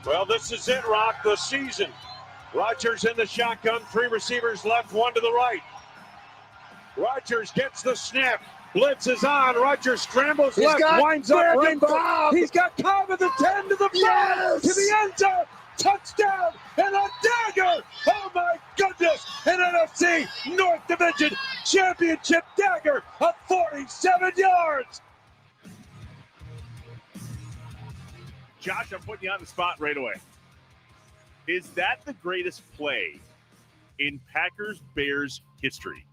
Well, this is it, Rock, the season. Rodgers in the shotgun, 3 receivers left, 1 to the right. Rodgers gets the snap. Blitz is on. Rodgers scrambles left, winds up right. He's got Cobb at the 10 to the 5 to the end zone. Touchdown and a dagger. Oh, my goodness. An NFC North Division Championship dagger of 47 yards. Josh, I'm putting you on the spot right away. Is that the greatest play in Packers-Bears history?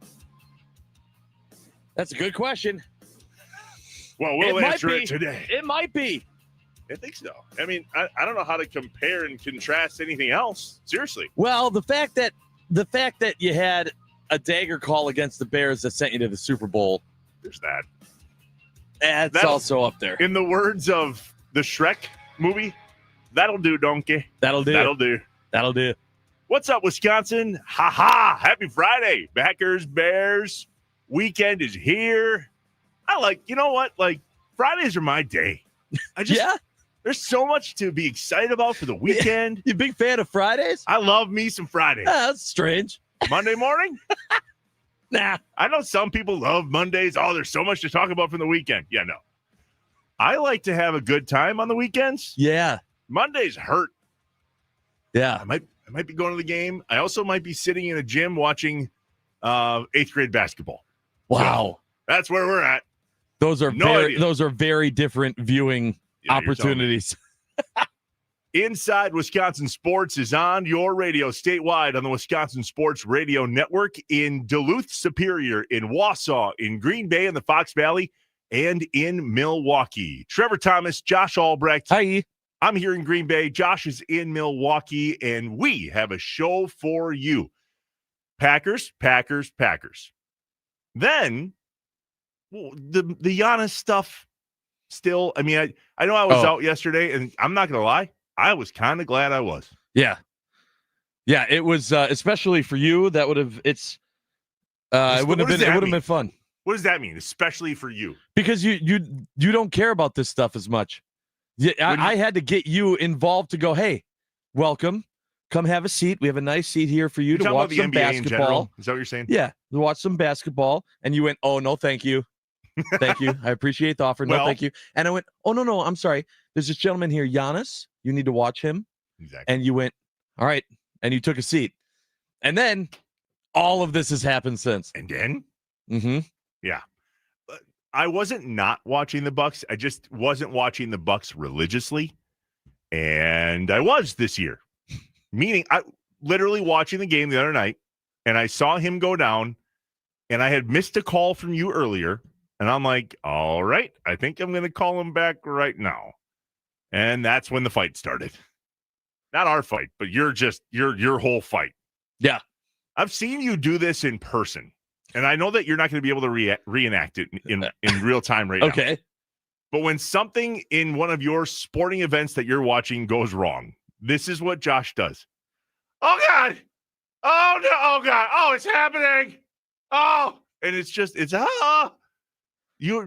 That's a good question. Well, we'll answer it today. It might be. I think so. I mean, I don't know how to compare and contrast anything else. Seriously. Well, the fact that you had a dagger call against the Bears that sent you to the Super Bowl. There's that. That's also up there. In the words of the Shrek movie, that'll do, donkey. That'll do. That'll do. That'll do. What's up, Wisconsin? Ha ha! Happy Friday, Packers, Bears. Weekend is here. You know what? Like, Fridays are my day. There's so much to be excited about for the weekend. You a big fan of Fridays? I love me some Fridays. That's strange. Monday morning? Nah. I know some people love Mondays. Oh, there's so much to talk about from the weekend. Yeah, no. I like to have a good time on the weekends. Yeah. Mondays hurt. Yeah. I might be going to the game. I also might be sitting in a gym watching 8th grade basketball. Wow. So that's where we're at. Those are very different viewing opportunities. Inside Wisconsin Sports is on your radio statewide on the Wisconsin Sports Radio Network in Duluth, Superior, in Wausau, in Green Bay, in the Fox Valley, and in Milwaukee. Trevor Thomas, Josh Albrecht. Hi. I'm here in Green Bay. Josh is in Milwaukee, and we have a show for you. Packers. Then, the Giannis stuff still, I mean, I know I was out yesterday, and I'm not going to lie, I was kind of glad I was. Yeah. Yeah, it was, especially for you, it would have been fun. What does that mean, especially for you? Because you don't care about this stuff as much. Yeah, I had to get you involved to go, hey, welcome. Come have a seat. We have a nice seat here for you to watch some basketball. Is that what you're saying? Yeah, to watch some basketball. And you went, oh, no, thank you. Thank you. I appreciate the offer. No, thank you. And I went, oh, no, I'm sorry. There's this gentleman here, Giannis. You need to watch him. Exactly. And you went, all right. And you took a seat. And then all of this has happened since. And then? Mm-hmm. Yeah. I wasn't not watching the Bucks. I just wasn't watching the Bucks religiously. And I was this year. Meaning, I literally watching the game the other night, and I saw him go down, and I had missed a call from you earlier, and I'm like, all right, I think I'm going to call him back right now. And that's when the fight started. Not our fight, but your whole fight. Yeah. I've seen you do this in person, and I know that you're not going to be able to reenact it in real time right now. Okay. But when something in one of your sporting events that you're watching goes wrong, this is what Josh does. Oh, God. Oh, no. Oh, God. Oh, it's happening. Oh. And it's Can you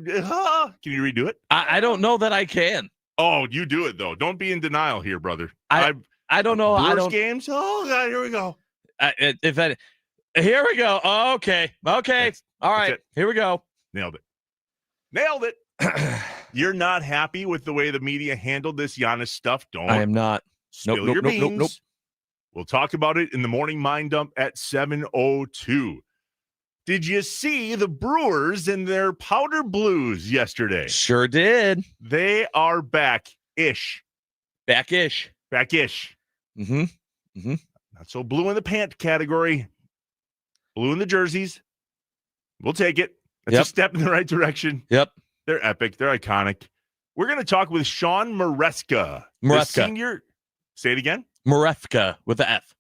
redo it? I don't know that I can. Oh, you do it, though. Don't be in denial here, brother. I don't know. Brewers games? Oh, God. Here we go. Here we go. Okay. All right. Here we go. Nailed it. You're not happy with the way the media handled this Giannis stuff? I am not. Spill your beans. Nope. We'll talk about it in the morning mind dump at 7:02. Did you see the Brewers and their powder blues yesterday? Sure did. They are back-ish. Back-ish. Mm-hmm. Not so blue in the pant category. Blue in the jerseys. We'll take it. That's a step in the right direction. Yep. They're epic. They're iconic. We're going to talk with Sean Marefka. The senior. Say it again. Marefka with the F.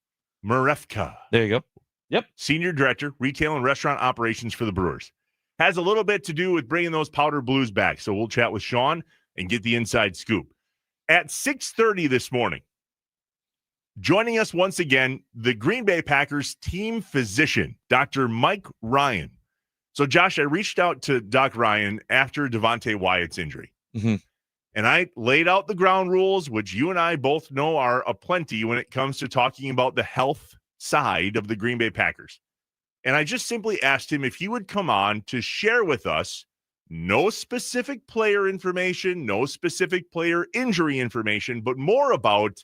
Marefka. There you go. Yep. Senior Director, Retail and Restaurant Operations for the Brewers. Has a little bit to do with bringing those powder blues back. So we'll chat with Sean and get the inside scoop. At 6:30 this morning, joining us once again, the Green Bay Packers team physician, Dr. Mike Ryan. So, Josh, I reached out to Doc Ryan after Devontae Wyatt's injury. Mm-hmm. And I laid out the ground rules, which you and I both know are aplenty when it comes to talking about the health side of the Green Bay Packers. And I just simply asked him if he would come on to share with us no specific player information, no specific player injury information, but more about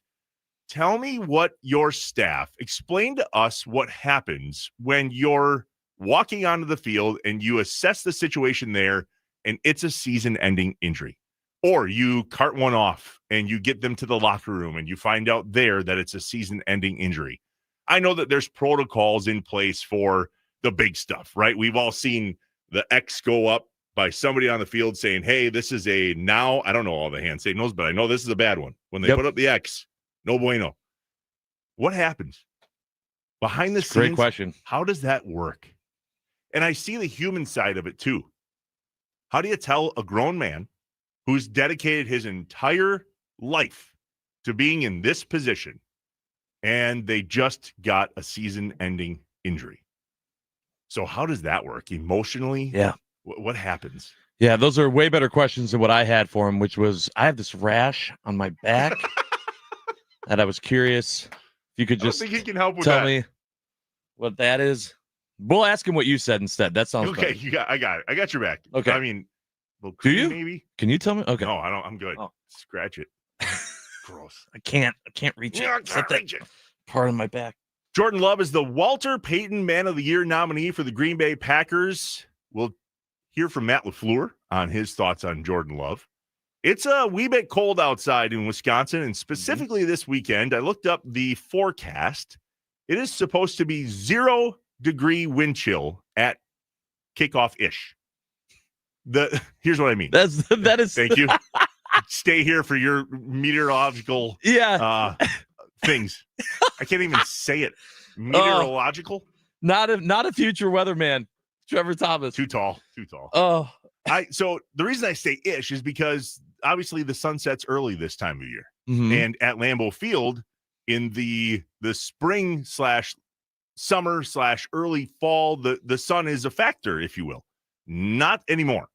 tell me what your staff, explain to us what happens when you're walking onto the field and you assess the situation there and it's a season-ending injury. Or you cart one off and you get them to the locker room and you find out there that it's a season-ending injury. I know that there's protocols in place for the big stuff, right? We've all seen the X go up by somebody on the field saying, hey, this is a now, I don't know all the hand signals, but I know this is a bad one. When they put up the X, no bueno. What happens behind the scenes? Great question. How does that work? And I see the human side of it too. How do you tell a grown man who's dedicated his entire life to being in this position and they just got a season-ending injury? So how does that work emotionally? Yeah. What happens? Yeah, those are way better questions than what I had for him, which was I have this rash on my back that I was curious if you could just think he can help with tell that. me what that is. We'll ask him what you said instead. That sounds okay. better. I got it. I got your back. Okay. I mean, do you? Maybe. Can you tell me? Okay. No, I don't. I'm good. Oh. Scratch it. Gross. I can't reach it. I can't reach it. Part of my back. Jordan Love is the Walter Payton Man of the Year nominee for the Green Bay Packers. We'll hear from Matt LaFleur on his thoughts on Jordan Love. It's a wee bit cold outside in Wisconsin, and specifically this weekend, I looked up the forecast. It is supposed to be 0-degree wind chill at kickoff-ish. Here's what I mean. That is. Thank you. Stay here for your meteorological things. I can't even say it. Meteorological? Not a future weatherman. Trevor Thomas. Too tall. Oh. So the reason I say ish is because obviously the sun sets early this time of year. Mm-hmm. And at Lambeau Field in the spring / summer / early fall, the sun is a factor, if you will. Not anymore.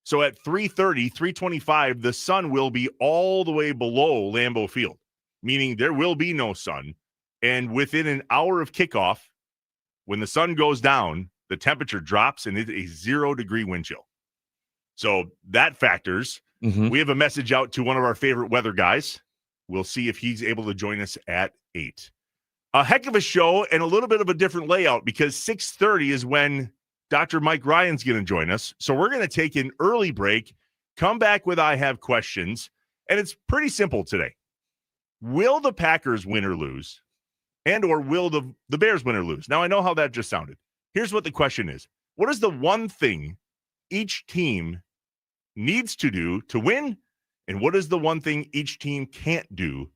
So at 3:30, 3:25, the sun will be all the way below Lambeau Field, meaning there will be no sun. And within an hour of kickoff, when the sun goes down, the temperature drops and it's a 0-degree wind chill. So that factors. Mm-hmm. We have a message out to one of our favorite weather guys. We'll see if he's able to join us at 8. A heck of a show and a little bit of a different layout because 6:30 is when Dr. Mike Ryan's going to join us. So we're going to take an early break, come back with I Have Questions, and it's pretty simple today. Will the Packers win or lose? And or will the Bears win or lose? Now, I know how that just sounded. Here's what the question is. What is the one thing each team needs to do to win? And what is the one thing each team can't do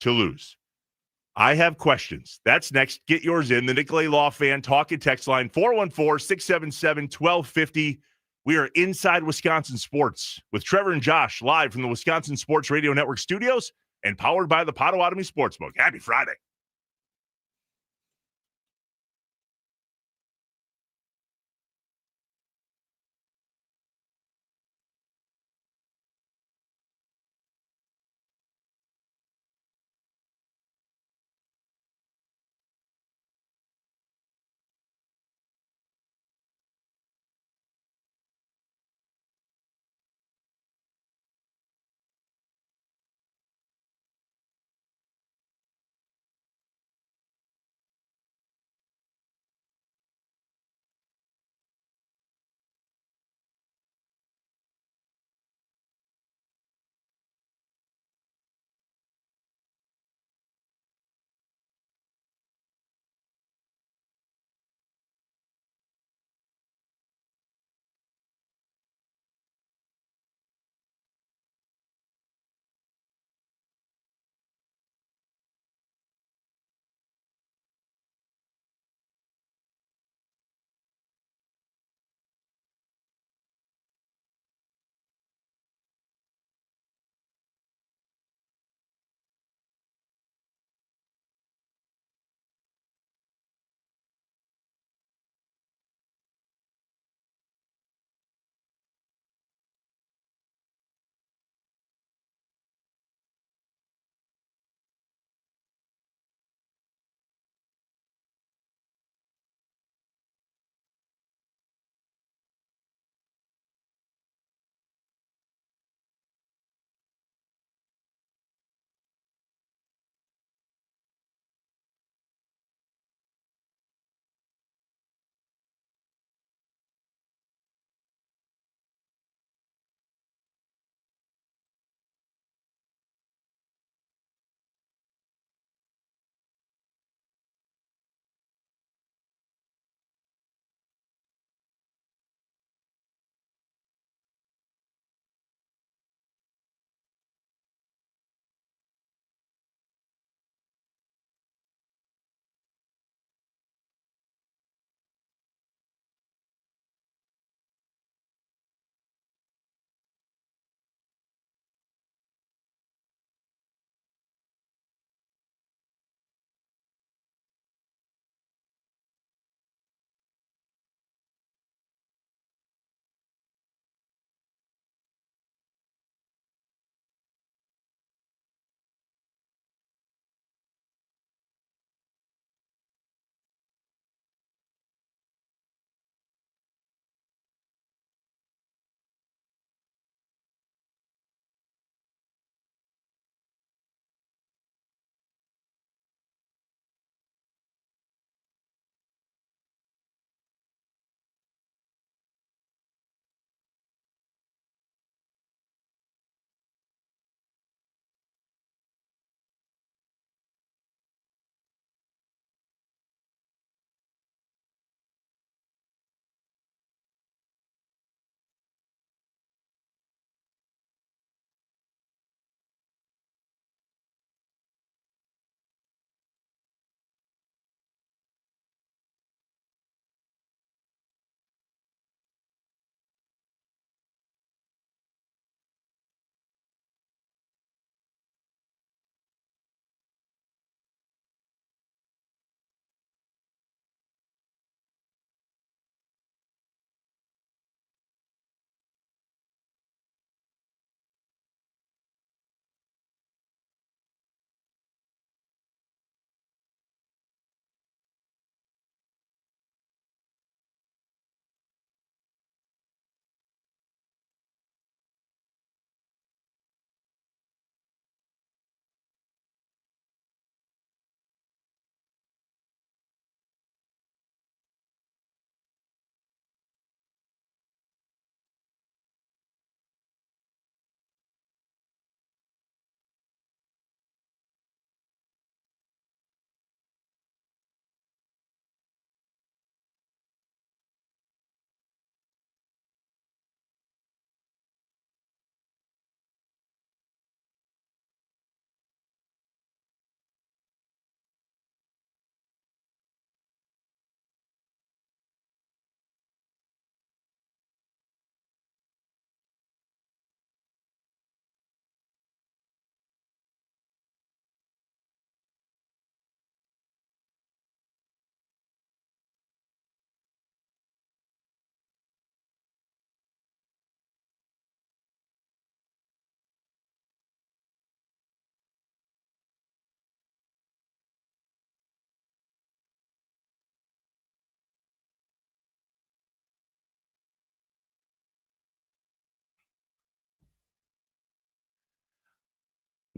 to lose? I have questions. That's next. Get yours in. The Nicolay Law Fan Talk and Text line 414-677-1250. We are inside Wisconsin Sports with Trevor and Josh live from the Wisconsin Sports Radio Network studios and powered by the Potawatomi Sportsbook. Happy Friday.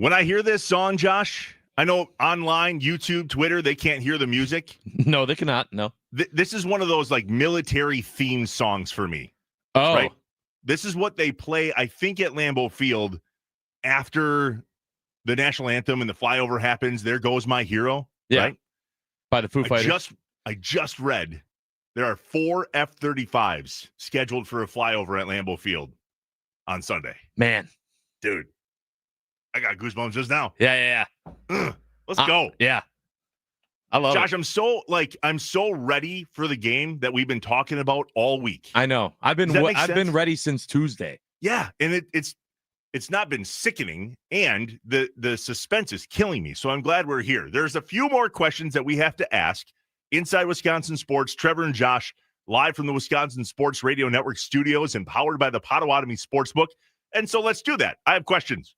When I hear this song, Josh, I know online, YouTube, Twitter, they can't hear the music. No, they cannot. No. This is one of those like military theme songs for me. Oh. Right? This is what they play, I think, at Lambeau Field after the national anthem and the flyover happens. There goes my hero. Yeah. Right? By the Foo Fighters. I just read there are 4 F-35s scheduled for a flyover at Lambeau Field on Sunday. Man. Dude, I got goosebumps just now. Yeah. Ugh, let's go. Yeah. I love Josh, it. I'm so ready for the game that we've been talking about all week. I know. I've been ready since Tuesday. Yeah, and it's not been sickening, and the suspense is killing me. So I'm glad we're here. There's a few more questions that we have to ask. Inside Wisconsin Sports, Trevor and Josh, live from the Wisconsin Sports Radio Network studios and powered by the Potawatomi Sportsbook. And so let's do that. I have questions.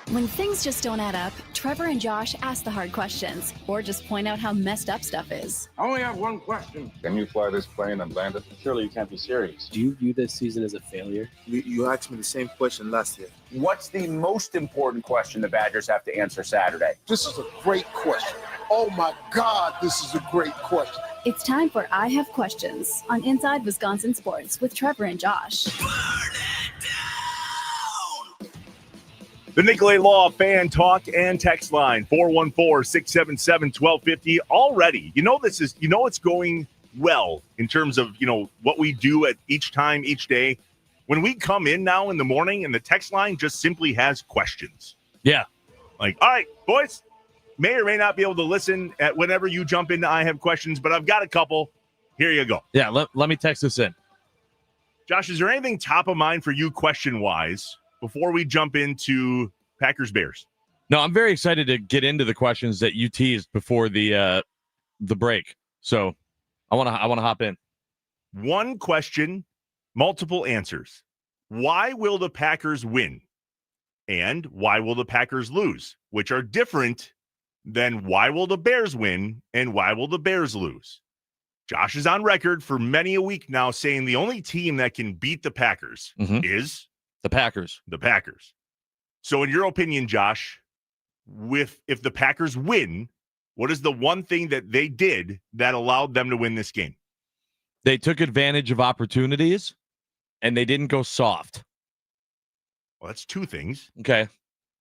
When things just don't add up, Trevor and Josh ask the hard questions or just point out how messed up stuff is. I only have one question. Can you fly this plane and land it? Surely you can't be serious. Do you view this season as a failure? You asked me the same question last year. What's the most important question the Badgers have to answer Saturday? This is a great question. Oh my God, this is a great question. It's time for I Have Questions on Inside Wisconsin Sports with Trevor and Josh. The Nicolay Law fan talk and text line 414-677-1250 already. It's going well in terms of, what we do at each time, each day. When we come in now in the morning and the text line just simply has questions. Yeah. Like, all right, boys, may or may not be able to listen at whenever you jump into I Have Questions, but I've got a couple. Here you go. Yeah, let me text this in. Josh, is there anything top of mind for you question-wise before we jump into Packers-Bears? No, I'm very excited to get into the questions that you teased before the break. So I want to hop in. One question, multiple answers. Why will the Packers win? And why will the Packers lose? Which are different than why will the Bears win and why will the Bears lose? Josh is on record for many a week now saying the only team that can beat the Packers is the Packers. The Packers. So in your opinion, Josh, if the Packers win, what is the one thing that they did that allowed them to win this game? They took advantage of opportunities and they didn't go soft. Well, that's two things. Okay.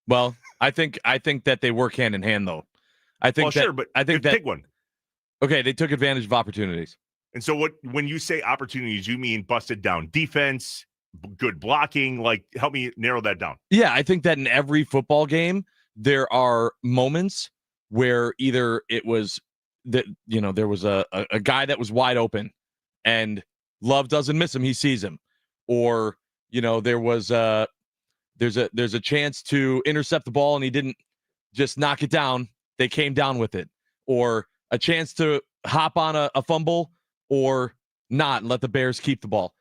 Well, I think that they work hand in hand though. Pick one. Okay, they took advantage of opportunities. And so when you say opportunities, you mean busted down defense, good blocking? Like, help me narrow that down. Yeah, I think that in every football game, there are moments where either it was that, there was a guy that was wide open and Love doesn't miss him. He sees him. Or, there was there's a chance to intercept the ball and he didn't just knock it down. They came down with it. Or a chance to hop on a fumble or not and let the Bears keep the ball.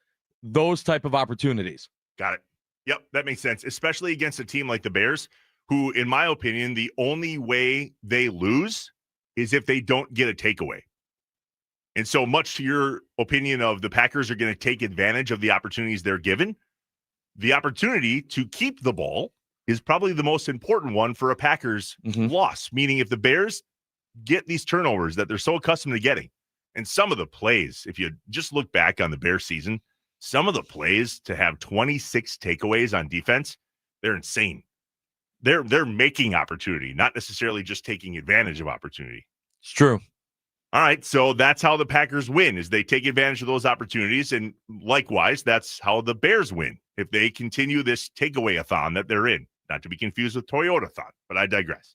Those type of opportunities. Got it. Yep, that makes sense, especially against a team like the Bears, who, in my opinion, the only way they lose is if they don't get a takeaway. And so much to your opinion of the Packers are going to take advantage of the opportunities they're given, the opportunity to keep the ball is probably the most important one for a Packers loss, meaning if the Bears get these turnovers that they're so accustomed to getting, and some of the plays, if you just look back on the Bears season, some of the plays to have 26 takeaways on defense, they're insane. They're making opportunity, not necessarily just taking advantage of opportunity. It's true. All right, so that's how the Packers win, is they take advantage of those opportunities, and likewise, that's how the Bears win, if they continue this takeaway-a-thon that they're in. Not to be confused with Toyota-thon, but I digress.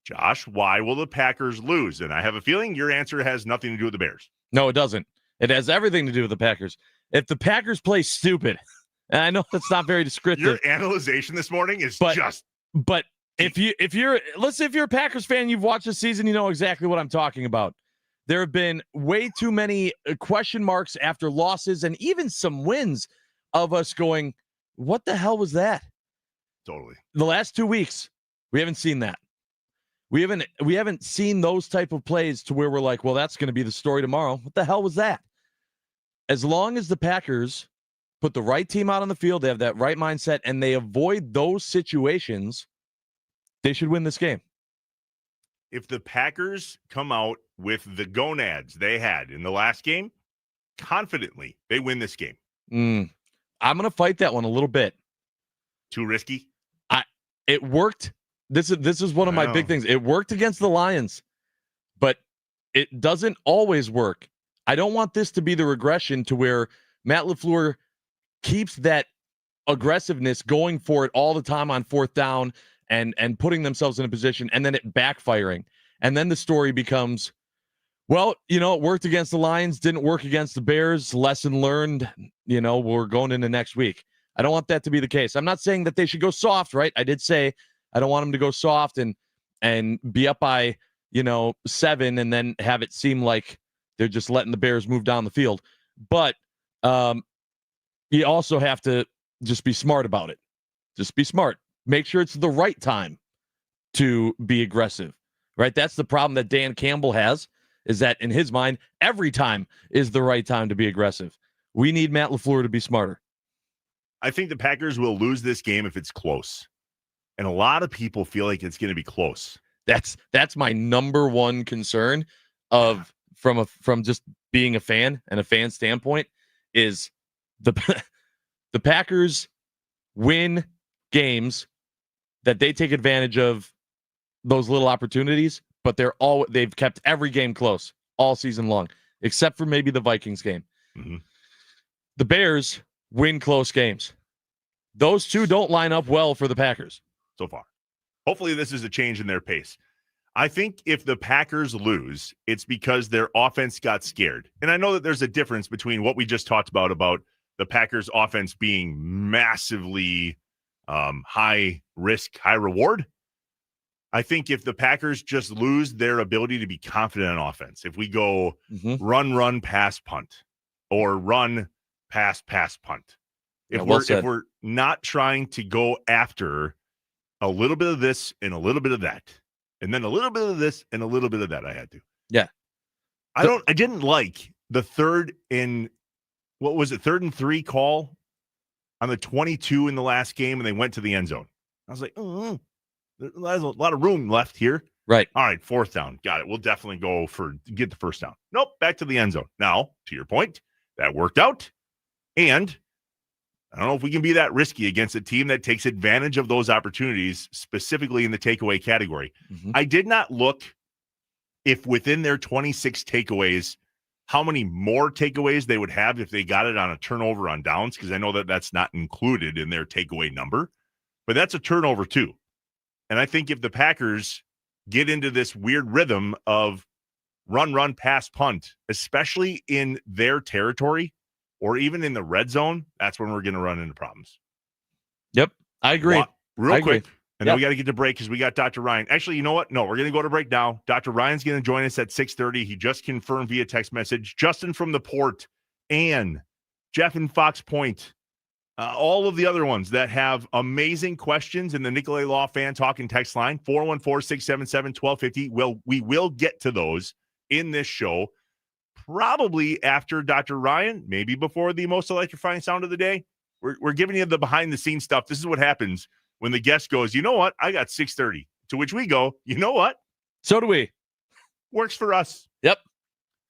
Josh, why will the Packers lose? And I have a feeling your answer has nothing to do with the Bears. No, it doesn't. It has everything to do with the Packers. If the Packers play stupid, and I know that's not very descriptive. Your analyzation this morning is just. But if you're a Packers fan, you've watched the season, you know exactly what I'm talking about. There have been way too many question marks after losses and even some wins of us going, what the hell was that? Totally. The last 2 weeks, we haven't seen that. We haven't seen those type of plays to where we're like, well, that's going to be the story tomorrow. What the hell was that? As long as the Packers put the right team out on the field, they have that right mindset, and they avoid those situations, they should win this game. If the Packers come out with the gonads they had in the last game, confidently, they win this game. I'm going to fight that one a little bit. Too risky? It worked. This is one of my big things. It worked against the Lions, but it doesn't always work. I don't want this to be the regression to where Matt LaFleur keeps that aggressiveness going for it all the time on fourth down and putting themselves in a position and then it backfiring. And then the story becomes, well, it worked against the Lions, didn't work against the Bears. Lesson learned, we're going into next week. I don't want that to be the case. I'm not saying that they should go soft, right? I did say I don't want them to go soft and be up by, 7 and then have it seem like they're just letting the Bears move down the field. But you also have to just be smart about it. Just be smart. Make sure it's the right time to be aggressive, right? That's the problem that Dan Campbell has, is that in his mind, every time is the right time to be aggressive. We need Matt LaFleur to be smarter. I think the Packers will lose this game if it's close. And a lot of people feel like it's going to be close. That's my number one concern from just being a fan and a fan standpoint is the Packers win games that they take advantage of those little opportunities, but they've kept every game close all season long, except for maybe the Vikings game. Mm-hmm. The Bears win close games. Those two don't line up well for the Packers so far. Hopefully this is a change in their pace. I think if the Packers lose, it's because their offense got scared. And I know that there's a difference between what we just talked about the Packers offense being massively high risk, high reward. I think if the Packers just lose their ability to be confident on offense, if we go run, pass, punt, or run, pass, punt, if we're not trying to go after a little bit of this and a little bit of that, and then a little bit of this and a little bit of that, I had to. Yeah. I didn't like the 3rd and 3 call on the 22 in the last game, and they went to the end zone. I was like, there's a lot of room left here. Right. All right, 4th down. Got it. We'll definitely go get the 1st down. Nope, back to the end zone. Now, to your point, that worked out. And I don't know if we can be that risky against a team that takes advantage of those opportunities, specifically in the takeaway category. I did not look if within their 26 takeaways, how many more takeaways they would have if they got it on a turnover on downs, because I know that that's not included in their takeaway number, but that's a turnover too. And I think if the Packers get into this weird rhythm of run, pass, punt, especially in their territory, or even in the red zone, that's when we're going to run into problems. Yep, I agree. Real quick, and then we got to get to break because we got Dr. Ryan. Actually, you know what? No, we're going to go to break now. Dr. Ryan's going to join us at 6:30. He just confirmed via text message. Justin from the Port, Ann, Jeff in Fox Point, all of the other ones that have amazing questions in the Nicolay Law Fan Talking text line, 414-677-1250. We will get to those in this show. Probably after Dr. Ryan, maybe before the most electrifying sound of the day. We're giving you the behind-the-scenes stuff. This is what happens when the guest goes, you know what? I got 6:30. To which we go, you know what? So do we. Works for us. Yep.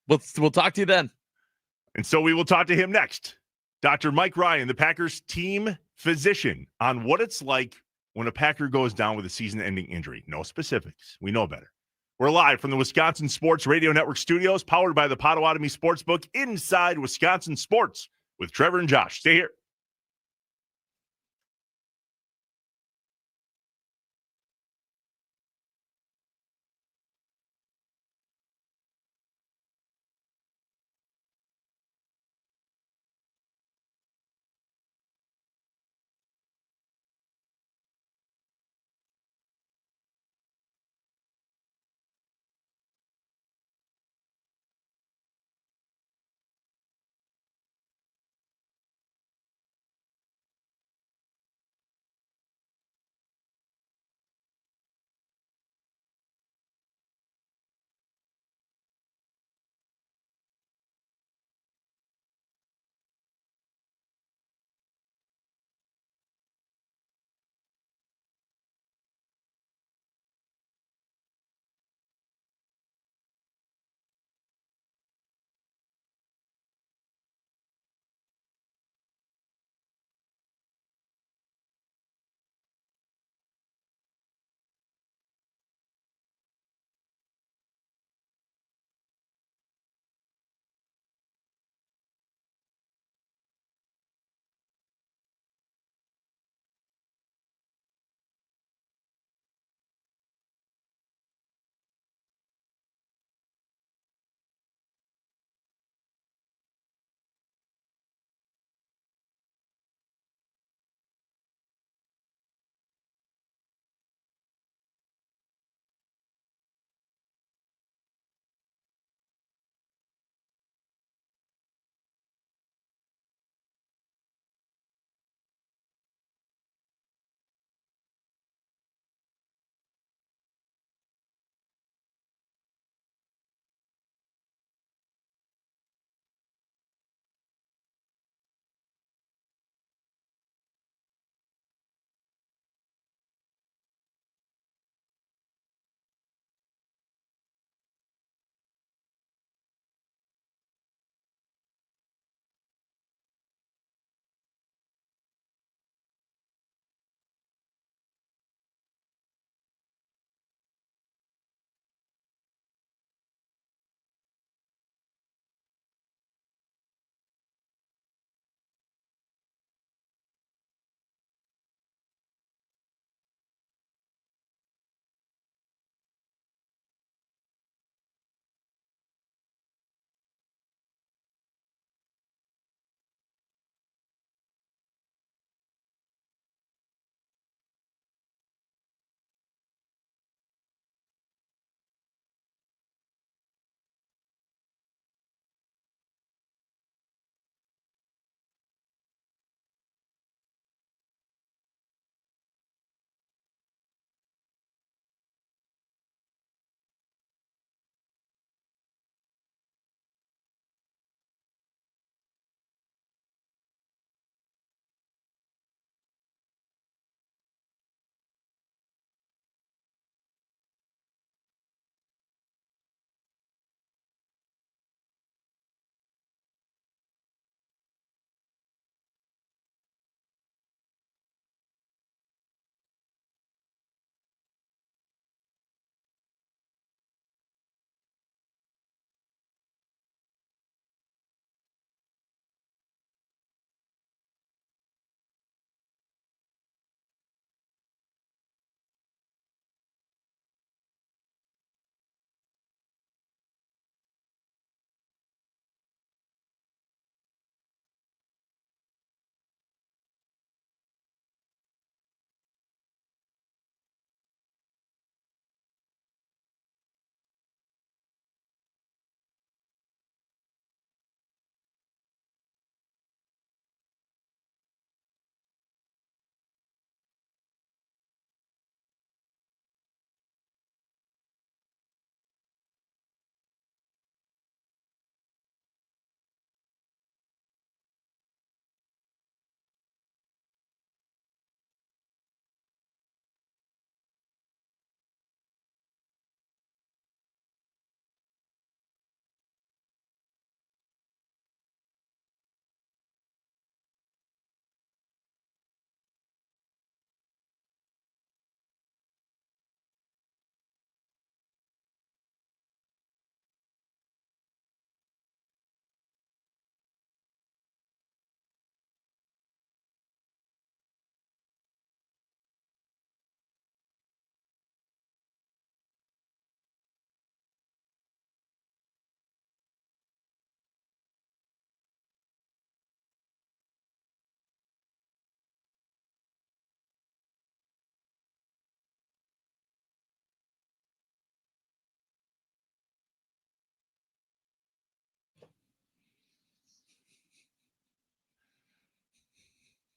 We'll talk to you then. And so we will talk to him next. Dr. Mike Ryan, the Packers team physician, on what it's like when a Packer goes down with a season-ending injury. No specifics. We know better. We're live from the Wisconsin Sports Radio Network studios, powered by the Potawatomi Sportsbook, inside Wisconsin Sports with Trevor and Josh. Stay here.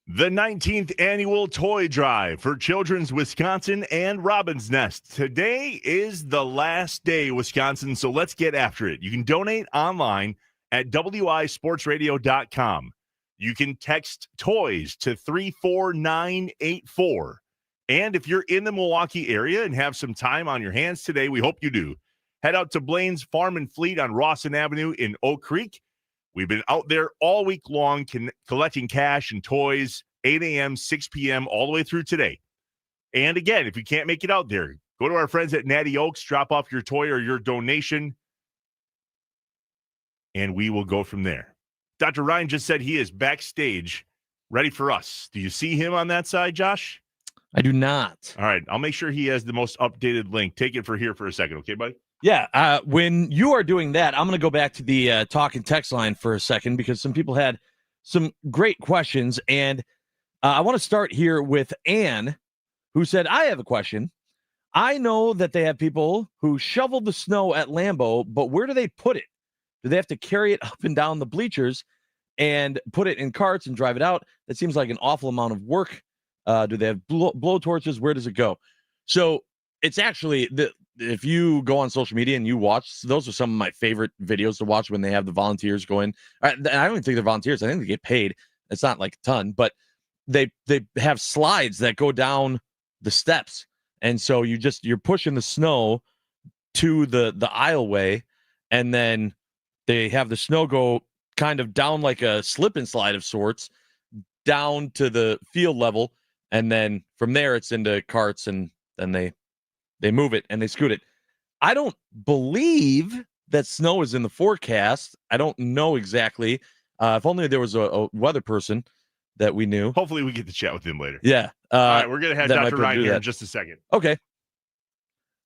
The 19th annual toy drive for Children's Wisconsin and Robin's Nest. Today is the last day, Wisconsin, so let's get after it. You can donate online at wisportsradio.com. You can text toys to 34984. And if you're in the Milwaukee area and have some time on your hands today, we hope you do. Head out to Blaine's Farm and Fleet on Rawson Avenue in Oak Creek. We've been out there all week long collecting cash and toys, 8 a.m., 6 p.m., all the way through today. And again, if you can't make it out there, go to our friends at Natty Oaks, drop off your toy or your donation, and we will go from there. Dr. Ryan just said he is backstage, ready for us. Do you see him on that side, Josh? I do not. All right, I'll make sure he has the most updated link. Take it for a second, okay, buddy? Yeah, when you are doing that, I'm going to go back to the talk and text line for a second because some people had some great questions. And I want to start here with Anne, who said, I have a question. I know that they have people who shovel the snow at Lambeau, but where do they put it? Do they have to carry it up and down the bleachers and put it in carts and drive it out? That seems like an awful amount of work. Do they have blow torches? Where does it go? So it's actually if you go on social media and you watch, those are some of my favorite videos to watch when they have the volunteers going. I don't even think they're volunteers. I think they get paid. It's not like a ton, but they have slides that go down the steps. And so you're pushing the snow to the aisleway, and then they have the snow go kind of down like a slip and slide of sorts down to the field level. And then from there it's into carts, and then they move it and they scoot it. I don't believe that snow is in the forecast. I don't know exactly. If only there was a weather person that we knew. Hopefully we get to chat with him later. Yeah. All right, we're going to have Dr. Ryan here in just a second. Okay.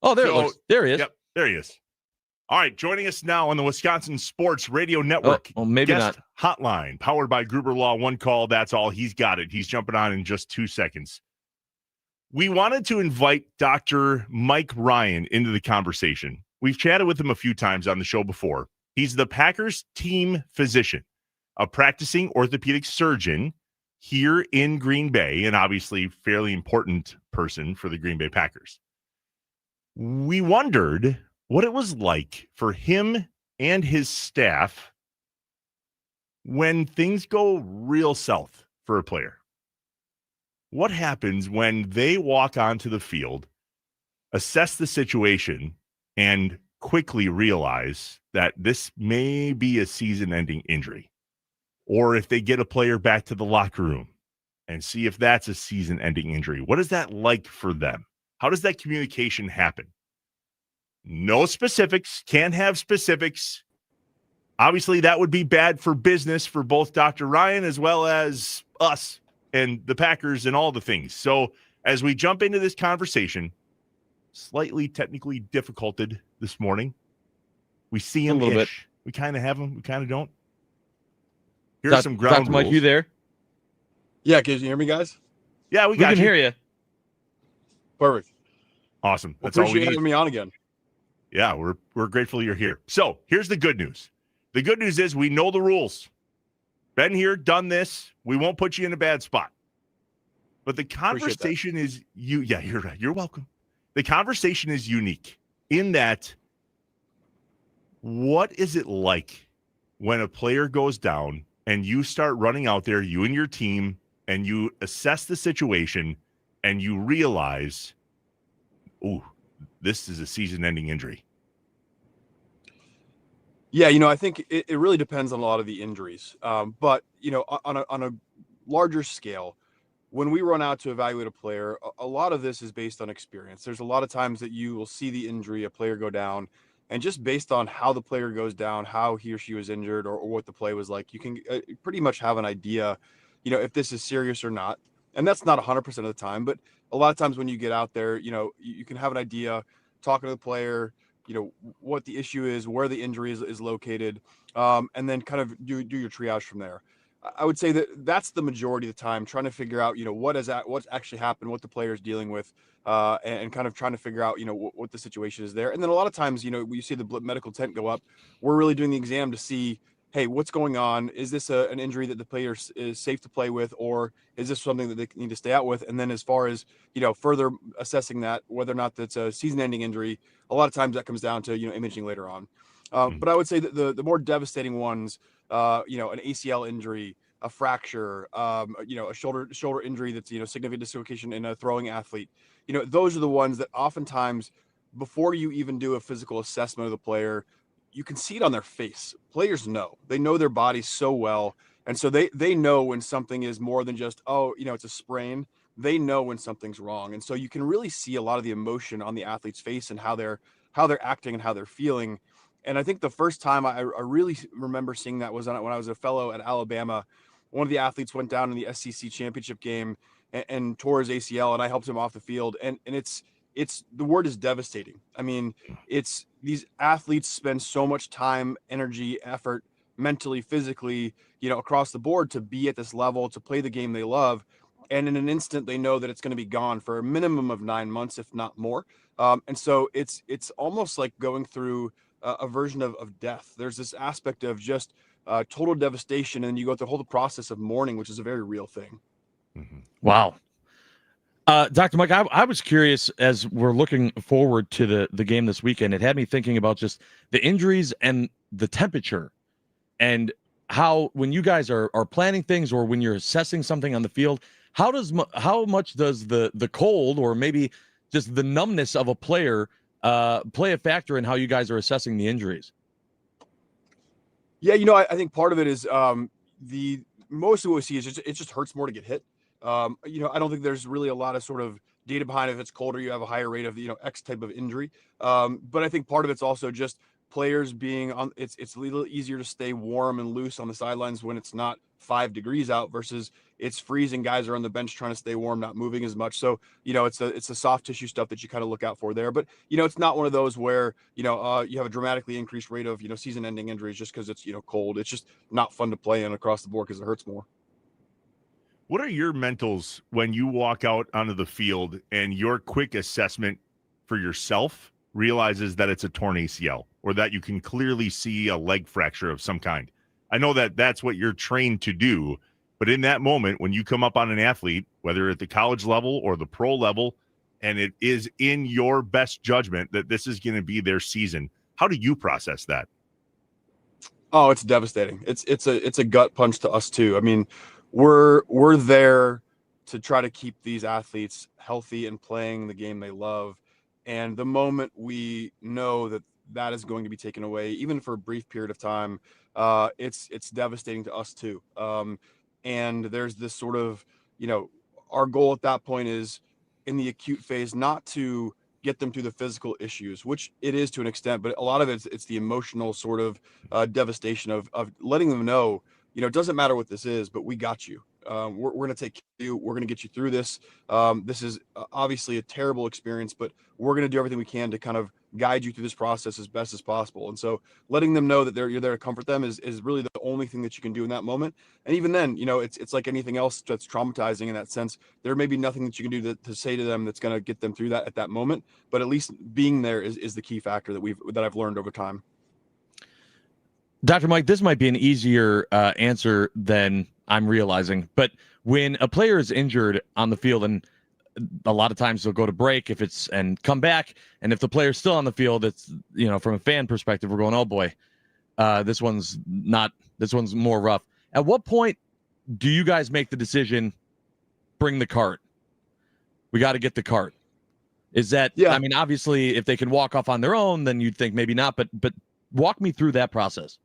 Oh, there he is. Yep, there he is. All right, joining us now on the Wisconsin Sports Radio Network. Oh, maybe guest not. Hotline, powered by Gruber Law. One call, that's all. He's got it. He's jumping on in just 2 seconds. We wanted to invite Dr. Mike Ryan into the conversation. We've chatted with him a few times on the show before. He's the Packers team physician, a practicing orthopedic surgeon here in Green Bay, and obviously fairly important person for the Green Bay Packers. We wondered what it was like for him and his staff when things go real south for a player. What happens when they walk onto the field, assess the situation, and quickly realize that this may be a season-ending injury? Or if they get a player back to the locker room and see if that's a season-ending injury, what is that like for them? How does that communication happen? No specifics, can't have specifics. Obviously, that would be bad for business for both Dr. Ryan as well as us and the Packers and all the things. So as we jump into this conversation, slightly technically difficulted this morning. We see him a little bit. We kind of have him. We kind of don't. Here's some ground Dr. Mike, rules. you there? Yeah, can you hear me, guys? Yeah, we got can you. hear you. Perfect. Awesome. Well, That's all we appreciate need. having me on again. Yeah, we're grateful you're here. So here's the good news. The good news is we know the rules. Been here, done this. We won't put you in a bad spot. But the conversation is yeah, you're right. You're welcome. The conversation is unique in that what is it like when a player goes down and you start running out there, you and your team, and you assess the situation and you realize, ooh, this is a season-ending injury? Yeah, I think it really depends on a lot of the injuries. But, on a larger scale, when we run out to evaluate a player, a lot of this is based on experience. There's a lot of times that you will see the injury, a player go down, and just based on how the player goes down, how he or she was injured, or what the play was like, you can pretty much have an idea, if this is serious or not. And that's not 100% of the time, but a lot of times when you get out there, you can have an idea, talking to the player, what the issue is, where the injury is located, and then kind of do your triage from there. I would say that that's the majority of the time, trying to figure out, what's actually happened, what the player is dealing with, and kind of trying to figure out, what the situation is there. And then a lot of times, when you see the medical tent go up, we're really doing the exam to see, hey, what's going on? Is this an injury that the player is safe to play with, or is this something that they need to stay out with? And then as far as, further assessing that, whether or not that's a season-ending injury, a lot of times that comes down to, imaging later on. But I would say that the more devastating ones, an ACL injury, a fracture, a shoulder injury that's, significant dislocation in a throwing athlete, those are the ones that oftentimes, before you even do a physical assessment of the player, you can see it on their face. Players know. They know their bodies so well. And so they know when something is more than just, it's a sprain. They know when something's wrong. And so you can really see a lot of the emotion on the athlete's face and how they're acting and how they're feeling. And I think the first time I really remember seeing that was when I was a fellow at Alabama. One of the athletes went down in the SEC championship game and tore his ACL, and I helped him off the field. And it's the word is devastating. I mean, it's these athletes spend so much time, energy, effort, mentally, physically, across the board to be at this level, to play the game they love. And in an instant, they know that it's going to be gone for a minimum of 9 months, if not more. And so it's almost like going through a version of death. There's this aspect of just total devastation, and you go through the whole process of mourning, which is a very real thing. Mm-hmm. Wow. Dr. Mike, I was curious as we're looking forward to the game this weekend. It had me thinking about just the injuries and the temperature, and how when you guys are planning things or when you're assessing something on the field, how much does the cold or maybe just the numbness of a player play a factor in how you guys are assessing the injuries? Yeah, I think part of it is the most of what we see is it just hurts more to get hit. I don't think there's really a lot of sort of data behind it. If it's colder, you have a higher rate of X type of injury. But I think part of it's also just players being on. It's a little easier to stay warm and loose on the sidelines when it's not 5 degrees out versus it's freezing. Guys are on the bench trying to stay warm, not moving as much. So it's the soft tissue stuff that you kind of look out for there. But it's not one of those where you have a dramatically increased rate of season-ending injuries just because it's cold. It's just not fun to play in across the board because it hurts more. What are your mentals when you walk out onto the field and your quick assessment for yourself realizes that it's a torn ACL or that you can clearly see a leg fracture of some kind? I know that that's what you're trained to do, but in that moment, when you come up on an athlete, whether at the college level or the pro level, and it is in your best judgment that this is going to be their season, how do you process that? Oh, it's devastating. It's a gut punch to us too. I mean, we're there to try to keep these athletes healthy and playing the game they love. And the moment we know that is going to be taken away, even for a brief period of time, it's devastating to us too. And there's this sort of, our goal at that point is in the acute phase, not to get them through the physical issues, which it is to an extent, but a lot of it's the emotional sort of devastation of letting them know, it doesn't matter what this is, but we got you. We're going to take care of you. We're going to get you through this. This is obviously a terrible experience, but we're going to do everything we can to kind of guide you through this process as best as possible. And so letting them know that you're there to comfort them is really the only thing that you can do in that moment. And even then, it's like anything else that's traumatizing in that sense. There may be nothing that you can do to say to them that's going to get them through that at that moment. But at least being there is the key factor that I've learned over time. Dr. Mike, this might be an easier answer than I'm realizing, but when a player is injured on the field, and a lot of times they'll go to break and come back, and if the player's still on the field, it's from a fan perspective, we're going, oh boy, this one's more rough. At what point do you guys make the decision, bring the cart? We got to get the cart. Is that? Yeah. I mean, obviously, if they can walk off on their own, then you'd think maybe not. But walk me through that process.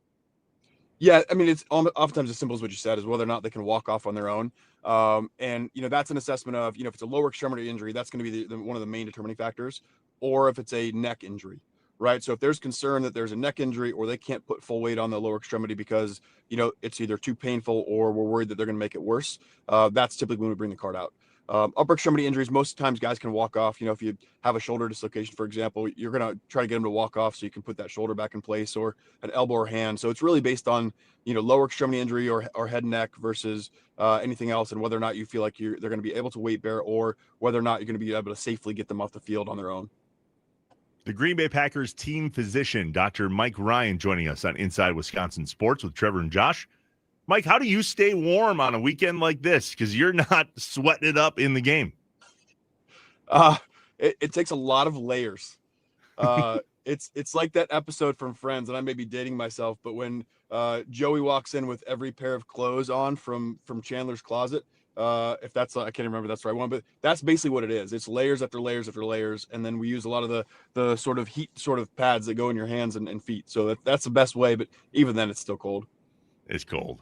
Yeah, I mean, it's oftentimes as simple as what you said, is whether or not they can walk off on their own. And that's an assessment of, if it's a lower extremity injury, that's going to be one of the main determining factors, or if it's a neck injury, right? So if there's concern that there's a neck injury or they can't put full weight on the lower extremity because, it's either too painful or we're worried that they're going to make it worse, that's typically when we bring the cart out. Upper extremity injuries, most times guys can walk off. If you have a shoulder dislocation, for example, you're going to try to get them to walk off so you can put that shoulder back in place, or an elbow or hand. So it's really based on, lower extremity injury or head and neck versus anything else, and whether or not you feel like they're going to be able to weight bear, or whether or not you're going to be able to safely get them off the field on their own. The Green Bay Packers team physician, Dr. Mike Ryan, joining us on Inside Wisconsin Sports with Trevor and Josh. Mike, how do you stay warm on a weekend like this? Because you're not sweating it up in the game. It takes a lot of layers. It's like that episode from Friends, and I may be dating myself, but when Joey walks in with every pair of clothes on from Chandler's closet, if that's I can't remember if that's the right one, but that's basically what it is. It's layers after layers after layers, and then we use a lot of the sort of heat sort of pads that go in your hands and feet. So that's the best way, but even then it's still cold. It's cold.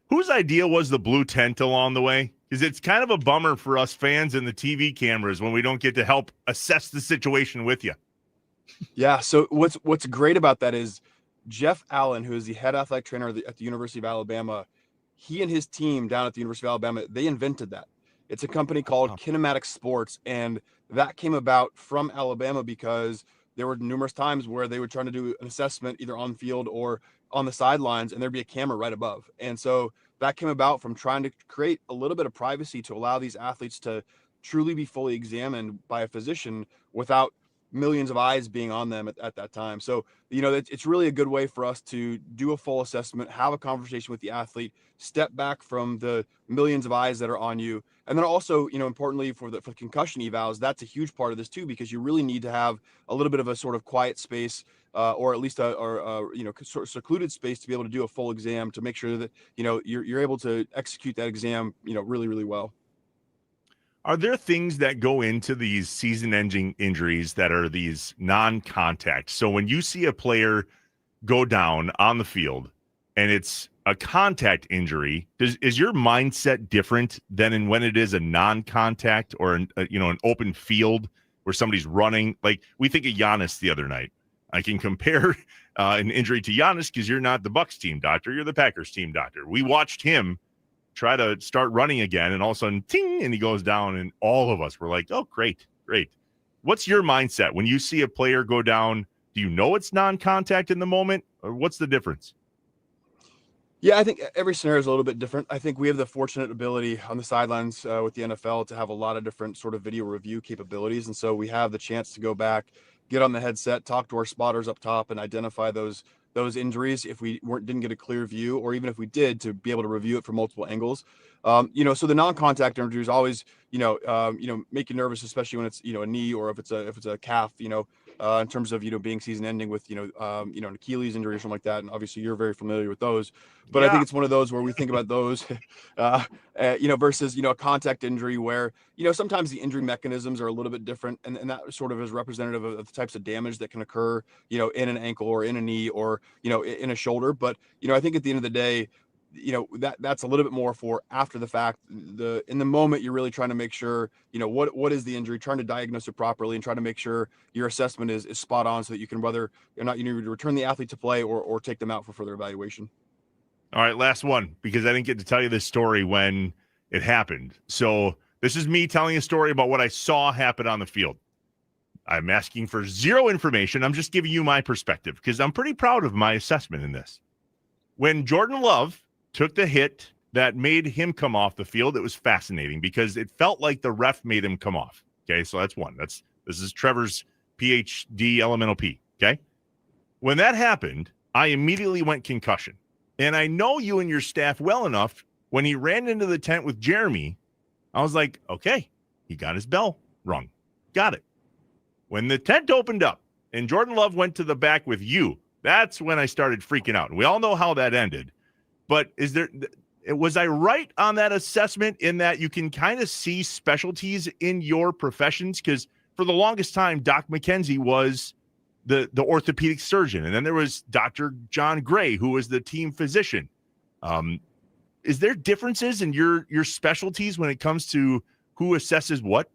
Whose idea was the blue tent along the way? Because it's kind of a bummer for us fans and the TV cameras when we don't get to help assess the situation with you. Yeah. So what's great about that is Jeff Allen, who is the head athletic trainer at the University of Alabama, he and his team down at the University of Alabama, they invented that. It's a company called Kinematic Sports, and that came about from Alabama because there were numerous times where they were trying to do an assessment either on field or on the sidelines, and there'd be a camera right above. And so that came about from trying to create a little bit of privacy to allow these athletes to truly be fully examined by a physician without millions of eyes being on them at that time. So, it's really a good way for us to do a full assessment, have a conversation with the athlete, step back from the millions of eyes that are on you. And then also, importantly for concussion evals, that's a huge part of this too, because you really need to have a little bit of a sort of quiet space, or at least a sort of secluded space to be able to do a full exam to make sure that, you're able to execute that exam, really, really well. Are there things that go into these season-ending injuries that are these non-contact? So when you see a player go down on the field and it's a contact injury, is your mindset different than when it is a non-contact or an open field where somebody's running? Like we think of Giannis the other night. I can compare an injury to Giannis because you're not the Bucks team doctor, you're the Packers team doctor. We watched him try to start running again, and all of a sudden, ting, and he goes down, and all of us were like, oh, great. What's your mindset? When you see a player go down, do you know it's non-contact in the moment, or what's the difference? Yeah, I think every scenario is a little bit different. I think we have the fortunate ability on the sidelines with the NFL to have a lot of different sort of video review capabilities, and so we have the chance to go back, get on the headset, talk to our spotters up top, and identify those injuries if we didn't get a clear view, or even if we did, to be able to review it from multiple angles. So the non-contact injuries always, make you nervous, especially when it's, a knee, or if it's a calf, in terms of, being season ending with, an Achilles injury or something like that. And obviously you're very familiar with those, but yeah. I think it's one of those where we think about those, versus, a contact injury where, sometimes the injury mechanisms are a little bit different. And that sort of is representative of the types of damage that can occur, in an ankle or in a knee or, in a shoulder. But, I think at the end of the day, that's a little bit more for after the fact. In the moment, you're really trying to make sure, what is the injury, trying to diagnose it properly and trying to make sure your assessment is spot on so that you can, whether or not you need to return the athlete to play or take them out for further evaluation. All right, last one, because I didn't get to tell you this story when it happened. So this is me telling a story about what I saw happen on the field. I'm asking for zero information. I'm just giving you my perspective because I'm pretty proud of my assessment in this. When Jordan Love took the hit that made him come off the field, it was fascinating because it felt like the ref made him come off. Okay, so that's one. This is Trevor's PhD elemental P. Okay, when that happened, I immediately went concussion. And I know you and your staff well enough. When he ran into the tent with Jeremy, I was like, okay, he got his bell rung. Got it. When the tent opened up and Jordan Love went to the back with you, that's when I started freaking out. And we all know how that ended. But was I right on that assessment in that you can kind of see specialties in your professions? Because for the longest time, Doc McKenzie was the orthopedic surgeon. And then there was Dr. John Gray, who was the team physician. Is there differences in your specialties when it comes to who assesses what?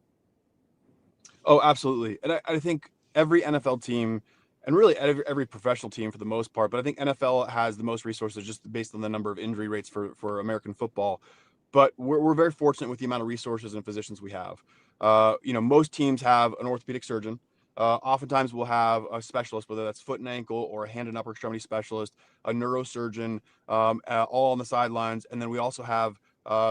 Oh, absolutely. And I think every NFL team, and really every professional team for the most part, but I think NFL has the most resources just based on the number of injury rates for American football. But we're very fortunate with the amount of resources and physicians we have. Most teams have an orthopedic surgeon. Oftentimes we'll have a specialist, whether that's foot and ankle or a hand and upper extremity specialist, a neurosurgeon, all on the sidelines. And then we also have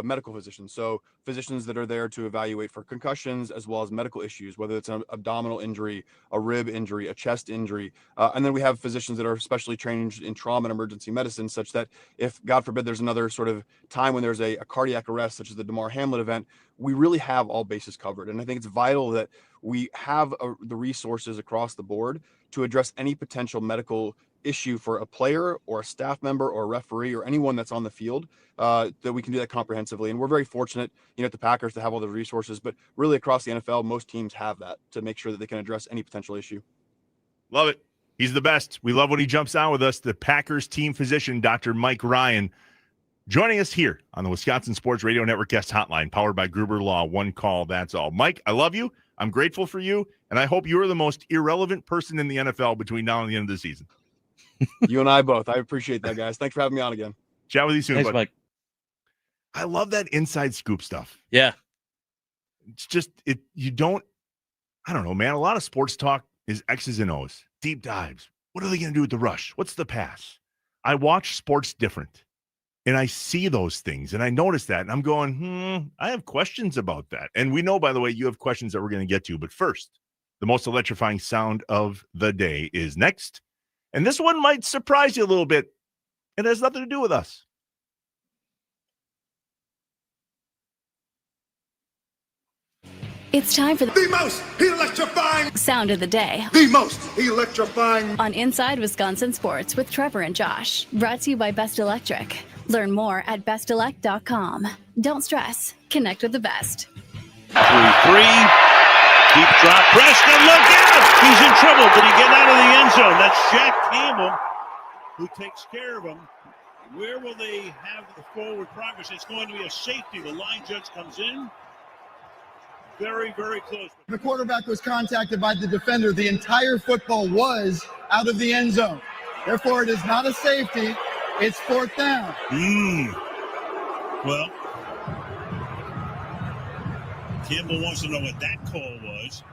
medical physicians. So physicians that are there to evaluate for concussions as well as medical issues, whether it's an abdominal injury, a rib injury, a chest injury. And then we have physicians that are specially trained in trauma and emergency medicine, such that if, God forbid, there's another sort of time when there's a cardiac arrest, such as the Damar Hamlin event, we really have all bases covered. And I think it's vital that we have the resources across the board to address any potential medical issue for a player or a staff member or a referee or anyone that's on the field, that we can do that comprehensively. And we're very fortunate, at the Packers to have all the resources, but really across the NFL, most teams have that to make sure that they can address any potential issue. Love it. He's the best. We love when he jumps on with us. The Packers team physician, Dr. Mike Ryan, joining us here on the Wisconsin Sports Radio Network guest hotline, powered by Gruber Law. One call, that's all. Mike, I love you. I'm grateful for you, and I hope you are the most irrelevant person in the NFL between now and the end of the season. You and I both. I appreciate that, guys. Thanks for having me on again. Chat with you soon, Thanks, bud. Mike. I love that inside scoop stuff. Yeah. It's just, I don't know, man. A lot of sports talk is X's and O's, deep dives. What are they going to do with the rush? What's the pass? I watch sports different, and I see those things, and I notice that, and I'm going, I have questions about that. And we know, by the way, you have questions that we're going to get to. But first, the most electrifying sound of the day is next. And this one might surprise you a little bit. It has nothing to do with us. It's time for the most electrifying sound of the day. The most electrifying On Inside Wisconsin Sports with Trevor and Josh. Brought to you by Best Electric. Learn more at bestelect.com. Don't stress. Connect with the best. 3-3. Deep drop. Preston, look out! He's in trouble. Did he get out of the end zone? That's Jack Campbell who takes care of him. Where will they have the forward progress? It's going to be a safety. The line judge comes in. Very, very close. The quarterback was contacted by the defender. The entire football was out of the end zone. Therefore, it is not a safety. It's fourth down. Well, Campbell wants to know what that call was.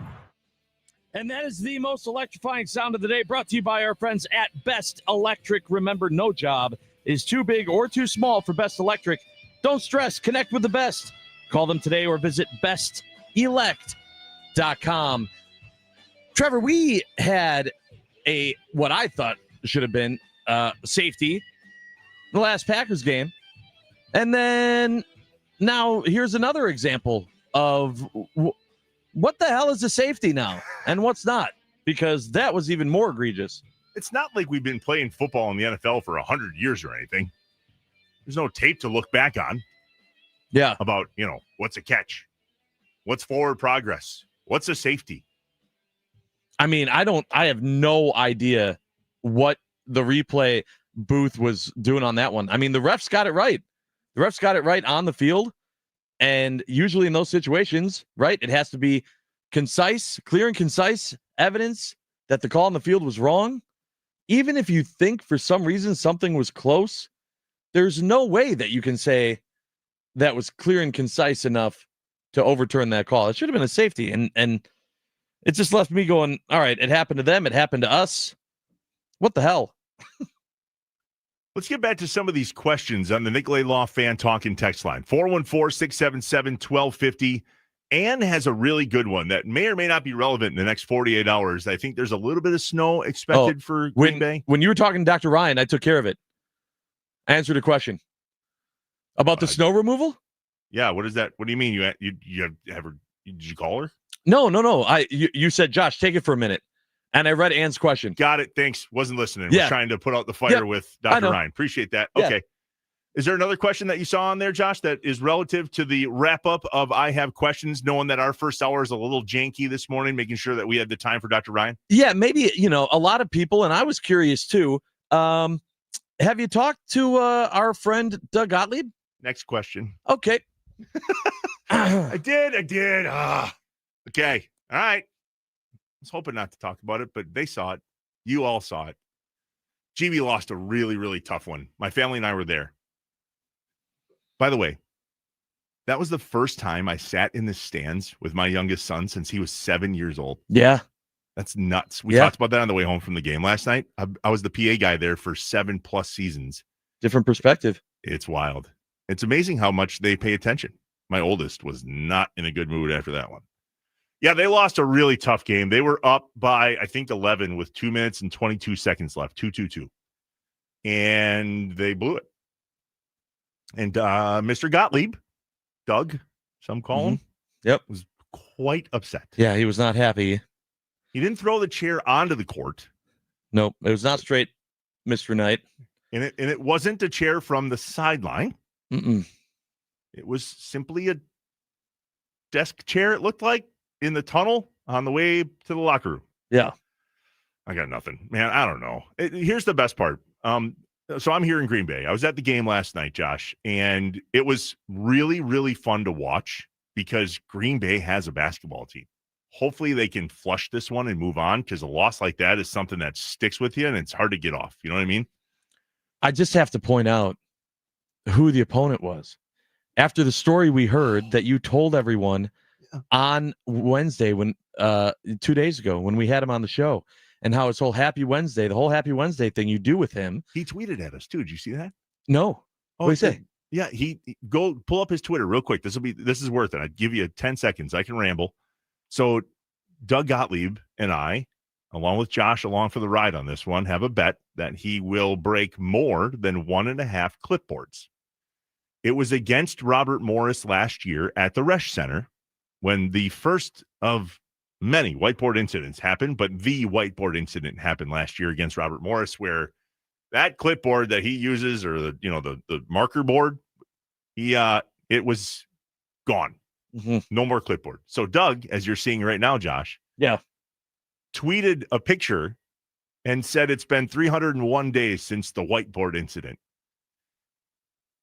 And that is the most electrifying sound of the day, brought to you by our friends at Best Electric. Remember, no job is too big or too small for Best Electric. Don't stress. Connect with the best. Call them today or visit bestelect.com. Trevor, we had what I thought should have been safety the last Packers game. And then now here's another example of what the hell is a safety now and what's not, because that was even more egregious. It's not like we've been playing football in the NFL for 100 years or anything. There's no tape to look back on. Yeah. About, what's a catch? What's forward progress? What's a safety? I mean, I have no idea what the replay booth was doing on that one. I mean, the refs got it right. The refs got it right on the field. And usually in those situations, right, it has to be concise, clear and concise evidence that the call on the field was wrong. Even if you think for some reason something was close, there's no way that you can say that was clear and concise enough to overturn that call. It should have been a safety. And it just left me going, all right, it happened to them. It happened to us. What the hell? Let's get back to some of these questions on the Nicolay Law Fan Talking text line. 414-677-1250. Ann has a really good one that may or may not be relevant in the next 48 hours. I think there's a little bit of snow expected for Green Bay. When you were talking to Dr. Ryan, I took care of it. I answered a question about the snow removal. Yeah, what is that? What do you mean? Did you call her? No. You said, Josh, take it for a minute. And I read Ann's question. Got it. Thanks. Wasn't listening. Yeah. We're trying to put out the fire with Dr. Ryan. Appreciate that. Yeah. Okay. Is there another question that you saw on there, Josh, that is relative to the wrap-up of I Have Questions, knowing that our first hour is a little janky this morning, making sure that we had the time for Dr. Ryan? Yeah, maybe, a lot of people, and I was curious too, have you talked to our friend Doug Gottlieb? Next question. Okay. I did. Okay. All right. I was hoping not to talk about it, but they saw it. You all saw it. GB lost a really, really tough one. My family and I were there. By the way, that was the first time I sat in the stands with my youngest son since he was 7 years old. Yeah. That's nuts. We talked about that on the way home from the game last night. I was the PA guy there for 7+ seasons. Different perspective. It's wild. It's amazing how much they pay attention. My oldest was not in a good mood after that one. Yeah, they lost a really tough game. They were up by, I think, 11 with 2 minutes and 22 seconds left, 2-2-2. And they blew it. And Mr. Gottlieb, Doug, some call him, Yep, was quite upset. Yeah, he was not happy. He didn't throw the chair onto the court. Nope, it was not straight, Mr. Knight. And it wasn't a chair from the sideline. Mm-mm. It was simply a desk chair, it looked like, in the tunnel on the way to the locker room. Yeah. I got nothing. Man, I don't know. Here's the best part. So I'm here in Green Bay. I was at the game last night, Josh, and it was really, really fun to watch because Green Bay has a basketball team. Hopefully they can flush this one and move on, because a loss like that is something that sticks with you and it's hard to get off. You know what I mean? I just have to point out who the opponent was. After the story we heard that you told everyone on Wednesday, when 2 days ago, when we had him on the show, and how his whole Happy Wednesday, the whole Happy Wednesday thing you do with him. He tweeted at us too. Did you see that? No. Oh, what did he say? Yeah, he go pull up his Twitter real quick. This is worth it. I'd give you 10 seconds. I can ramble. So Doug Gottlieb and I, along with Josh, along for the ride on this one, have a bet that he will break more than 1.5 clipboards. It was against Robert Morris last year at the Resch Center when the first of many whiteboard incidents happened, but the whiteboard incident happened last year against Robert Morris, where that clipboard that he uses, or the marker board, it was gone. Mm-hmm. No more clipboard. So Doug, as you're seeing right now, Josh, tweeted a picture and said it's been 301 days since the whiteboard incident.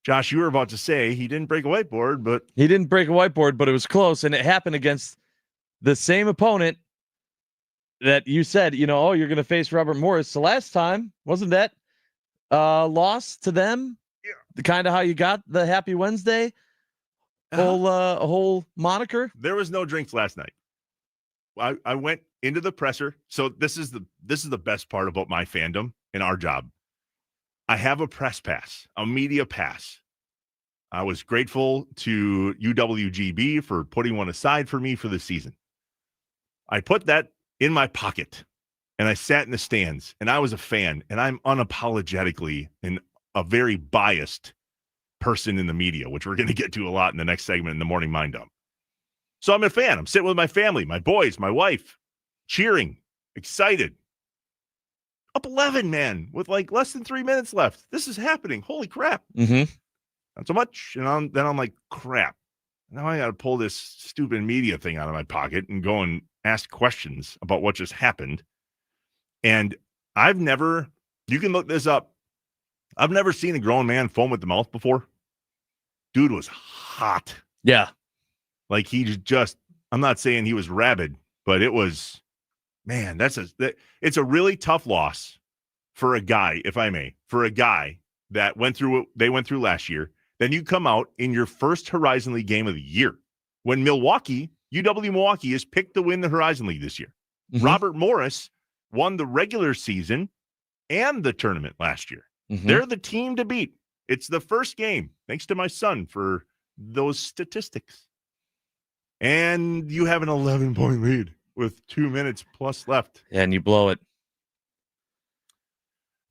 Josh, you were about to say he didn't break a whiteboard, but he didn't break a whiteboard, but it was close, and it happened against the same opponent that you said, you're going to face Robert Morris. The last time, wasn't that loss to them? Yeah. Kind of how you got the Happy Wednesday whole moniker? There was no drinks last night. I went into the presser. So this is the best part about my fandom and our job. I have a press pass, a media pass. I was grateful to UWGB for putting one aside for me for the season. I put that in my pocket and I sat in the stands, and I was a fan, and I'm unapologetically a very biased person in the media, which we're going to get to a lot in the next segment in the Morning Mind Dump. So I'm a fan. I'm sitting with my family, my boys, my wife, cheering, excited. Up 11, man, with like less than 3 minutes left. This is happening. Holy crap. Mm-hmm. Not so much. And then I'm like, crap. Now I got to pull this stupid media thing out of my pocket and go and ask questions about what just happened. And you can look this up. I've never seen a grown man foam at the mouth before. Dude was hot. Yeah. Like I'm not saying he was rabid, but it was, man, it's a really tough loss for a guy, if I may, that went through what they went through last year. Then you come out in your first Horizon League game of the year when UW Milwaukee is picked to win the Horizon League this year. Mm-hmm. Robert Morris won the regular season and the tournament last year. Mm-hmm. They're the team to beat. It's the first game, thanks to my son for those statistics. And you have an 11-point lead with 2 minutes plus left. And you blow it.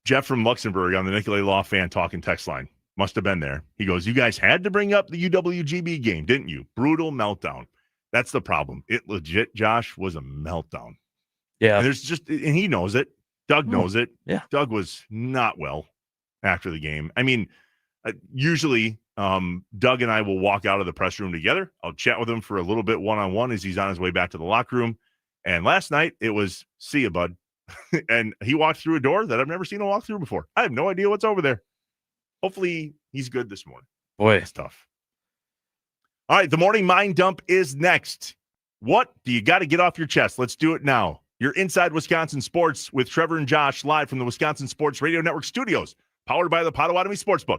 Jeff from Luxembourg on the Nicolay Law Fan Talking text line. Must have been there. He goes, you guys had to bring up the UWGB game, didn't you? Brutal meltdown. That's the problem. It legit, Josh, was a meltdown. Yeah. And he knows it. Doug knows it. Yeah. Doug was not well after the game. I mean, usually Doug and I will walk out of the press room together. I'll chat with him for a little bit one-on-one as he's on his way back to the locker room. And last night it was, see ya, bud. And he walked through a door that I've never seen him walk through before. I have no idea what's over there. Hopefully he's good this morning. Boy, it's tough. All right, the Morning Mind Dump is next. What do you got to get off your chest? Let's do it now. You're Inside Wisconsin Sports with Trevor and Josh, live from the Wisconsin Sports Radio Network studios, powered by the Potawatomi Sportsbook.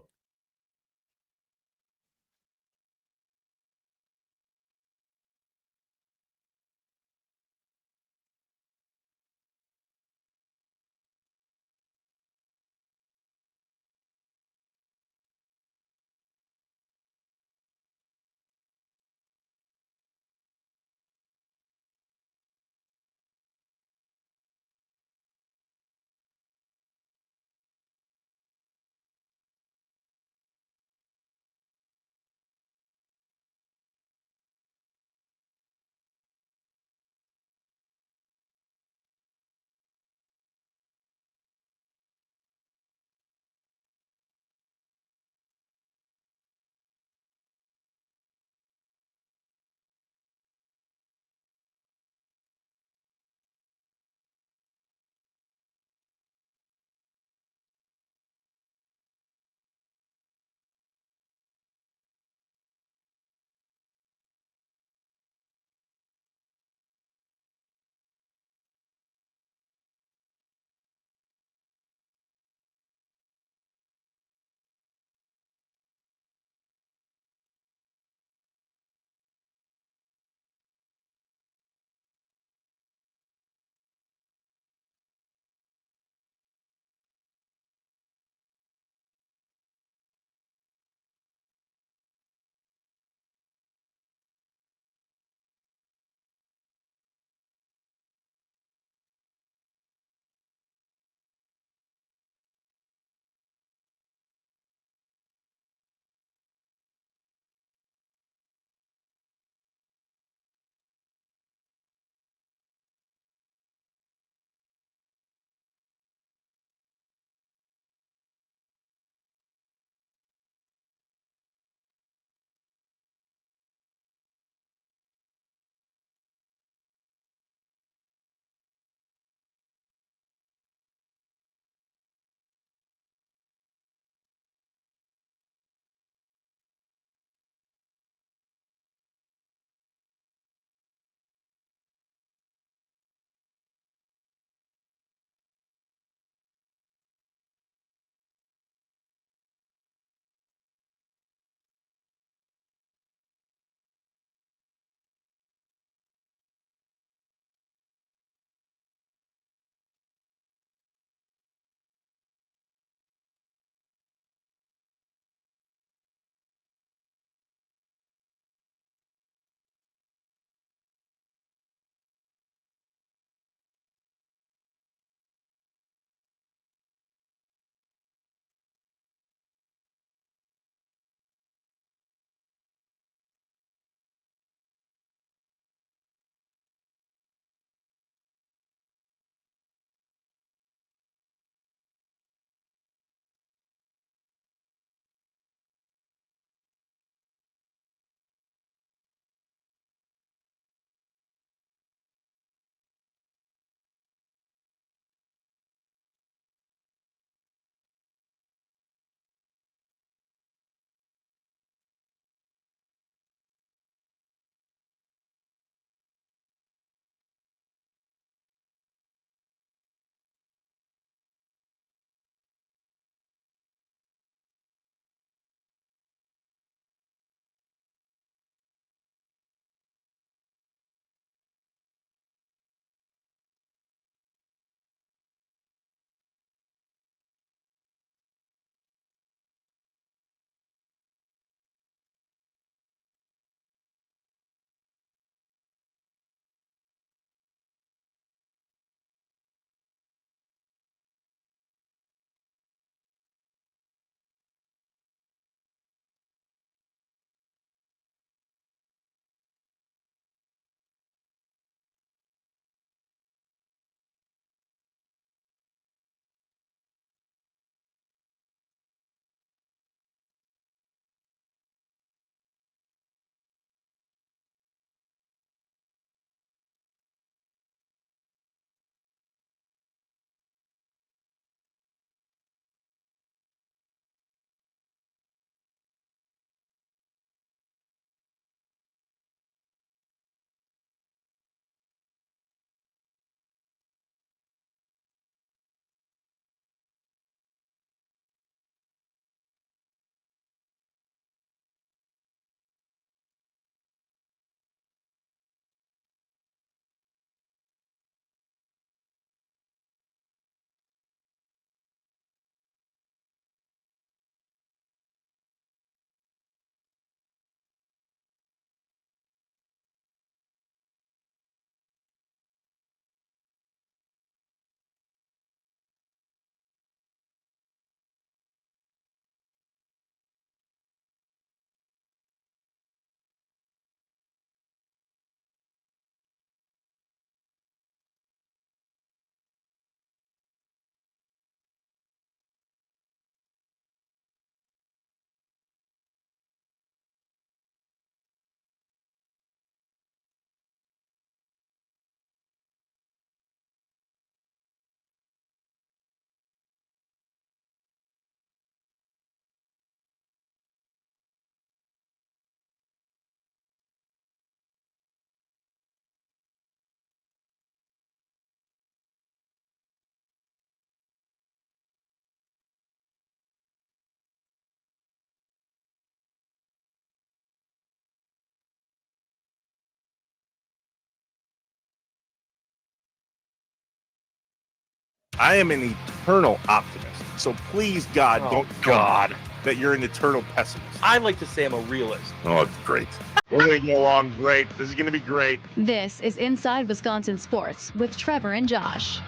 I am an eternal optimist. So please, God, don't God that you're an eternal pessimist. I like to say I'm a realist. Oh, it's great. We're going to get along great. This is going to be great. This is Inside Wisconsin Sports with Trevor and Josh.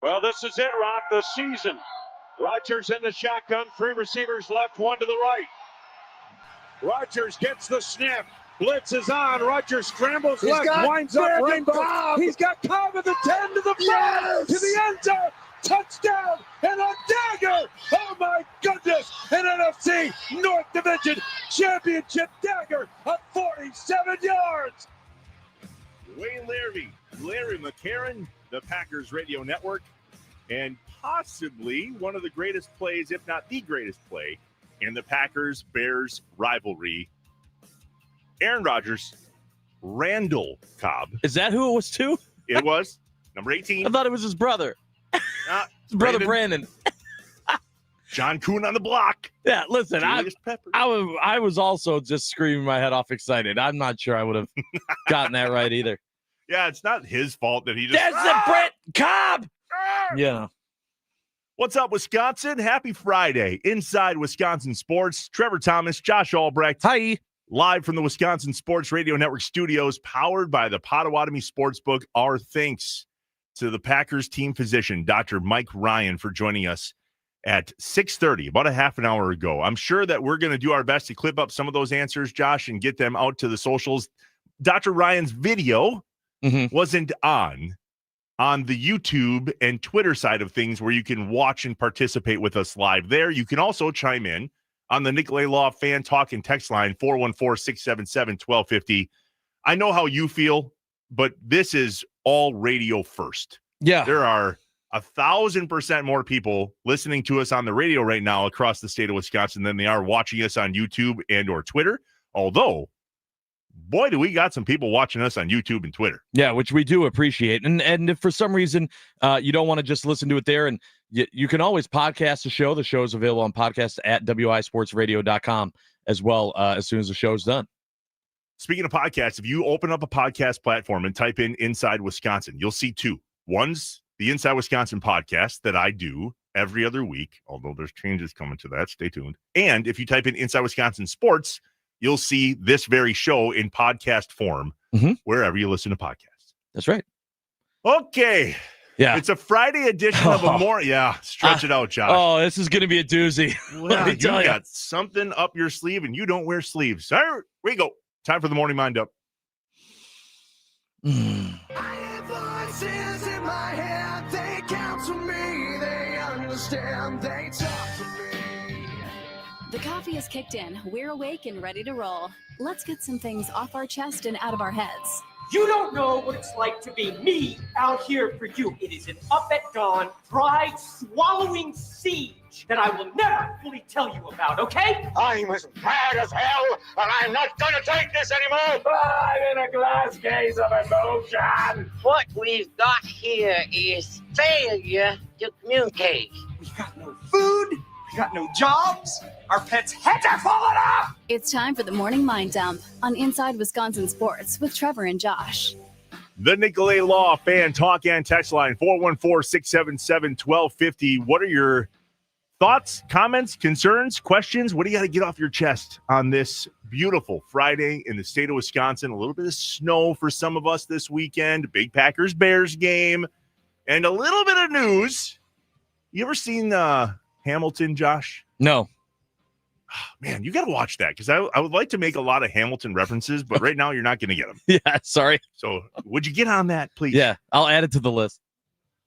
Well, this is it, Rock, the season. Rodgers in the shotgun, 3 receivers left, 1 to the right. Rodgers gets the snap. Blitz is on. Rodgers scrambles left, winds up Rainbow. He's got Cobb at the 10 to the 5 to the end zone. Touchdown and a dagger. Oh, my goodness. An NFC North Division Championship dagger of 47 yards. Wayne Larry McCarron, the Packers Radio Network, and possibly one of the greatest plays, if not the greatest play, in the Packers-Bears rivalry. Aaron Rodgers, Randall Cobb. Is that who it was to? It was number 18. I thought it was his brother. His brother Brandon. John Kuhn on the block. Yeah, listen, I was also just screaming my head off excited. I'm not sure I would have gotten that right either. Yeah, it's not his fault that he just... That's the Brett Cobb! Yeah. What's up, Wisconsin? Happy Friday. Inside Wisconsin Sports. Trevor Thomas, Josh Albrecht. Hi. Live from the Wisconsin Sports Radio Network studios, powered by the Potawatomi Sportsbook. Our thanks to the Packers team physician, Dr. Mike Ryan, for joining us at 6:30, about a half an hour ago. I'm sure that we're going to do our best to clip up some of those answers, Josh, and get them out to the socials. Dr. Ryan's video wasn't on the YouTube and Twitter side of things where you can watch and participate with us live there. You can also chime in on the Nicolay Law Fan Talk and Text line, 414-677-1250. I know how you feel, but this is all radio first. Yeah. There are 1,000% more people listening to us on the radio right now across the state of Wisconsin than they are watching us on YouTube and or Twitter. Although, boy, do we got some people watching us on YouTube and Twitter. Yeah, which we do appreciate. And if for some reason you don't want to just listen to it there, and you can always podcast the show. The show is available on podcast at wisportsradio.com as well as soon as the show's done. Speaking of podcasts, if you open up a podcast platform and type in Inside Wisconsin, you'll see 2. One's the Inside Wisconsin podcast that I do every other week, although there's changes coming to that. Stay tuned. And if you type in Inside Wisconsin Sports, you'll see this very show in podcast form wherever you listen to podcasts. That's right. Okay. Yeah. It's a Friday edition of a more. Yeah. Stretch it out, Josh. Oh, this is going to be a doozy. Well, you got something up your sleeve and you don't wear sleeves. Here we go. Time for the morning wind up. I have voices in my head. They counsel me. They understand. They talk to me. The coffee is kicked in. We're awake and ready to roll. Let's get some things off our chest and out of our heads. You don't know what it's like to be me out here for you. It is an up at dawn, pride-swallowing siege that I will never fully tell you about, okay? I'm as mad as hell, and I'm not gonna take this anymore! I'm in a glass case of emotion! What we've got here is failure to communicate. We've got no food, we've got no jobs, our pets' heads are falling off! It's time for the Morning Mind Dump on Inside Wisconsin Sports with Trevor and Josh. The Nicolay Law Fan Talk and Text line, 414-677-1250. What are your thoughts, comments, concerns, questions? What do you got to get off your chest on this beautiful Friday in the state of Wisconsin? A little bit of snow for some of us this weekend, big Packers-Bears game, and a little bit of news. You ever seen Hamilton, Josh? No. Man, you got to watch that because I would like to make a lot of Hamilton references, but right now you're not going to get them. Yeah, sorry. So would you get on that, please? Yeah, I'll add it to the list.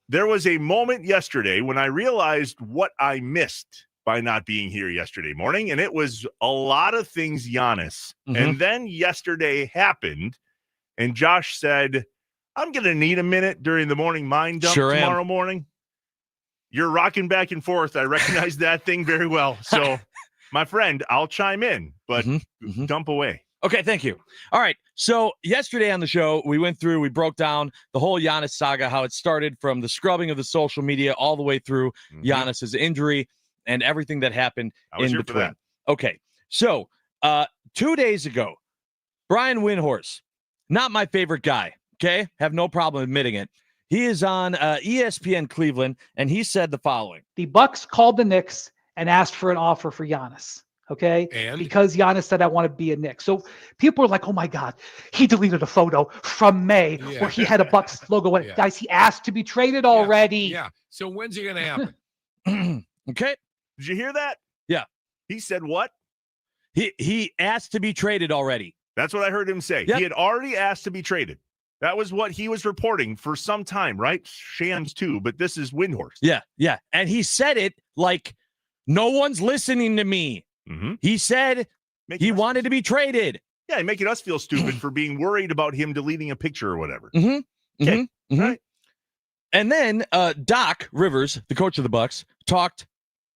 There was a moment yesterday when I realized what I missed by not being here yesterday morning, and it was a lot of things Giannis. And then yesterday happened, and Josh said, I'm going to need a minute during the morning mind dump tomorrow morning. You're rocking back and forth. I recognize that thing very well. So, my friend, I'll chime in, but dump away. Okay, thank you. All right, so yesterday on the show, we broke down the whole Giannis saga, how it started from the scrubbing of the social media all the way through Giannis's injury and everything that happened in between. For that. Okay, so 2 days ago, Brian Windhorst, not my favorite guy, okay? Have no problem admitting it. He is on ESPN Cleveland, and he said the following. The Bucks called the Knicks and asked for an offer for Giannis. Okay. Because Giannis said, I want to be a Knick. So people are like, oh my God, he deleted a photo from May where he had a Bucks logo. Guys, he asked to be traded already. Yeah. So when's it going to happen? Okay. Did you hear that? Yeah. He said what? He asked to be traded already. That's what I heard him say. Yep. He had already asked to be traded. That was what he was reporting for some time, right? Shams too, but this is Windhorst. Yeah, yeah. And he said it like, no one's listening to me. Mm-hmm. He said he wanted to be traded. Yeah, making us feel stupid for being worried about him deleting a picture or whatever. Mm-hmm. Okay. Mm-hmm. Right. And then Doc Rivers, the coach of the Bucks, talked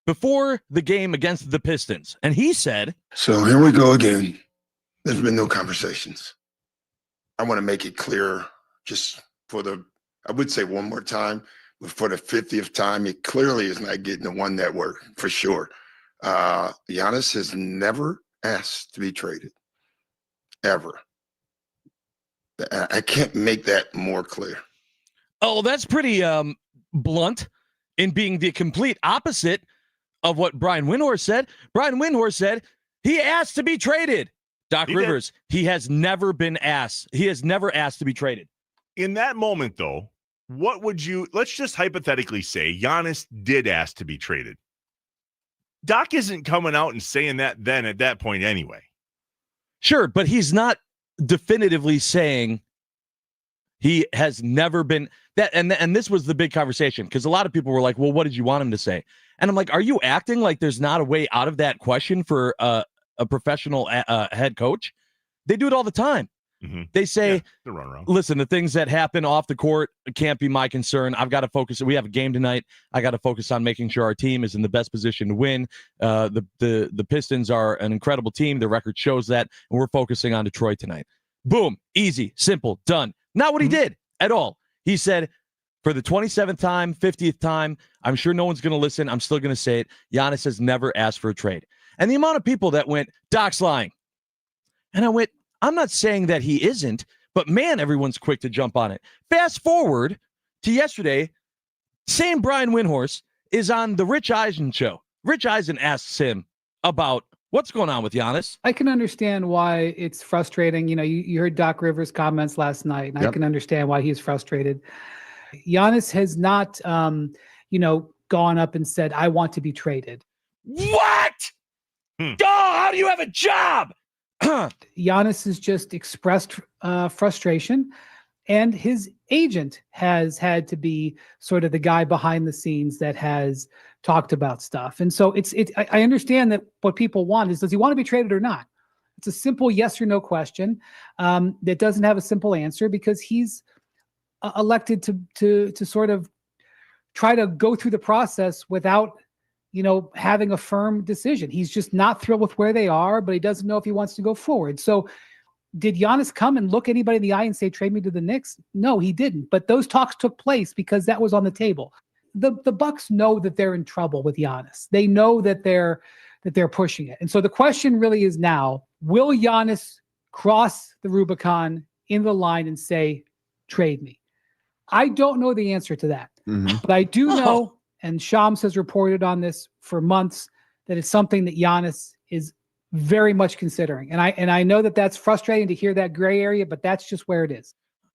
before the game against the Pistons. And he said, so here we go again. There's been no conversations. I want to make it clear just I would say one more time, but for the 50th time, it clearly is not getting to one network for sure. Giannis has never asked to be traded, ever. I can't make that more clear. Oh, that's pretty blunt in being the complete opposite of what Brian Windhorst said. Brian Windhorst said he asked to be traded. Doc Rivers, he has never been asked. He has never asked to be traded. In that moment, though, what would let's just hypothetically say Giannis did ask to be traded. Doc isn't coming out and saying that then at that point anyway. Sure, but he's not definitively saying he has never been that. And this was the big conversation because a lot of people were like, well, what did you want him to say? And I'm like, are you acting like there's not a way out of that question for a professional head coach? They do it all the time. Mm-hmm. They say, listen, the things that happen off the court can't be my concern. I've got to focus. We have a game tonight. I got to focus on making sure our team is in the best position to win. The Pistons are an incredible team. The record shows that. And we're focusing on Detroit tonight. Boom. Easy, simple, done. Not what he did at all. He said, for the 27th time, 50th time, I'm sure no one's going to listen. I'm still going to say it. Giannis has never asked for a trade. And the amount of people that went, Doc's lying. And I went, I'm not saying that he isn't, but man, everyone's quick to jump on it. Fast forward to yesterday, same Brian Windhorst is on the Rich Eisen show. Rich Eisen asks him about what's going on with Giannis. I can understand why it's frustrating. You know, you heard Doc Rivers' comments last night, and I can understand why he's frustrated. Giannis has not, gone up and said, I want to be traded. What? Oh, how do you have a job? Giannis has just expressed frustration, and his agent has had to be sort of the guy behind the scenes that has talked about stuff. And so I understand that what people want is, does he want to be traded or not? It's a simple yes or no question that doesn't have a simple answer because he's elected to sort of try to go through the process without having a firm decision. He's just not thrilled with where they are, but he doesn't know if he wants to go forward. So did Giannis come and look anybody in the eye and say, trade me to the Knicks? No, he didn't. But those talks took place because that was on the table. The Bucks know that they're in trouble with Giannis. They know that they're pushing it. And so the question really is now, will Giannis cross the Rubicon in the line and say, trade me? I don't know the answer to that. Mm-hmm. But I do know, and Shams has reported on this for months, that it's something that Giannis is very much considering. And I know that that's frustrating to hear that gray area, but that's just where it is.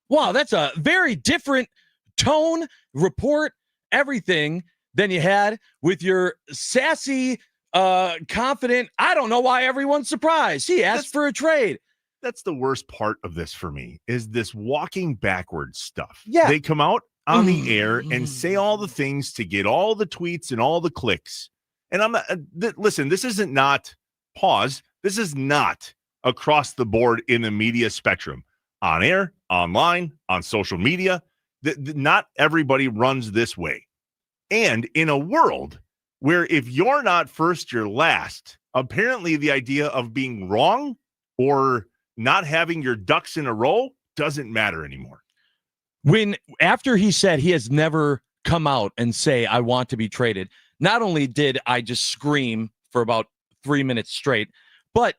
Wow, that's a very different tone, report, everything than you had with your sassy, confident, I don't know why everyone's surprised. He asked for a trade. That's the worst part of this for me, is this walking backwards stuff. Yeah. They come out on the air and say all the things to get all the tweets and all the clicks. And I'm not, listen, this isn't not pause. This is not across the board in the media spectrum, on air, online, on social media. Not everybody runs this way. And in a world where if you're not first, you're last, apparently the idea of being wrong or not having your ducks in a row doesn't matter anymore. After he said he has never come out and say, I want to be traded, not only did I just scream for about 3 minutes straight, but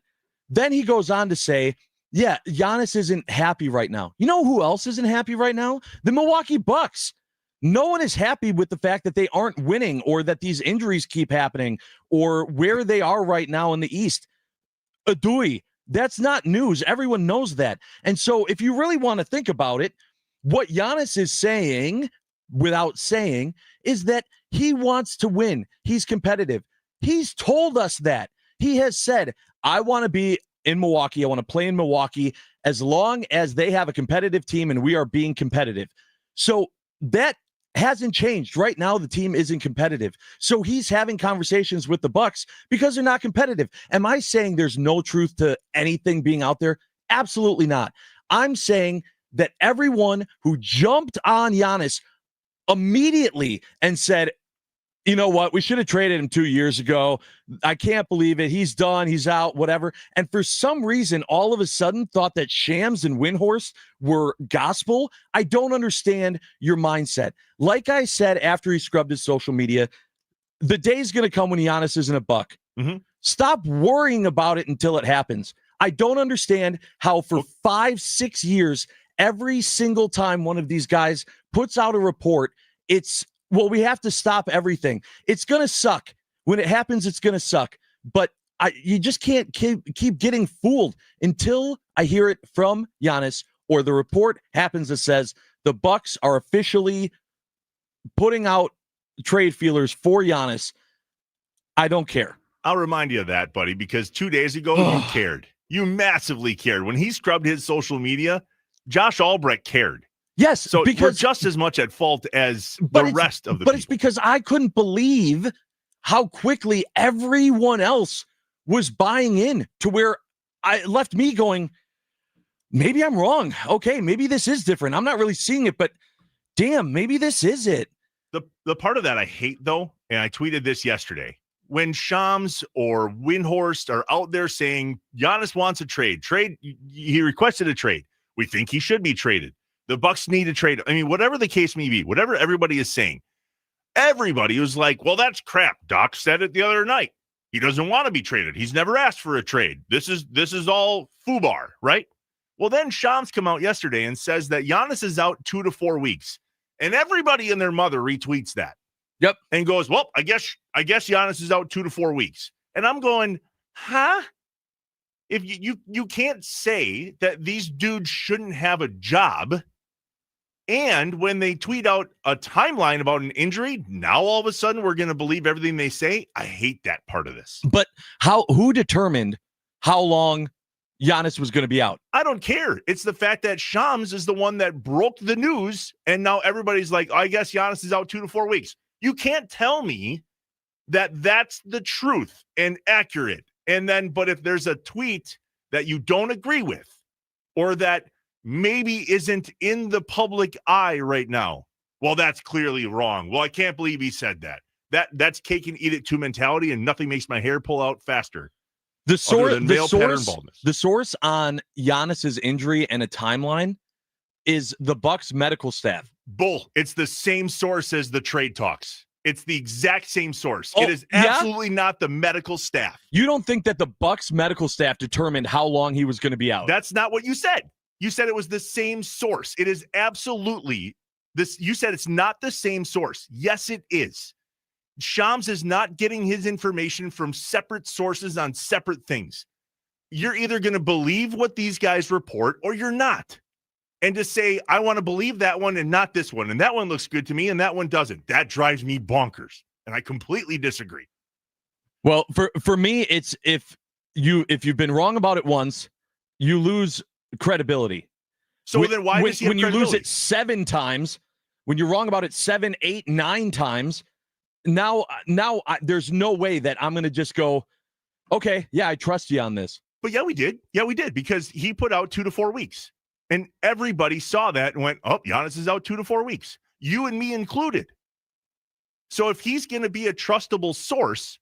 then he goes on to say, yeah, Giannis isn't happy right now. You know who else isn't happy right now? The Milwaukee Bucks. No one is happy with the fact that they aren't winning or that these injuries keep happening or where they are right now in the East. Adui, that's not news. Everyone knows that. And so if you really want to think about it, what Giannis is saying without saying is that he wants to win. He's competitive. He's told us that. He has said, I want to be in Milwaukee. I want to play in Milwaukee as long as they have a competitive team and we are being competitive. So that hasn't changed. Right now, the team isn't competitive. So he's having conversations with the Bucks because they're not competitive. Am I saying there's no truth to anything being out there? Absolutely not. I'm saying that everyone who jumped on Giannis immediately and said, you know what, we should have traded him 2 years ago. I can't believe it. He's done. He's out, whatever. And for some reason, all of a sudden thought that Shams and Windhorst were gospel. I don't understand your mindset. Like I said, after he scrubbed his social media, the day's going to come when Giannis isn't a Buck. Mm-hmm. Stop worrying about it until it happens. I don't understand how for 5-6 years, every single time one of these guys puts out a report, it's, well, we have to stop everything. It's going to suck. When it happens, it's going to suck. But you just can't keep getting fooled until I hear it from Giannis or the report happens that says the Bucks are officially putting out trade feelers for Giannis. I don't care. I'll remind you of that, buddy, because 2 days ago, you cared. You massively cared. When he scrubbed his social media, Josh Albrecht cared. Yes, so because we're just as much at fault as the rest of the But people. it's because I couldn't believe how quickly everyone else was buying in to where I left me going, maybe I'm wrong. Okay, maybe this is different. I'm not really seeing it, but damn, maybe this is it. The part of that I hate, though, and I tweeted this yesterday, when Shams or Windhorst are out there saying Giannis wants a trade, he requested a trade. We think he should be traded. The Bucks need a trade. I mean, whatever the case may be, whatever everybody is saying, everybody was like, well, that's crap. Doc said it the other night. He doesn't want to be traded. He's never asked for a trade. This is all FUBAR, right? Well, then Shams come out yesterday and says that Giannis is out 2 to 4 weeks. And everybody and their mother retweets that. Yep. And goes, well, I guess Giannis is out 2 to 4 weeks. And I'm going, huh? If you can't say that these dudes shouldn't have a job. And when they tweet out a timeline about an injury, now all of a sudden we're going to believe everything they say. I hate that part of this. But who determined how long Giannis was going to be out? I don't care. It's the fact that Shams is the one that broke the news, and now everybody's like, I guess Giannis is out 2 to 4 weeks. You can't tell me that that's the truth and accurate. And then, but if there's a tweet that you don't agree with, or that maybe isn't in the public eye right now, well, that's clearly wrong. Well, I can't believe he said that. That's cake and eat it too mentality, and nothing makes my hair pull out faster. The source on Giannis's injury and a timeline is the Bucks medical staff. Bull. It's the same source as the trade talks. It's the exact same source. It is absolutely not the medical staff. You don't think that the Bucks medical staff determined how long he was going to be out? That's not what you said. You said it was the same source. It is absolutely this. You said it's not the same source. Yes, it is. Shams is not getting his information from separate sources on separate things. You're either going to believe what these guys report or you're not. And to say, I want to believe that one and not this one, and that one looks good to me and that one doesn't, that drives me bonkers. And I completely disagree. Well, for me, it's if you've been wrong about it once, you lose credibility. So then why does he have when you lose it 7 times, when you're wrong about it 7, 8, 9 times, now there's no way that I'm going to just go, okay, yeah, I trust you on this. But yeah, we did. Yeah, we did, because he put out 2 to 4 weeks. And everybody saw that and went, oh, Giannis is out 2 to 4 weeks. You and me included. So if he's going to be a trustable source,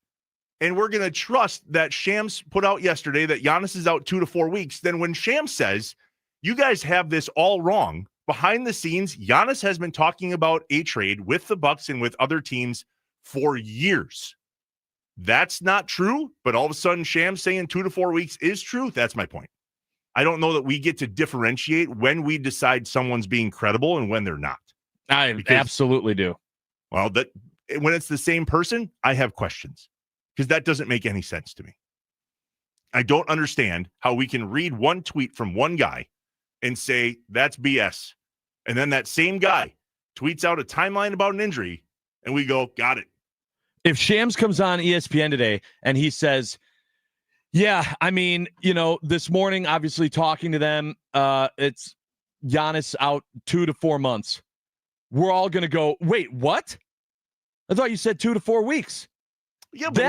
and we're going to trust that Shams put out yesterday that Giannis is out 2 to 4 weeks, then when Shams says, you guys have this all wrong, behind the scenes, Giannis has been talking about a trade with the Bucks and with other teams for years. That's not true, but all of a sudden Shams saying 2 to 4 weeks is true. That's my point. I don't know that we get to differentiate when we decide someone's being credible and when they're not. I absolutely do. Well, that when it's the same person, I have questions because that doesn't make any sense to me. I don't understand how we can read one tweet from one guy and say that's BS. And then that same guy tweets out a timeline about an injury and we go, got it. If Shams comes on ESPN today and he says, yeah, I mean, this morning, obviously talking to them, it's Giannis out 2 to 4 months. We're all going to go, wait, what? I thought you said 2 to 4 weeks. Yeah, but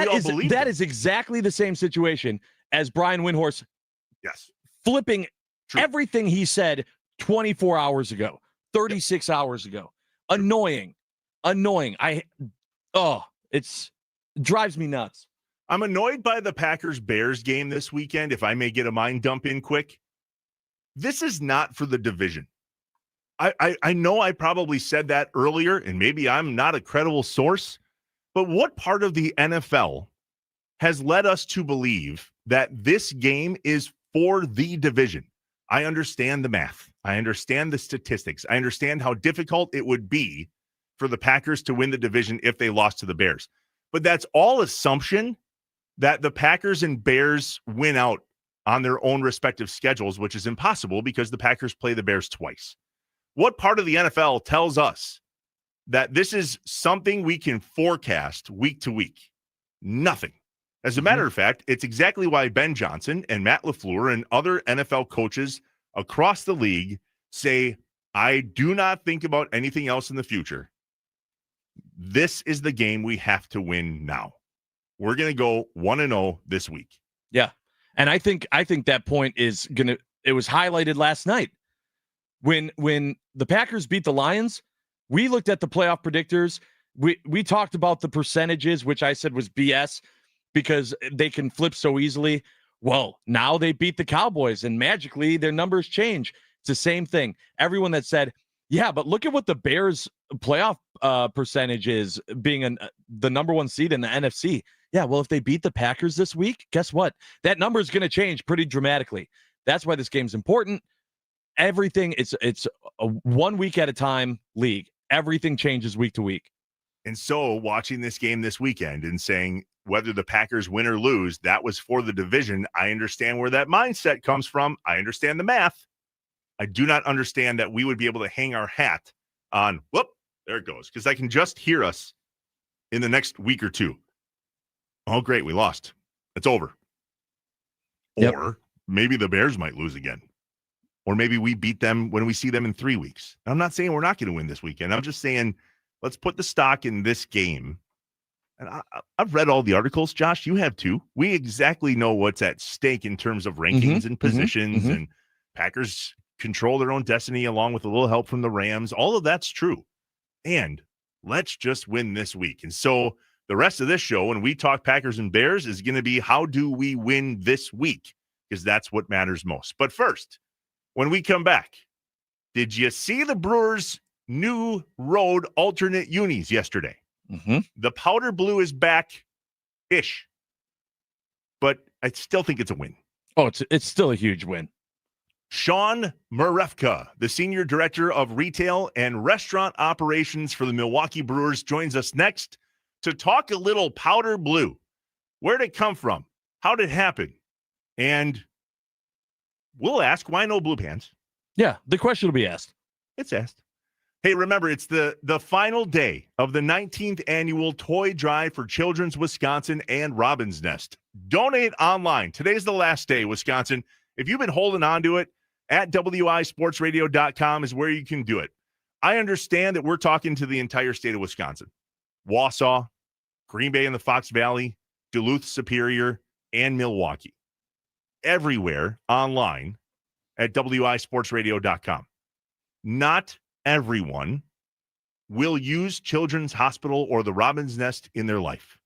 that is exactly the same situation as Brian Windhorst. Yes. Flipping everything he said 24 hours ago, 36 hours ago. Annoying. It drives me nuts. I'm annoyed by the Packers-Bears game this weekend, if I may get a mind dump in quick. This is not for the division. I know I probably said that earlier, and maybe I'm not a credible source, but what part of the NFL has led us to believe that this game is for the division? I understand the math. I understand the statistics. I understand how difficult it would be for the Packers to win the division if they lost to the Bears. But that's all assumption that the Packers and Bears win out on their own respective schedules, which is impossible because the Packers play the Bears twice. What part of the NFL tells us that this is something we can forecast week to week? Nothing. As a matter of fact, it's exactly why Ben Johnson and Matt LaFleur and other NFL coaches across the league say, I do not think about anything else in the future. This is the game we have to win now. We're going to go 1-0 this week. Yeah. And I think that point is it was highlighted last night. When the Packers beat the Lions, we looked at the playoff predictors. We talked about the percentages, which I said was BS because they can flip so easily. Well, now they beat the Cowboys and magically their numbers change. It's the same thing. Everyone that said, yeah, but look at what the Bears playoff percentage is, being the number one seed in the NFC. Yeah, well, if they beat the Packers this week, guess what? That number is going to change pretty dramatically. That's why this game's important. Everything, it's a 1 week at a time league. Everything changes week to week. And so watching this game this weekend and saying whether the Packers win or lose, that was for the division. I understand where that mindset comes from. I understand the math. I do not understand that we would be able to hang our hat on, whoop, there it goes. Because I can just hear us in the next week or two. Oh, great, we lost. It's over. Yep. Or maybe the Bears might lose again. Or maybe we beat them when we see them in 3 weeks. I'm not saying we're not going to win this weekend. I'm just saying let's put the stock in this game. And I've read all the articles. Josh, you have too. We exactly know what's at stake in terms of rankings and positions, and Packers control their own destiny along with a little help from the Rams. All of that's true. And let's just win this week. And so the rest of this show, when we talk Packers and Bears, is going to be how do we win this week? Because that's what matters most. But first, when we come back, did you see the Brewers' new road alternate unis yesterday? The powder blue is back-ish, but I still think it's a win. Oh, it's still a huge win. Sean Marefka, the Senior Director of Retail and Restaurant Operations for the Milwaukee Brewers, joins us next to talk a little powder blue. Where did it come from? How did it happen? And we'll ask, why no blue pants? Yeah, the question will be asked. It's asked. Hey, remember, it's the final day of the 19th annual Toy Drive for Children's Wisconsin and Robin's Nest. Donate online. Today's the last day, Wisconsin. If you've been holding on to it, at wisportsradio.com is where you can do it. I understand that we're talking to the entire state of Wisconsin. Wausau, Green Bay and the Fox Valley, Duluth, Superior, and Milwaukee. Everywhere online at wisportsradio.com. Not everyone will use Children's Hospital or the Robin's Nest in their life.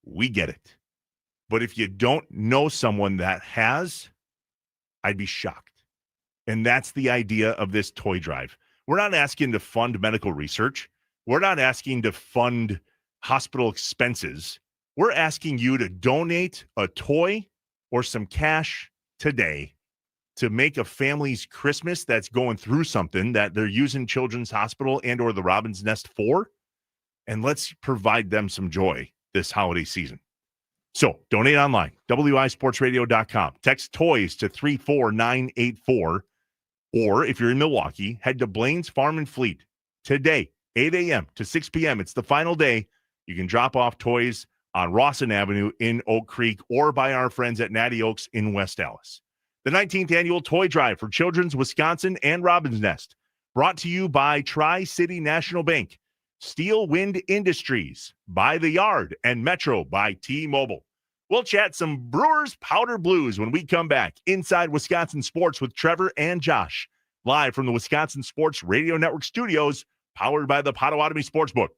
We get it. But if you don't know someone that has, I'd be shocked. And that's the idea of this toy drive. We're not asking to fund medical research. We're not asking to fund hospital expenses. We're asking you to donate a toy or some cash today to make a family's Christmas that's going through something that they're using Children's Hospital and or the Robin's Nest for. And let's provide them some joy this holiday season. So donate online, wisportsradio.com. Text toys to 34984. Or if you're in Milwaukee, head to Blaine's Farm and Fleet today, 8 a.m. to 6 p.m. It's the final day. You can drop off toys on Rawson Avenue in Oak Creek or by our friends at Natty Oaks in West Allis. The 19th annual toy drive for Children's Wisconsin and Robin's Nest, brought to you by Tri-City National Bank, Steel Wind Industries, By the Yard, and Metro by T-Mobile. We'll chat some Brewers Powder Blues when we come back inside Wisconsin Sports with Trevor and Josh, live from the Wisconsin Sports Radio Network studios, powered by the Potawatomi Sportsbook.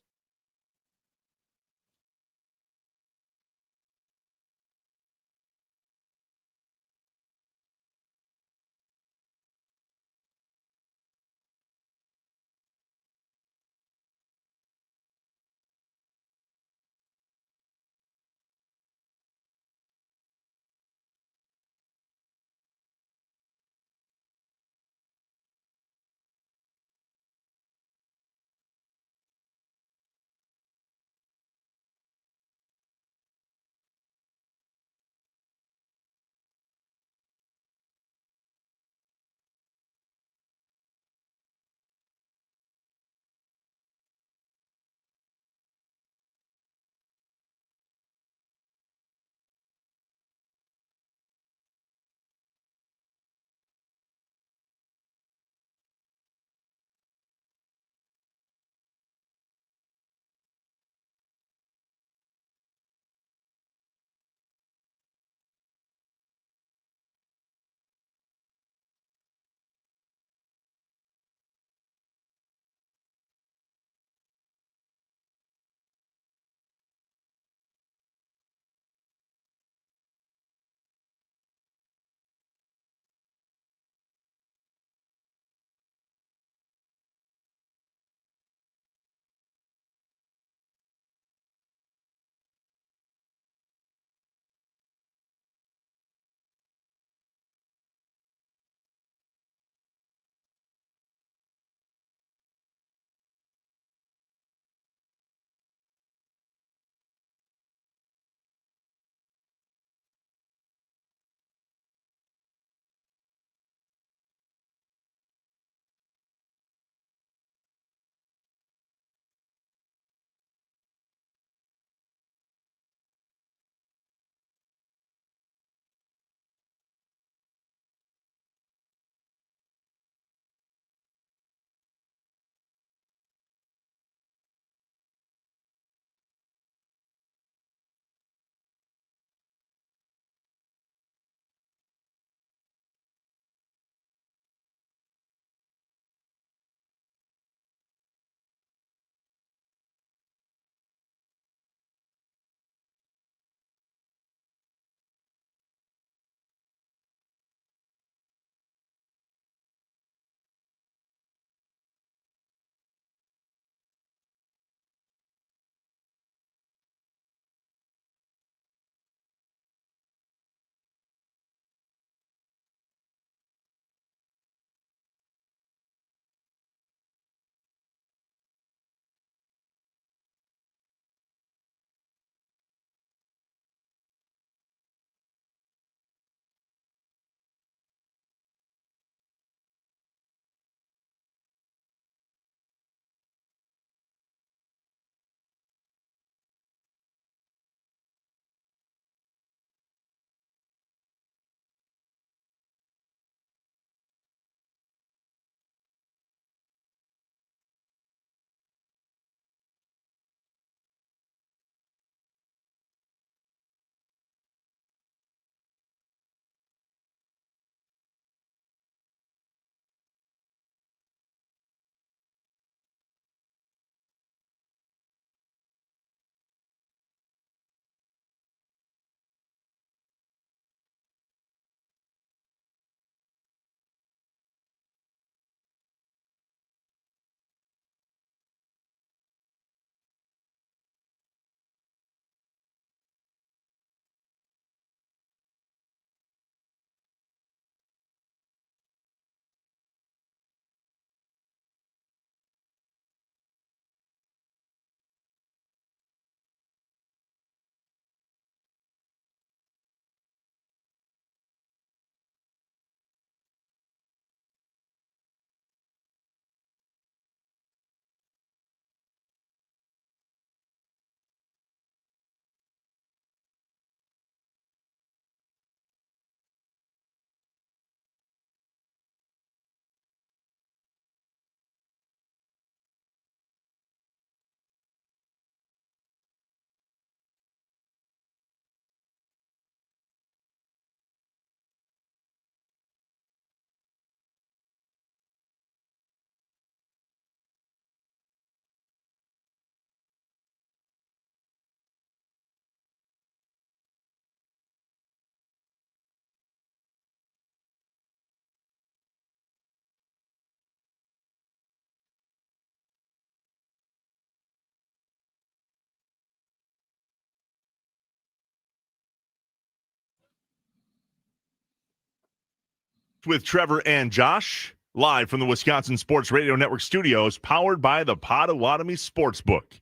With Trevor and Josh, live from the Wisconsin Sports Radio Network studios, powered by the Potawatomi Sportsbook.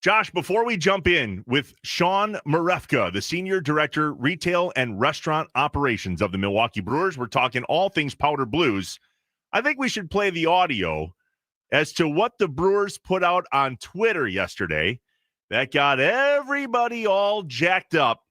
Josh, before we jump in with Sean Marefka, the Senior Director, Retail and Restaurant Operations of the Milwaukee Brewers, we're talking all things Powder Blues. I think we should play the audio as to what the Brewers put out on Twitter yesterday that got everybody all jacked up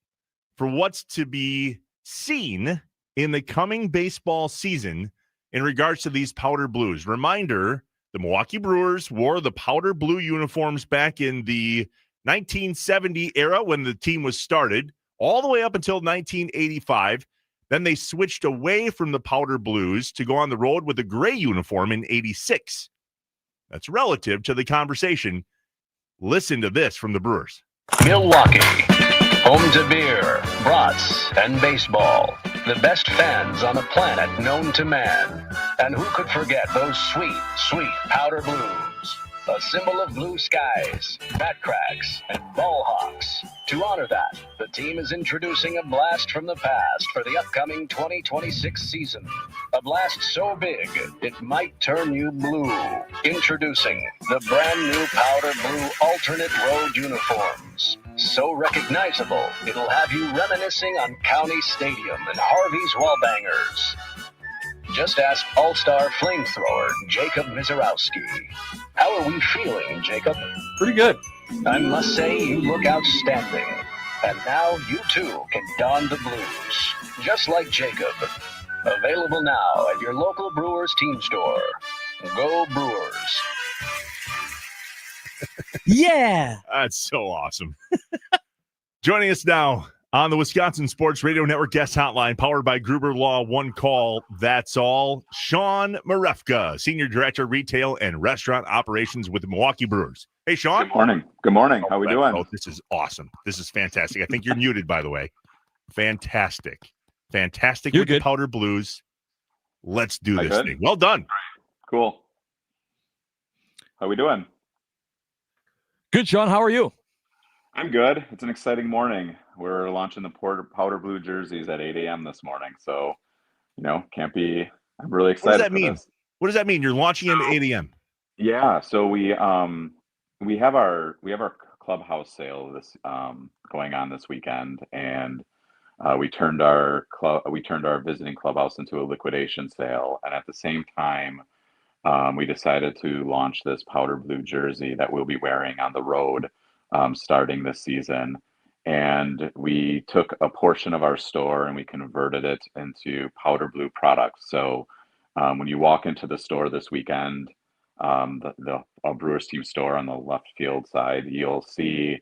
for what's to be seen in the coming baseball season in regards to these Powder Blues. Reminder, the Milwaukee Brewers wore the powder blue uniforms back in the 1970 era when the team was started, all the way up until 1985. Then they switched away from the powder blues to go on the road with a gray uniform in 86. That's relative to the conversation. Listen to this from the Brewers. Milwaukee, home to beer, brats, and baseball. The best fans on the planet known to man. And who could forget those sweet, sweet powder blues? A symbol of blue skies, bat cracks, and ball hawks. To honor that, the team is introducing a blast from the past for the upcoming 2026 season. A blast so big, it might turn you blue. Introducing the brand new powder blue alternate road uniforms. So recognizable, it'll have you reminiscing on County Stadium and Harvey's Wallbangers. Just ask All-Star flamethrower Jacob Mizarowski. How are we feeling, Jacob? Pretty good. I must say you look outstanding. And now you too can don the blues, just like Jacob. Available now at your local Brewers team store. Go Brewers. Yeah. That's so awesome. Joining us now on the Wisconsin Sports Radio Network guest hotline, powered by Gruber Law, one call, that's all. Sean Marefka, Senior Director, Retail and Restaurant Operations with the Milwaukee Brewers. Hey, Sean. Good morning. Good morning. How we doing? Oh, this is awesome. This is fantastic. I think you're muted, by the way. Fantastic. Fantastic You're with good. the Powder Blues. Let's do I this good? thing. Well done. Cool. How we doing? Good, Sean. How are you? I'm good. It's an exciting morning. We're launching the powder blue jerseys at 8 a.m. this morning. So, can't be. I'm really excited. What does that mean? What does that mean? You're launching them at 8 a.m. Yeah. So we have our clubhouse sale this going on this weekend, and we turned our visiting clubhouse into a liquidation sale, and at the same time, we decided to launch this powder blue jersey that we'll be wearing on the road starting this season. And we took a portion of our store and we converted it into powder blue products. So when you walk into the store this weekend, the Brewers team store on the left field side, you'll see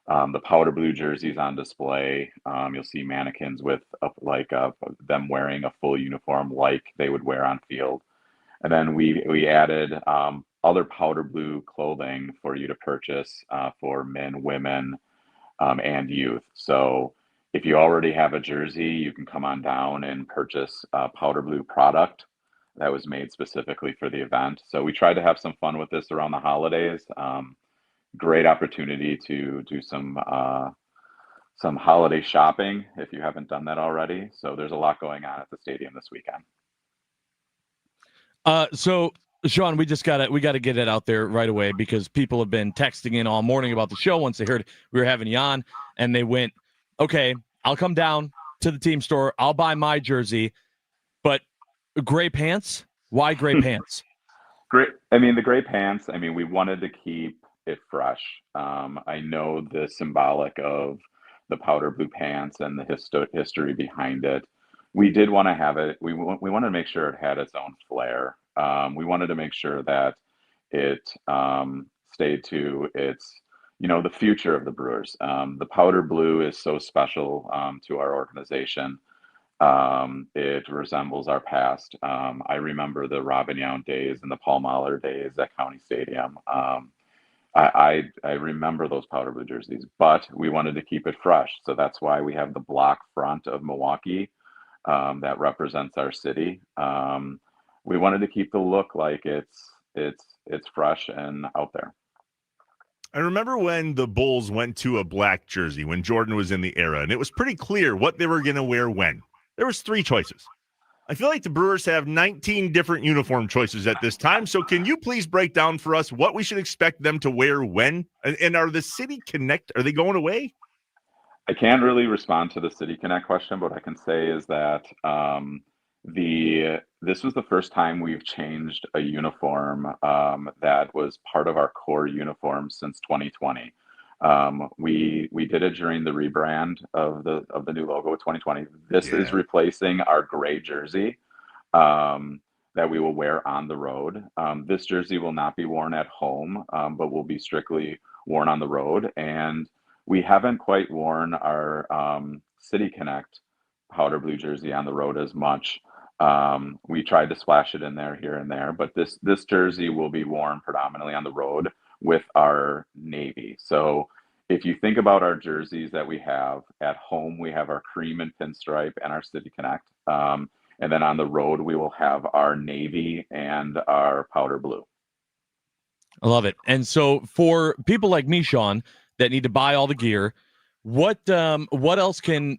the powder blue jerseys on display. You'll see mannequins with them wearing a full uniform like they would wear on field. And then we added other powder blue clothing for you to purchase for men, women, and youth. So if you already have a jersey, you can come on down and purchase a powder blue product that was made specifically for the event. So we tried to have some fun with this around the holidays. Great opportunity to do some holiday shopping if you haven't done that already. So there's a lot going on at the stadium this weekend. So Sean, we gotta get it out there right away because people have been texting in all morning about the show once they heard we were having you on, and they went, okay, I'll come down to the team store, I'll buy my jersey, but gray pants? Why gray pants? Great. The gray pants, we wanted to keep it fresh. I know the symbolic of the powder blue pants and the history behind it. We did want to have it. We wanted to make sure it had its own flair. We wanted to make sure that it stayed to its, the future of the Brewers. The powder blue is so special to our organization. It resembles our past. I remember the Robin Yount days and the Paul Mahler days at County Stadium. I remember those powder blue jerseys, but we wanted to keep it fresh. So that's why we have the block front of Milwaukee. That represents our city. We wanted to keep the look like it's fresh and out there. I remember when the Bulls went to a black jersey when Jordan was in the era, and it was pretty clear what they were going to wear when. There was three choices. I feel like the Brewers have 19 different uniform choices at this time. So can you please break down for us what we should expect them to wear when? And are the City Connect, are they going away? I can't really respond to the City Connect question, but what I can say is that this was the first time we've changed a uniform that was part of our core uniform since 2020. We did it during the rebrand of the new logo of 2020. This is replacing our gray jersey that we will wear on the road. This jersey will not be worn at home, but will be strictly worn on the road. And we haven't quite worn our City Connect powder blue jersey on the road as much. We tried to splash it in there here and there, but this jersey will be worn predominantly on the road with our navy. So if you think about our jerseys that we have at home, we have our cream and pinstripe and our City Connect. And then on the road, we will have our navy and our powder blue. I love it. And so for people like me, Sean, that need to buy all the gear, what else can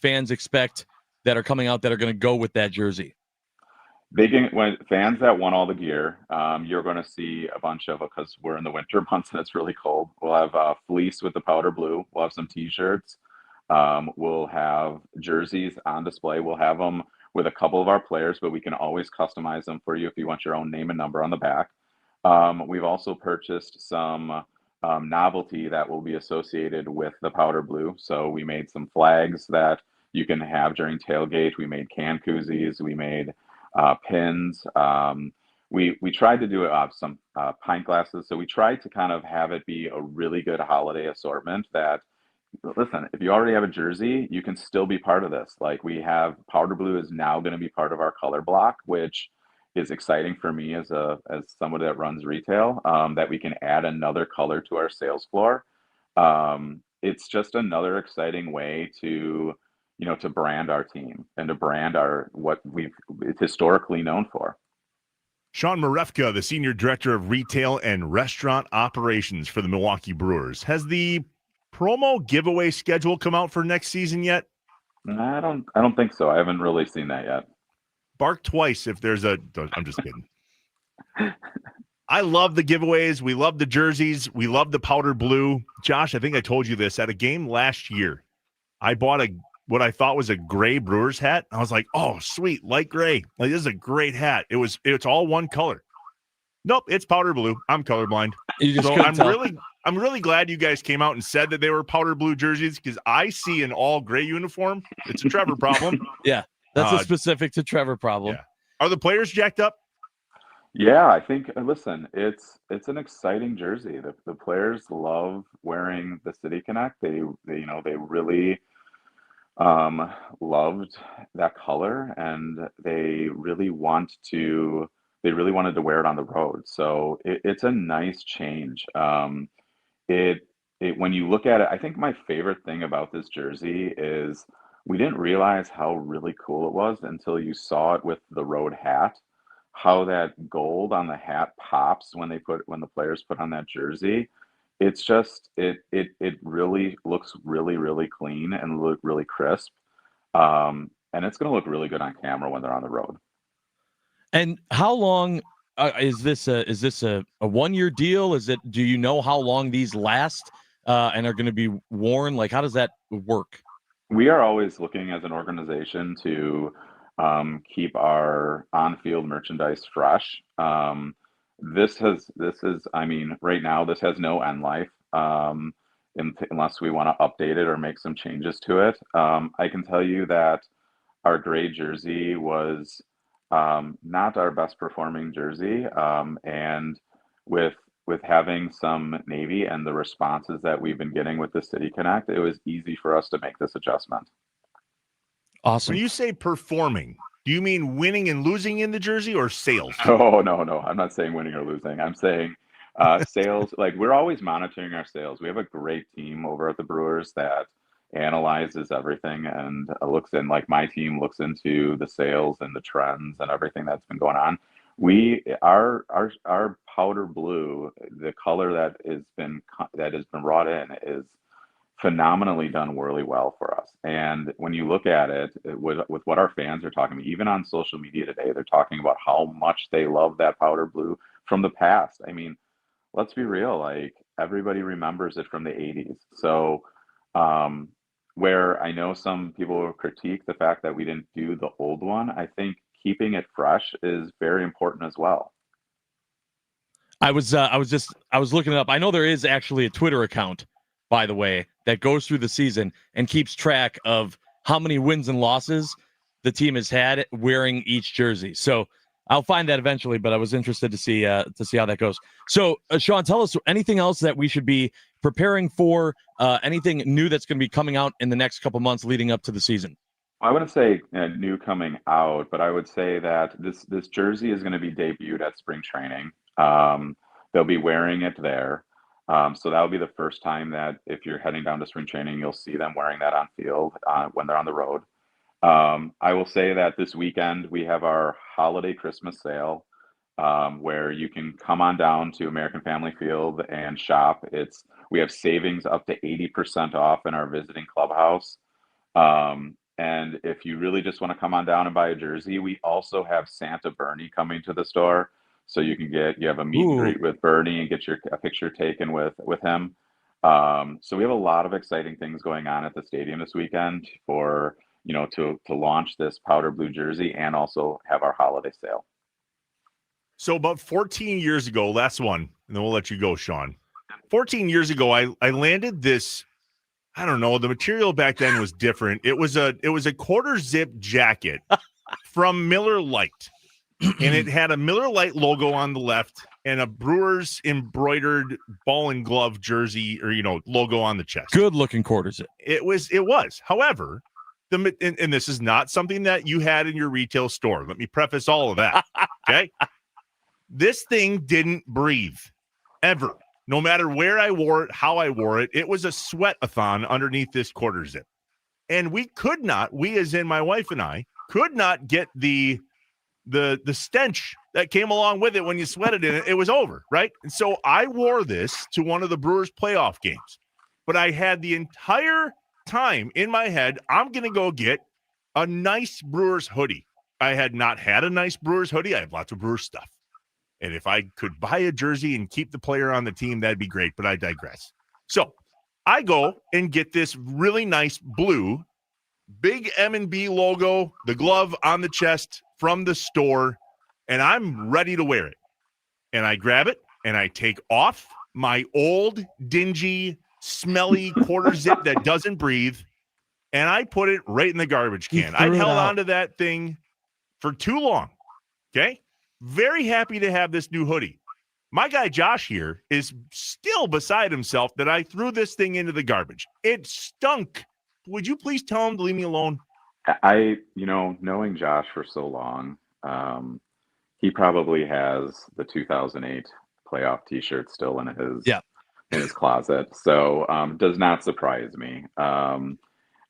fans expect that are coming out that are going to go with that jersey? When fans that want all the gear, you're going to see a bunch of, because we're in the winter months and it's really cold. We'll have fleece with the powder blue. We'll have some T-shirts. We'll have jerseys on display. We'll have them with a couple of our players, but we can always customize them for you if you want your own name and number on the back. We've also purchased some novelty that will be associated with the powder blue. So we made some flags that you can have during tailgate. We made can koozies. We made pins. We tried to do some pint glasses. So we tried to kind of have it be a really good holiday assortment that, listen, if you already have a jersey, you can still be part of this. Like, we have powder blue is now going to be part of our color block, which is exciting for me as somebody that runs retail, that we can add another color to our sales floor. It's just another exciting way to brand our team and to brand what it's historically known for. Sean Marefka, the Senior Director of Retail and Restaurant Operations for the Milwaukee Brewers. Has the promo giveaway schedule come out for next season yet? I don't think so. I haven't really seen that yet. Bark twice if there's I'm just kidding. I love the giveaways. We love the jerseys. We love the powder blue. Josh, I think I told you this at a game last year. I bought what I thought was a gray Brewers hat. I was like, oh, sweet, light gray. Like, this is a great hat. It's all one color. Nope, it's powder blue. I'm colorblind. I'm really glad you guys came out and said that they were powder blue jerseys, because I see an all gray uniform. It's a Trevor problem. Yeah, that's a specific to Trevor problem. Yeah. Are the players jacked up? Yeah, I think, listen, it's an exciting jersey. The players love wearing the City Connect. They really loved that color, and they really wanted to wear it on the road. So it's a nice change. When you look at it, I think my favorite thing about this jersey is we didn't realize how really cool it was until you saw it with the road hat. How that gold on the hat pops when the players put on that jersey. It's just it really looks really, really clean and look really crisp. And it's going to look really good on camera when they're on the road. And how long is this a 1-year deal? Do you know how long these last and are going to be worn? Like, how does that work? We are always looking as an organization to keep our on-field merchandise fresh. This is, I mean, right now this has no end life unless we want to update it or make some changes to it. I can tell you that our gray jersey was not our best performing jersey, and with having some navy and the responses that we've been getting with the City Connect, it was easy for us to make this adjustment. Awesome. When you say performing, do you mean winning and losing in the jersey, or sales? Oh, no. I'm not saying winning or losing. I'm saying sales. Like, we're always monitoring our sales. We have a great team over at the Brewers that analyzes everything and like my team looks into the sales and the trends and everything that's been going on. Our powder blue, the color that has been brought in, is phenomenally done really well for us. And when you look at it with what our fans are talking about, even on social media today, they're talking about how much they love that powder blue from the past. I mean, let's be real, like everybody remembers it from the 80s. So where I know some people will critique the fact that we didn't do the old one, I think keeping it fresh is very important as well. I was looking it up. I know there is actually a Twitter account, by the way, that goes through the season and keeps track of how many wins and losses the team has had wearing each jersey. So I'll find that eventually, but I was interested to see how that goes. So Sean, tell us anything else that we should be preparing for, anything new that's going to be coming out in the next couple months leading up to the season. I wouldn't say new coming out, but I would say that this jersey is going to be debuted at spring training. They'll be wearing it there. So that'll be the first time that if you're heading down to spring training, you'll see them wearing that on field when they're on the road. I will say that this weekend we have our holiday Christmas sale where you can come on down to American Family Field and shop. We have savings up to 80% off in our visiting clubhouse. And if you really just want to come on down and buy a jersey, we also have Santa Bernie coming to the store. So you have a meet and greet with Bernie and get a picture taken with him. So we have a lot of exciting things going on at the stadium this weekend for, to launch this powder blue jersey and also have our holiday sale. So about 14 years ago, last one, and then we'll let you go, Sean. 14 years ago, I landed this, I don't know, the material back then was different. It was a quarter zip jacket from Miller Lite. And it had a Miller Lite logo on the left and a Brewers embroidered ball and glove jersey or, logo on the chest. Good looking quarter zip. It was. However, and this is not something that you had in your retail store. Let me preface all of that. Okay. This thing didn't breathe ever. No matter where I wore it, how I wore it, it was a sweat-a-thon underneath this quarter zip. And we as in my wife and I, could not get the stench that came along with it when you sweated in it. It was over, right? And so I wore this to one of the Brewers playoff games. But I had the entire time in my head, I'm going to go get a nice Brewers hoodie. I had not had a nice Brewers hoodie. I have lots of Brewers stuff. And if I could buy a jersey and keep the player on the team, that'd be great, but I digress. So I go and get this really nice blue, big M&B logo, the glove on the chest from the store, and I'm ready to wear it. And I grab it, and I take off my old, dingy, smelly quarter zip that doesn't breathe, and I put it right in the garbage can. I'd held onto that thing for too long, okay? Very happy to have this new hoodie. My guy Josh here is still beside himself that I threw this thing into the garbage. It stunk. Would you please tell him to leave me alone? Knowing Josh for so long, he probably has the 2008 playoff T-shirt still in his closet. So does not surprise me.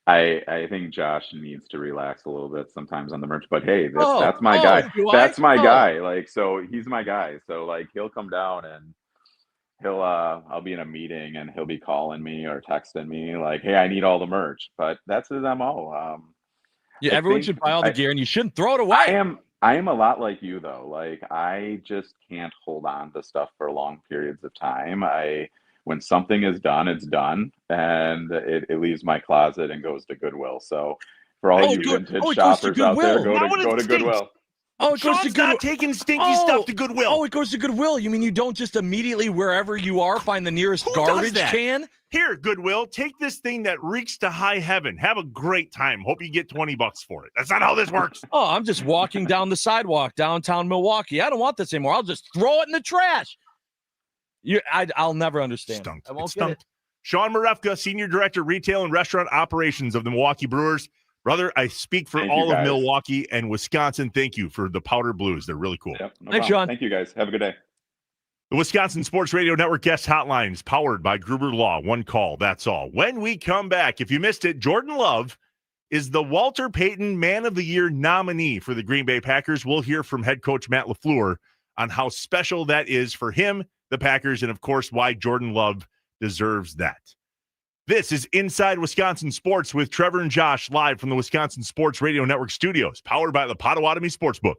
I think Josh needs to relax a little bit sometimes on the merch, but hey, that's my guy. That's my guy. Like, so he's my guy. So like, he'll come down and I'll be in a meeting and he'll be calling me or texting me like, hey, I need all the merch, but that's his MO. Everyone should buy all the gear and you shouldn't throw it away. I am a lot like you though. Like, I just can't hold on to stuff for long periods of time. When something is done, it's done, and it leaves my closet and goes to Goodwill. So for all you vintage shoppers out there, go to Goodwill. Oh, it goes to Goodwill. Not taking stinky stuff to Goodwill. Oh, it goes to Goodwill. You mean you don't just immediately, wherever you are, find the nearest garbage can? Here, Goodwill, take this thing that reeks to high heaven. Have a great time. Hope you get $20 for it. That's not how this works. Oh, I'm just walking down the sidewalk downtown Milwaukee. I don't want this anymore. I'll just throw it in the trash. I'll never understand. I won't get it. Sean Marefka, Senior Director, Retail and Restaurant Operations of the Milwaukee Brewers. Brother, I speak for all of Milwaukee and Wisconsin. Thank you for the powder blues. They're really cool. Yep, Thanks, Sean. Thank you, guys. Have a good day. The Wisconsin Sports Radio Network guest hotline is powered by Gruber Law. One call, that's all. When we come back, if you missed it, Jordan Love is the Walter Payton Man of the Year nominee for the Green Bay Packers. We'll hear from head coach Matt LaFleur on how special that is for him, the Packers, and, of course, why Jordan Love deserves that. This is Inside Wisconsin Sports with Trevor and Josh, live from the Wisconsin Sports Radio Network studios, powered by the Potawatomi Sportsbook.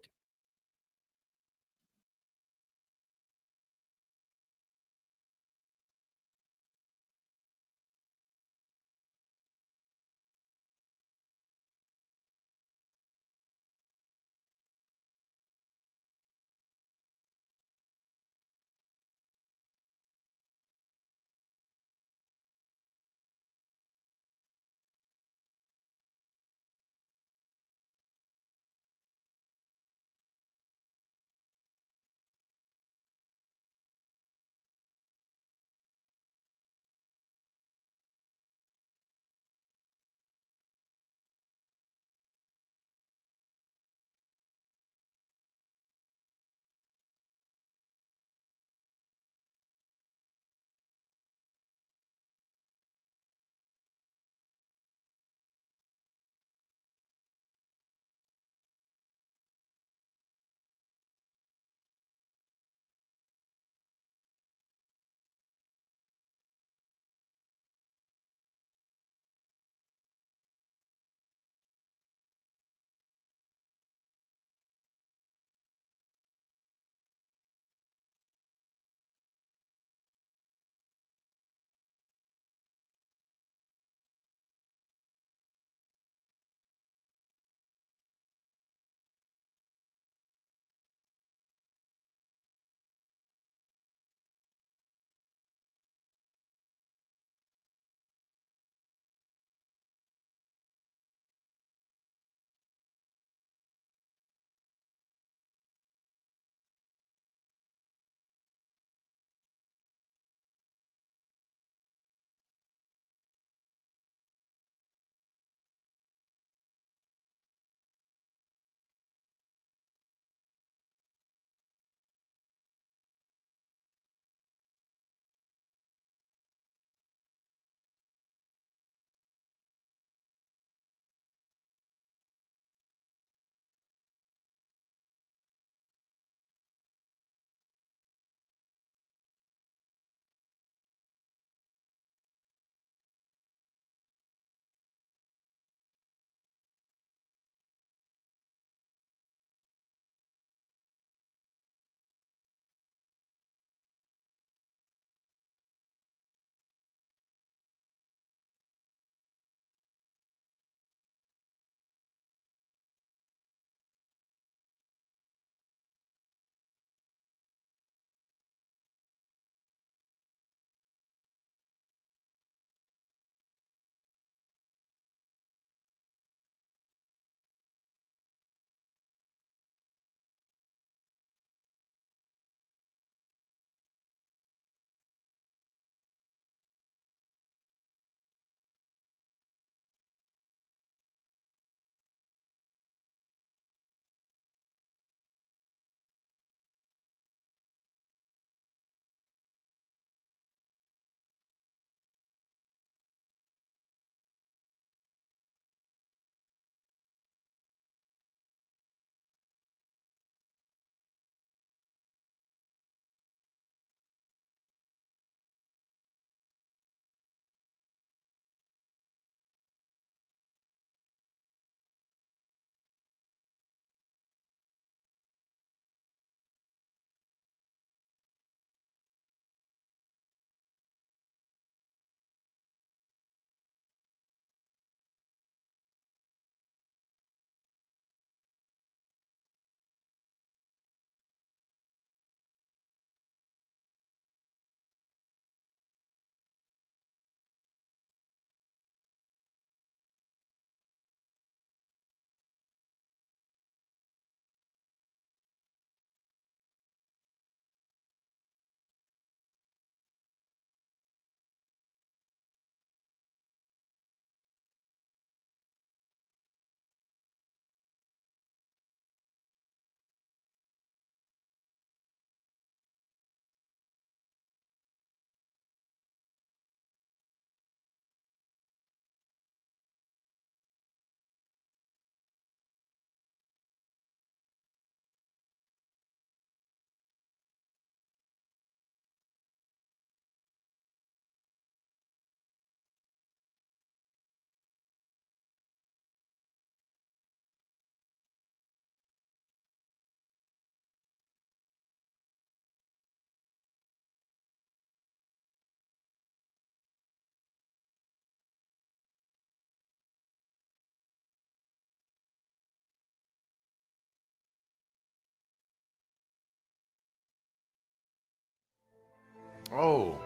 Oh.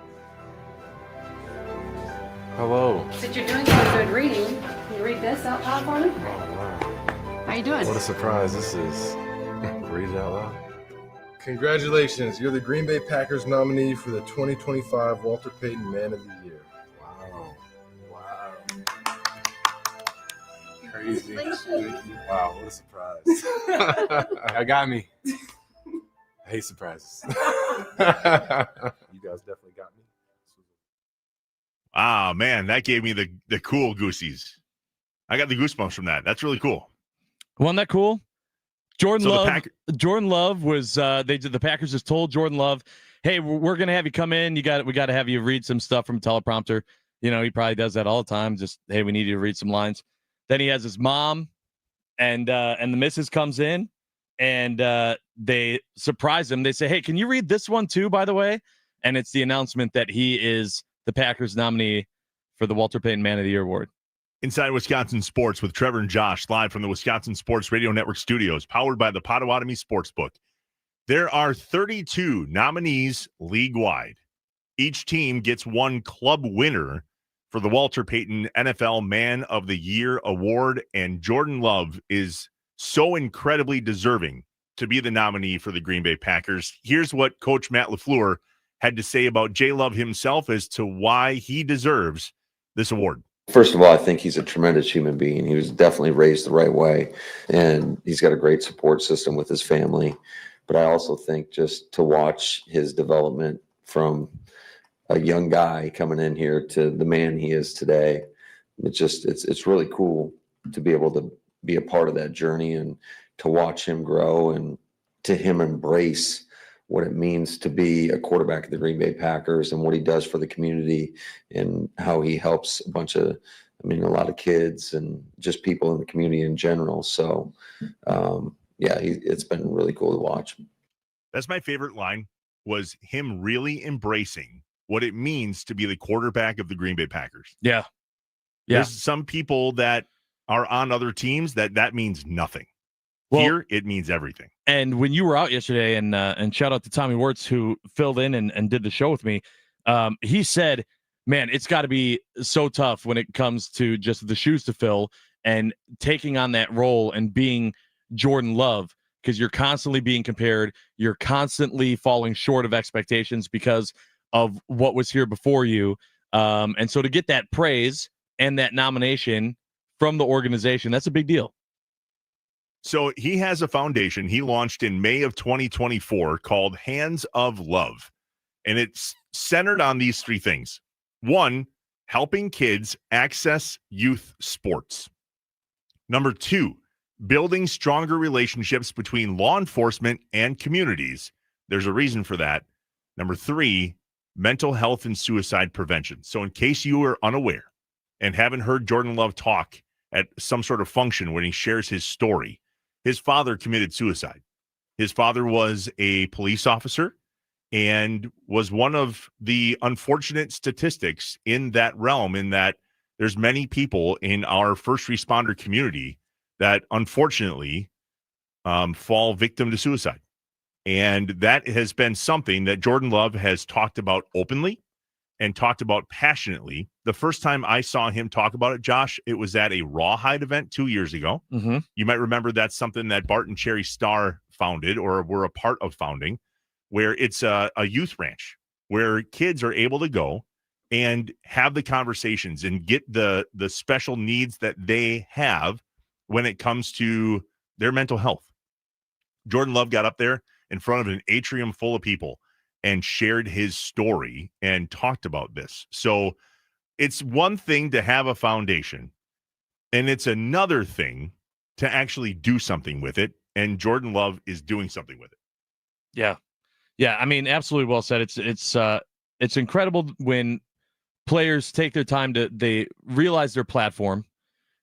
Hello. Since you're doing such good reading, can you read this out loud for me? Oh, wow. How you doing? What a surprise this is. Read it out loud. Congratulations. You're the Green Bay Packers nominee for the 2025 Walter Payton Man of the Year. Wow. Wow. Crazy. Wow, what a surprise. I got me. I hate surprises. You guys definitely got me. Ah, man, that gave me the cool goosies. I got the goosebumps from that. That's really cool. Wasn't that cool? Jordan So Love. Jordan Love was. The Packers just told Jordan Love, "Hey, we're gonna have you come in. We got to have you read some stuff from a teleprompter." You know, he probably does that all the time. Just, hey, we need you to read some lines. Then he has his mom, and the missus comes in, and they surprise him. They say, "Hey, can you read this one too, by the way?" And it's the announcement that he is the Packers nominee for the Walter Payton Man of the Year award. Inside Wisconsin Sports with Trevor and Josh, live from the Wisconsin Sports Radio Network studios, powered by the Potawatomi Sportsbook. There are 32 nominees league-wide. Each team gets one club winner for the Walter Payton NFL Man of the Year award, and Jordan Love is so incredibly deserving to be the nominee for the Green Bay Packers. Here's what Coach Matt LaFleur had to say about J. Love himself as to why he deserves this award. First of all, I think he's a tremendous human being. He was definitely raised the right way, and he's got a great support system with his family. But I also think just to watch his development from a young guy coming in here to the man he is today, it's really cool to be able to be a part of that journey and to watch him grow and to him embrace what it means to be a quarterback of the Green Bay Packers and what he does for the community and how he helps a lot of kids and just people in the community in general. So, it's been really cool to watch. That's my favorite line, was him really embracing what it means to be the quarterback of the Green Bay Packers. Yeah. There's some people that are on other teams that means nothing. Here, it means everything. And when you were out yesterday, and shout out to Tommy Wirtz, who filled in and did the show with me, he said, man, it's got to be so tough when it comes to just the shoes to fill and taking on that role and being Jordan Love, because you're constantly being compared. You're constantly falling short of expectations because of what was here before you. And so to get that praise and that nomination from the organization, that's a big deal. So he has a foundation he launched in May of 2024 called Hands of Love. And it's centered on these three things. One, helping kids access youth sports. Number two, building stronger relationships between law enforcement and communities. There's a reason for that. Number three, mental health and suicide prevention. So in case you are unaware and haven't heard Jordan Love talk at some sort of function when he shares his story, his father committed suicide. His father was a police officer and was one of the unfortunate statistics in that realm, in that there's many people in our first responder community that unfortunately fall victim to suicide. And that has been something that Jordan Love has talked about openly and talked about passionately. The first time I saw him talk about it, Josh, it was at a Rawhide event 2 years ago. Mm-hmm. You might remember that's something that Bart and Cherry Starr founded or were a part of founding, where it's a youth ranch where kids are able to go and have the conversations and get the special needs that they have when it comes to their mental health. Jordan Love got up there in front of an atrium full of people and shared his story and talked about this. So it's one thing to have a foundation, and it's another thing to actually do something with it. And Jordan Love is doing something with it. Yeah. Yeah. I mean, absolutely well said. It's incredible when players take their time they realize their platform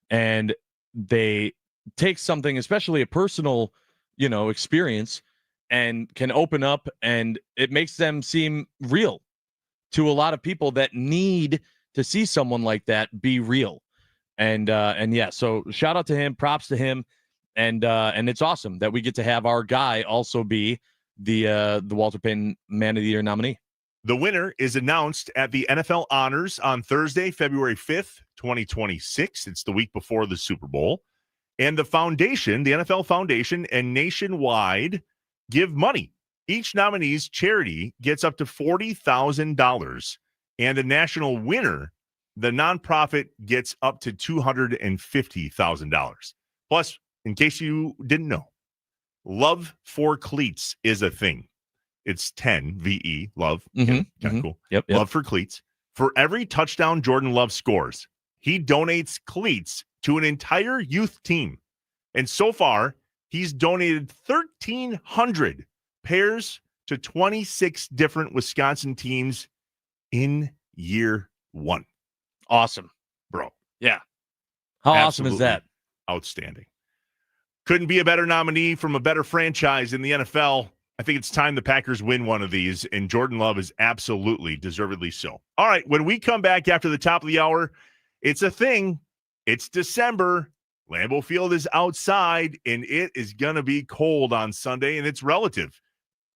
and they take something, especially a personal, experience, and can open up, and it makes them seem real to a lot of people that need to see someone like that be real. And yeah, so shout out to him, props to him. And it's awesome that we get to have our guy also be the Walter Payton Man of the Year nominee. The winner is announced at the NFL Honors on Thursday, February 5th, 2026. It's the week before the Super Bowl. And the foundation, the NFL Foundation, and Nationwide give money. Each nominee's charity gets up to $40,000. And the national winner, the nonprofit, gets up to $250,000. Plus, in case you didn't know, Love for Cleats is a thing. It's 10 VE, love. Kind of cool. Yep. Love for Cleats. For every touchdown Jordan Love scores, he donates cleats to an entire youth team. And so far, he's donated 1,300 pairs to 26 different Wisconsin teams in year one. Awesome. Bro. Yeah. How awesome is Absolutely that? Outstanding. Couldn't be a better nominee from a better franchise in the NFL. I think it's time the Packers win one of these, and Jordan Love is absolutely deservedly so. All right, when we come back after the top of the hour, it's a thing. It's December. Lambeau Field is outside, and it is going to be cold on Sunday, and it's relative.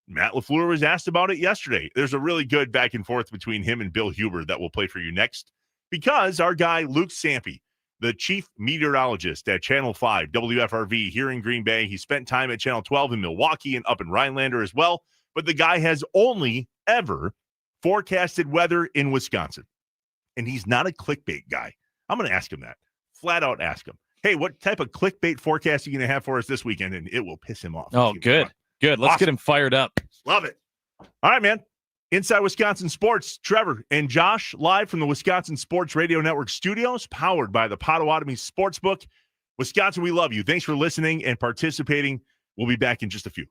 Matt LaFleur was asked about it yesterday. There's a really good back and forth between him and Bill Huber that we'll play for you next, because our guy Luke Sampe, the chief meteorologist at Channel 5 WFRV here in Green Bay. He spent time at Channel 12 in Milwaukee and up in Rhinelander as well. But the guy has only ever forecasted weather in Wisconsin. And he's not a clickbait guy. I'm going to ask him that. Flat out ask him. Hey, what type of clickbait forecast are you going to have for us this weekend? And it will piss him off. Oh, good. Good. Let's get him fired up. Love it. All right, man. Inside Wisconsin Sports, Trevor and Josh live from the Wisconsin Sports Radio Network studios, powered by the Potawatomi Sportsbook. Wisconsin, we love you. Thanks for listening and participating. We'll be back in just a few.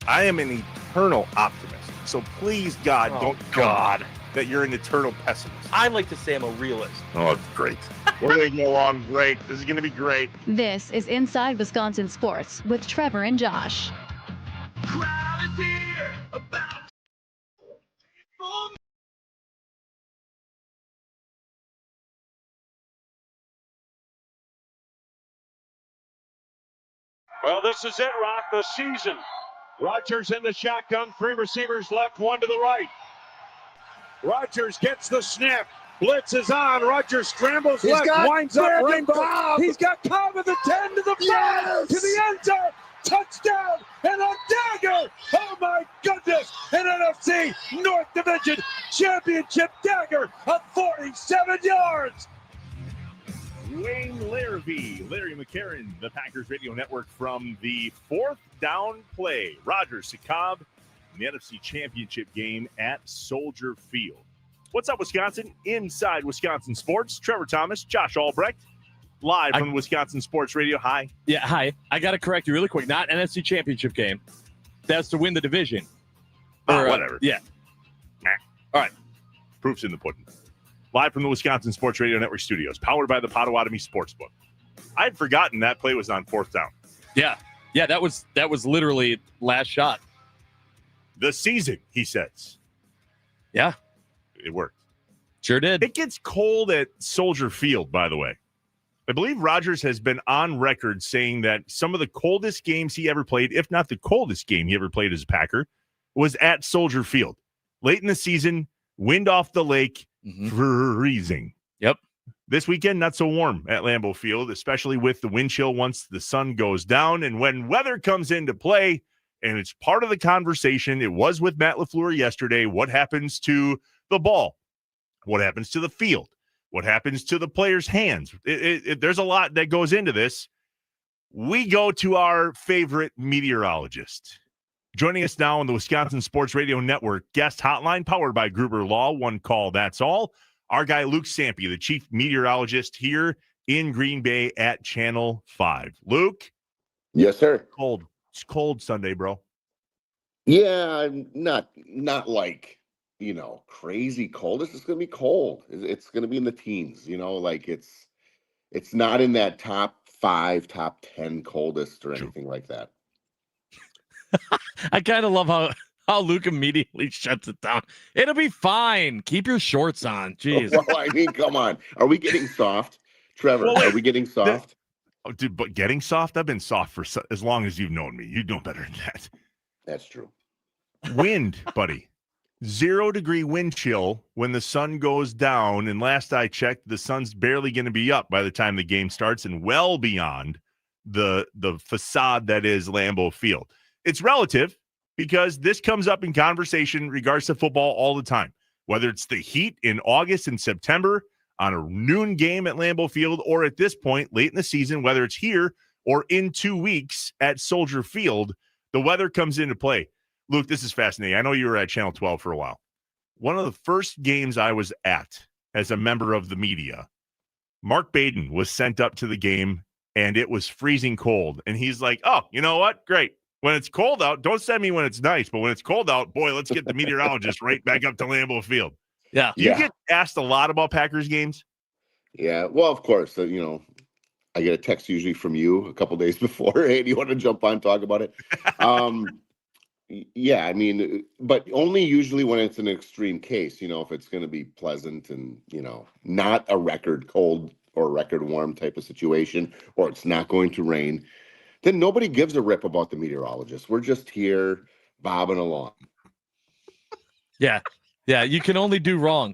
I am an eternal optimist. So please, God, don't tell me that you're an eternal pessimist. I like to say I'm a realist. Oh, great. We're going to go on great. This is going to be great. This is Inside Wisconsin Sports with Trevor and Josh. Well, this is it, Rock, the season. Rodgers in the shotgun, 3 receivers left, 1 to the right. Rodgers gets the snap. Blitz is on. Rodgers scrambles He's left, got winds up Brandon rainbow. Cobb. He's got Cobb at the 10 to the 5 Yes. to the end zone. Touchdown and a dagger. Oh my goodness. An NFC North Division Championship dagger of 47 yards. Wayne Larrivee, Larry McCarron, the Packers Radio Network from the 4th down play. Rodgers to Cobb in the NFC Championship game at Soldier Field. What's up, Wisconsin? Inside Wisconsin Sports. Trevor Thomas, Josh Albrecht, live from Wisconsin Sports Radio. Hi. Yeah, hi. I got to correct you really quick. Not NFC Championship game. That's to win the division. Whatever. Yeah. All right. Proof's in the pudding. Live from the Wisconsin Sports Radio Network studios, powered by the Potawatomi Sportsbook. I had forgotten that play was on 4th down. Yeah. Yeah, that was literally last shot. The season, he says. Yeah. It worked. Sure did. It gets cold at Soldier Field, by the way. I believe Rodgers has been on record saying that some of the coldest games he ever played, if not the coldest game he ever played as a Packer, was at Soldier Field. Late in the season, wind off the lake, freezing. Yep. This weekend, not so warm at Lambeau Field, especially with the wind chill once the sun goes down. And when weather comes into play, and it's part of the conversation, it was with Matt LaFleur yesterday, what happens to the ball? What happens to the field? What happens to the players' hands? There's a lot that goes into this. We go to our favorite meteorologist. Joining us now on the Wisconsin Sports Radio Network guest hotline, powered by Gruber Law, one call, that's all. Our guy, Luke Sampe, the chief meteorologist here in Green Bay at Channel 5. Luke? Yes, sir. Cold. It's cold Sunday, bro. Yeah, not like, crazy cold. It's just going to be cold. It's going to be in the teens, like it's not in that top 5, top 10 coldest or anything like that. I kind of love how Luke immediately shuts it down. It'll be fine. Keep your shorts on. Jeez. Well, I mean, come on. Are we getting soft? Trevor, are we getting soft? Dude, but getting soft? I've been soft for as long as you've known me. You know better than that. That's true. Wind, buddy. 0-degree wind chill when the sun goes down. And last I checked, the sun's barely going to be up by the time the game starts and well beyond the facade that is Lambeau Field. It's relative because this comes up in conversation in regards to football all the time, whether it's the heat in August and September on a noon game at Lambeau Field, or at this point late in the season, whether it's here or in 2 weeks at Soldier Field, the weather comes into play. Luke, this is fascinating. I know you were at Channel 12 for a while. One of the first games I was at as a member of the media, Mark Baden was sent up to the game, and it was freezing cold. And he's like, oh, you know what? Great. When it's cold out, don't send me when it's nice. But when it's cold out, boy, let's get the meteorologist right back up to Lambeau Field. Yeah. You get asked a lot about Packers games? Yeah. Well, of course, I get a text usually from you a couple days before. Hey, do you want to jump on and talk about it? Yeah, I mean, but only usually when it's an extreme case, if it's going to be pleasant and, not a record cold or record warm type of situation, or it's not going to rain, then nobody gives a rip about the meteorologist. We're just here bobbing along. Yeah. Yeah. You can only do wrong.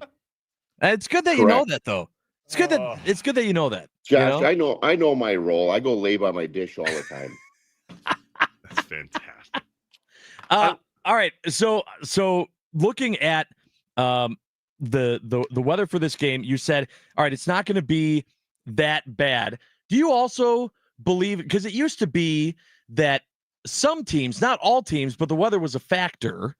And it's good that you know that, though. It's good that you know that. Josh, I know my role. I go lay by my dish all the time. That's fantastic. All right. So looking at the weather for this game, you said, all right, it's not going to be that bad. Do you also believe, because it used to be that some teams, not all teams, but the weather was a factor.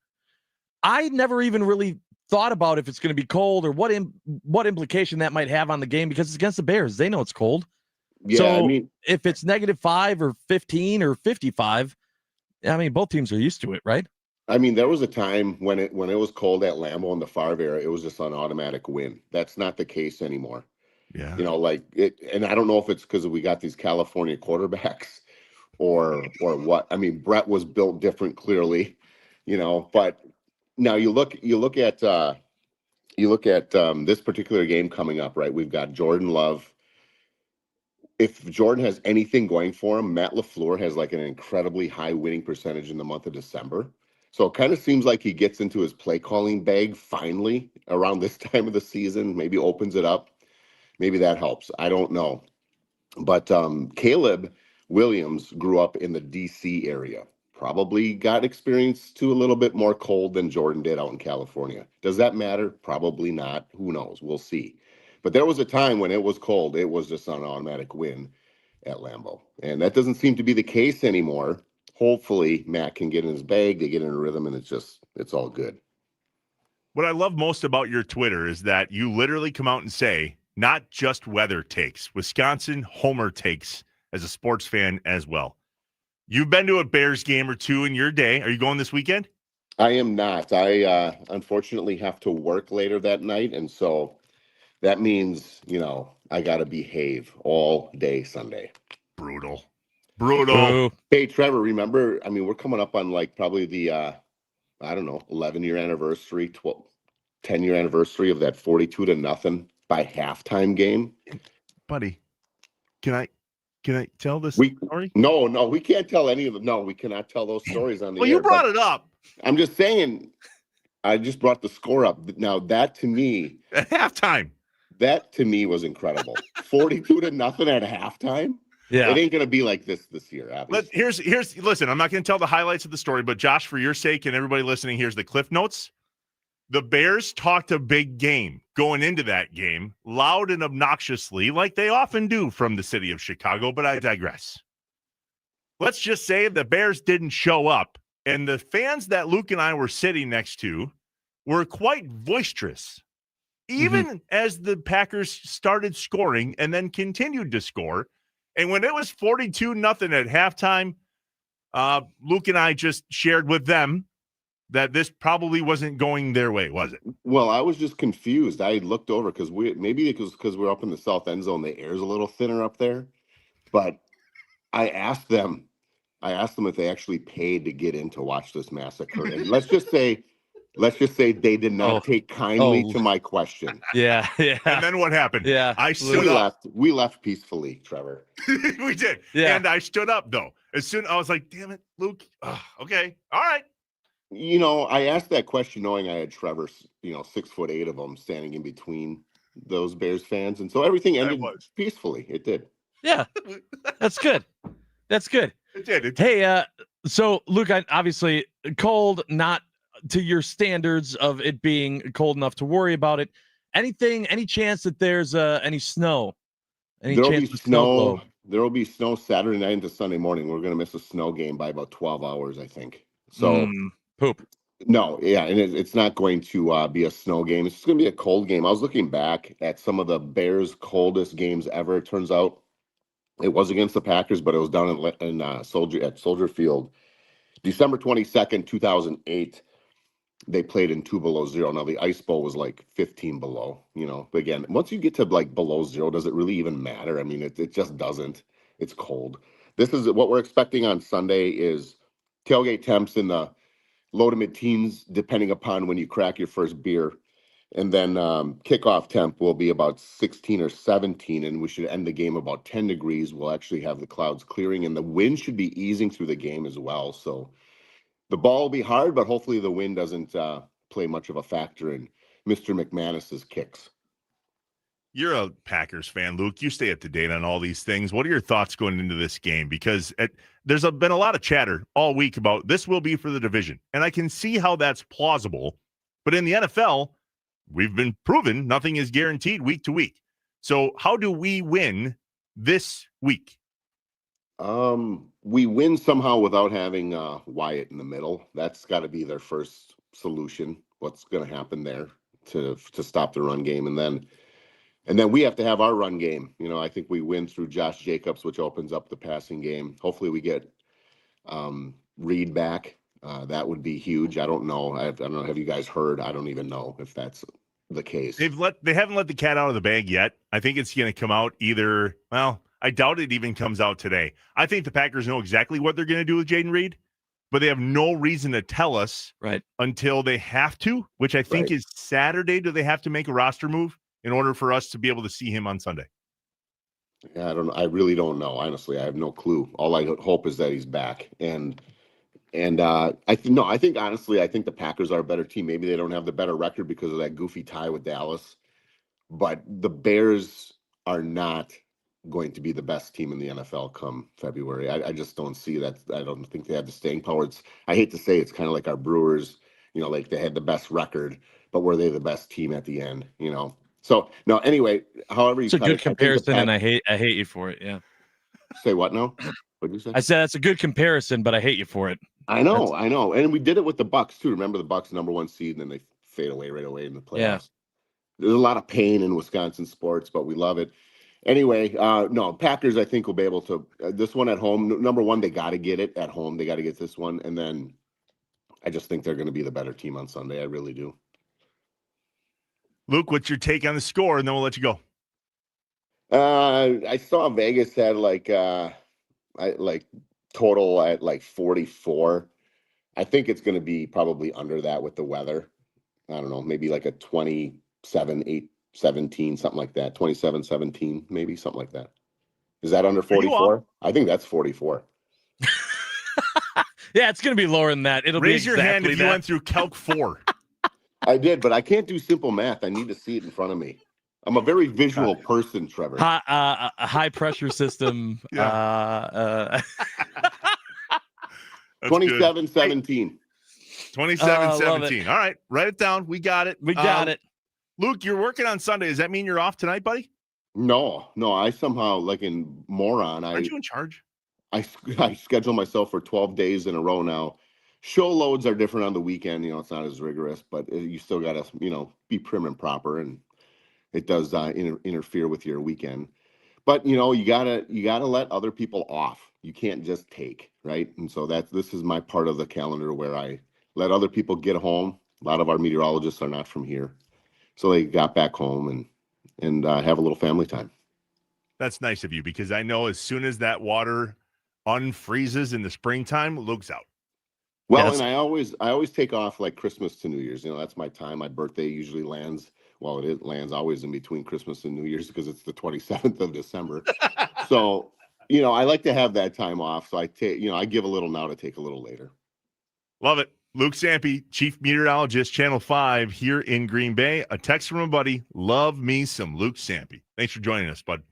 I never even really thought about if it's going to be cold or what implication that might have on the game, because it's against the Bears. They know it's cold. Yeah, so I mean, if it's -5 or 15 or 55, I mean, both teams are used to it, right? I mean, there was a time when it was cold at Lambeau in the Favre era, it was just an automatic win. That's not the case anymore. Yeah. Like it, and I don't know if it's because we got these California quarterbacks or what. I mean, Brett was built different, clearly, but now you look at this particular game coming up, right? We've got Jordan Love. If Jordan has anything going for him, Matt LaFleur has like an incredibly high winning percentage in the month of December. So it kind of seems like he gets into his play calling bag finally around this time of the season, maybe opens it up. Maybe that helps. I don't know. But Caleb Williams grew up in the DC area. Probably got experience to a little bit more cold than Jordan did out in California. Does that matter? Probably not. Who knows? We'll see. But there was a time when it was cold. It was just an automatic win at Lambeau. And that doesn't seem to be the case anymore. Hopefully, Matt can get in his bag, they get in a rhythm, and it's all good. What I love most about your Twitter is that you literally come out and say, not just weather takes, Wisconsin homer takes as a sports fan as well. You've been to a Bears game or two in your day. Are you going this weekend? I am not. I unfortunately have to work later that night. And so that means, I got to behave all day Sunday. Brutal. Hey, Trevor, remember, I mean, we're coming up on like probably the, 11-year anniversary, 10-year anniversary of that 42-0 by halftime game. Buddy, can I tell this story? No, we can't tell any of them. No, we cannot tell those stories on the air. Well, you brought it up. I'm just saying, I just brought the score up. Now, that to me, at halftime, that to me was incredible. 42-0 at halftime. Yeah. It ain't going to be like this year, obviously. Listen, I'm not going to tell the highlights of the story, but Josh, for your sake and everybody listening, here's the cliff notes. The Bears talked a big game going into that game, loud and obnoxiously, like they often do from the city of Chicago, but I digress. Let's just say the Bears didn't show up, and the fans that Luke and I were sitting next to were quite boisterous, even as the Packers started scoring and then continued to score. And when it was 42-0 at halftime, Luke and I just shared with them that this probably wasn't going their way, was it? Well, I was just confused. I looked over because we're up in the south end zone. The air's a little thinner up there. But I asked them if they actually paid to get in to watch this massacre. And let's just say they did not take kindly to my question. Yeah. And then what happened? Yeah. I stood up. We left peacefully, Trevor. We did. Yeah. And I stood up, though. As soon I was like, damn it, Luke. Okay. All right. I asked that question knowing I had Trevor, 6'8" of them standing in between those Bears fans. And so everything ended peacefully. It did. Yeah. That's good. That's good. It did. Hey, so Luke, obviously cold, not to your standards of it being cold enough to worry about it. Any chance that there's any snow? There'll be snow. There will be snow Saturday night into Sunday morning. We're going to miss a snow game by about 12 hours, I think. So poop. No, yeah, and it's not going to be a snow game. It's just going to be a cold game. I was looking back at some of the Bears' coldest games ever. It turns out it was against the Packers, but it was down in Soldier Field, December 22nd, 2008. They played in 2 below zero. Now the Ice Bowl was like 15 below. But again, once you get to like below zero, does it really even matter? I mean, it just doesn't. It's cold. This is what we're expecting on Sunday is tailgate temps in the low to mid-teens, depending upon when you crack your first beer. And then kickoff temp will be about 16 or 17, and we should end the game about 10 degrees. We'll actually have the clouds clearing, and the wind should be easing through the game as well. So the ball will be hard, but hopefully the wind doesn't play much of a factor in Mr. McManus's kicks. You're a Packers fan, Luke. You stay up to date on all these things. What are your thoughts going into this game? Because there's been a lot of chatter all week about this will be for the division. And I can see how that's plausible. But in the NFL, we've been proven nothing is guaranteed week to week. So how do we win this week? We win somehow without having Wyatt in the middle. That's got to be their first solution. What's going to happen there to stop the run game? And then we have to have our run game. I think we win through Josh Jacobs, which opens up the passing game. Hopefully we get Reed back. That would be huge. I don't know. I don't know. Have you guys heard? I don't even know if that's the case. They haven't let the cat out of the bag yet. I think it's going to come out either. Well, I doubt it even comes out today. I think the Packers know exactly what they're going to do with Jaden Reed, but they have no reason to tell us until they have to, which I think is Saturday. Do they have to make a roster move in order for us to be able to see him on Sunday? Yeah, I don't know. I really don't know. Honestly, I have no clue. All I hope is that he's back. And I think honestly, I think the Packers are a better team. Maybe they don't have the better record because of that goofy tie with Dallas, but the Bears are not going to be the best team in the NFL come February. I just don't see that. I don't think they have the staying power. I hate to say it's kind of like our Brewers, like they had the best record, but were they the best team at the end, So no, anyway, however you It's a cut good it, comparison, and I hate you for it. Yeah. Say what now? What did you say? I said that's a good comparison, but I hate you for it. I know, and we did it with the Bucks too. Remember the Bucks #1 seed, and then they fade away right away in the playoffs. Yeah. There's a lot of pain in Wisconsin sports, but we love it. Anyway, no, Packers I think will be able to this one at home. #1, they got to get it at home. They got to get this one, and then I just think they're going to be the better team on Sunday. I really do. Luke, what's your take on the score, and then we'll let you go. I saw Vegas had total at 44. I think it's going to be probably under that with the weather. I don't know, maybe like a 27-8-17, something like that. 27-17, maybe something like that. Is that under 44? I think that's 44. Yeah, it's going to be lower than that. It'll Raise be your hand if you that. went through Calc 4. I did, but I can't do simple math. I need to see it in front of me. I'm a very visual person, Trevor. A high pressure system. 27-17. 27-17. All right, write it down. We got it. We got it. Luke, you're working on Sunday. Does that mean you're off tonight, buddy? No. I somehow, like in moron, Aren't you in charge? I schedule myself for 12 days in a row now. Show loads are different on the weekend. It's not as rigorous, but you still got to, be prim and proper, and it does interfere with your weekend. But you gotta let other people off. You can't just take, right? And so this is my part of the calendar where I let other people get home. A lot of our meteorologists are not from here, so they got back home and have a little family time. That's nice of you, because I know as soon as that water unfreezes in the springtime, Luke's out. Well, and I always take off like Christmas to New Year's. That's my time. My birthday usually lands. Well, it lands always in between Christmas and New Year's because it's the 27th of December. So, I like to have that time off. So I take, I give a little now to take a little later. Love it. Luke Sampe, Chief Meteorologist, Channel 5 here in Green Bay. A text from a buddy. Love me some Luke Sampe. Thanks for joining us, bud.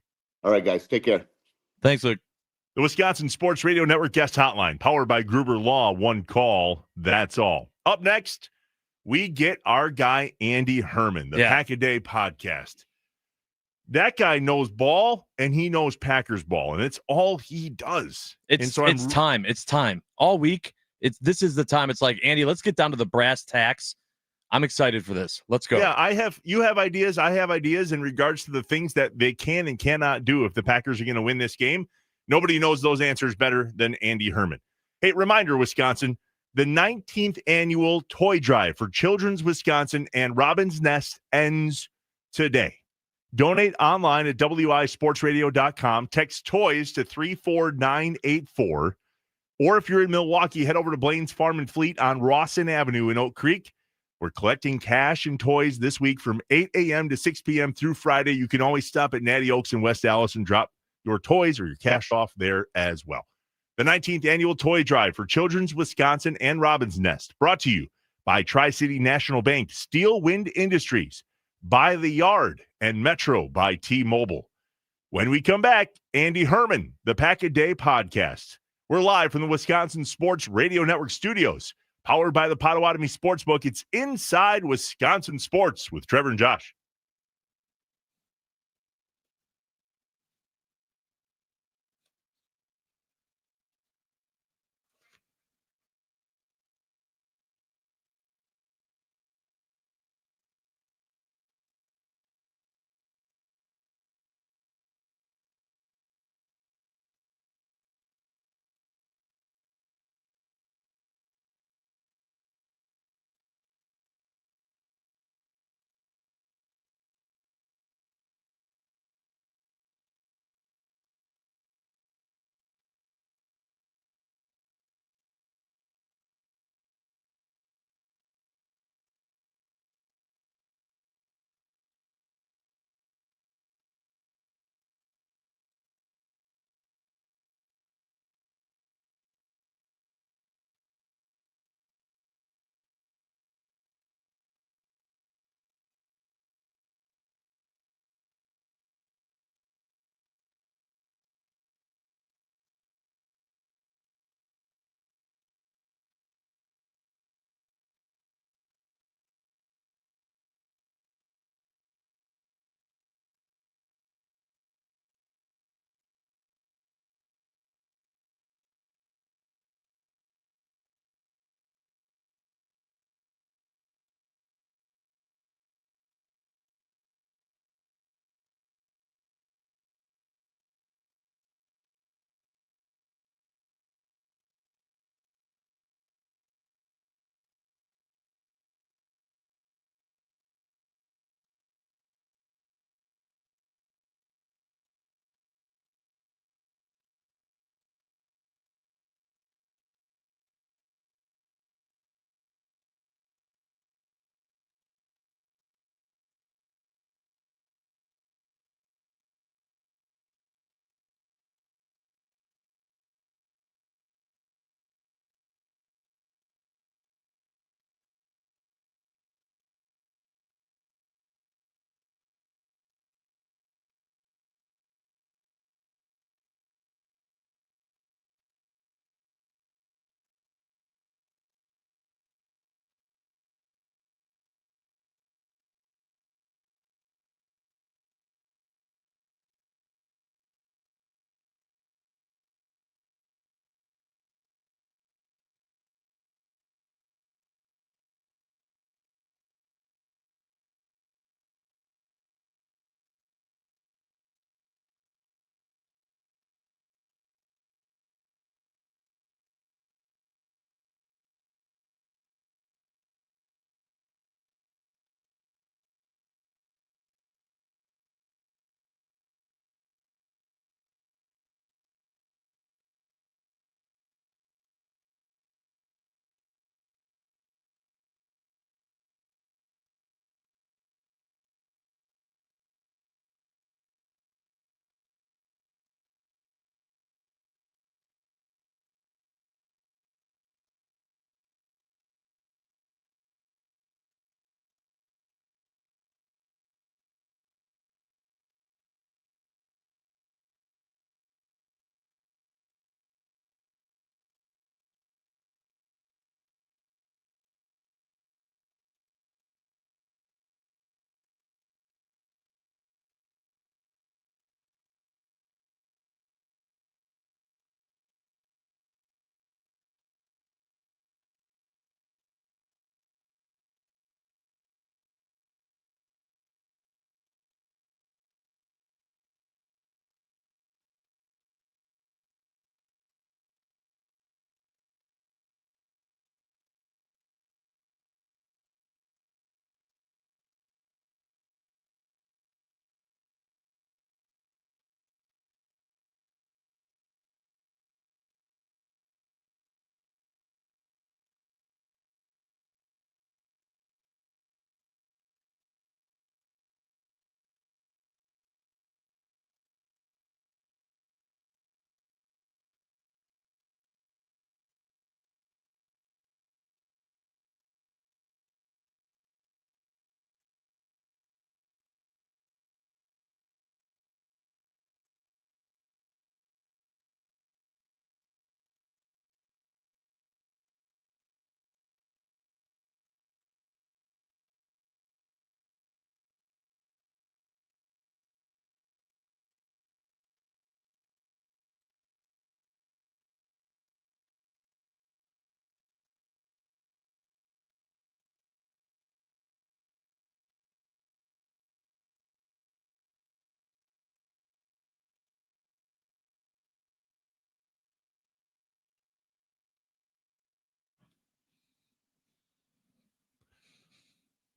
All right, guys. Take care. Thanks, Luke. The Wisconsin Sports Radio Network guest hotline, powered by Gruber Law. One call. That's all. Up next, we get our guy, Andy Herman, the Pack-A-Day podcast. That guy knows ball, and he knows Packers ball, and it's all he does. It's time. It's time. All week, this is the time. It's like, Andy, let's get down to the brass tacks. I'm excited for this. Let's go. Yeah, you have ideas. I have ideas in regards to the things that they can and cannot do if the Packers are going to win this game. Nobody knows those answers better than Andy Herman. Hey, reminder, Wisconsin, the 19th annual toy drive for Children's Wisconsin and Robin's Nest ends today. Donate online at wisportsradio.com. Text toys to 34984. Or if you're in Milwaukee, head over to Blaine's Farm and Fleet on Rawson Avenue in Oak Creek. We're collecting cash and toys this week from 8 a.m. to 6 p.m. through Friday. You can always stop at Natty Oaks in West Allis and drop your toys or your cash off there as well. The 19th annual toy drive for Children's Wisconsin and Robin's Nest, brought to you by Tri-City National Bank, Steel Wind Industries, By the Yard, and Metro by T-Mobile. When we come back, Andy Herman, the Pack-A-Day podcast. We're live from the Wisconsin Sports Radio Network studios, powered by the Potawatomi Sportsbook. It's Inside Wisconsin Sports with Trevor and Josh.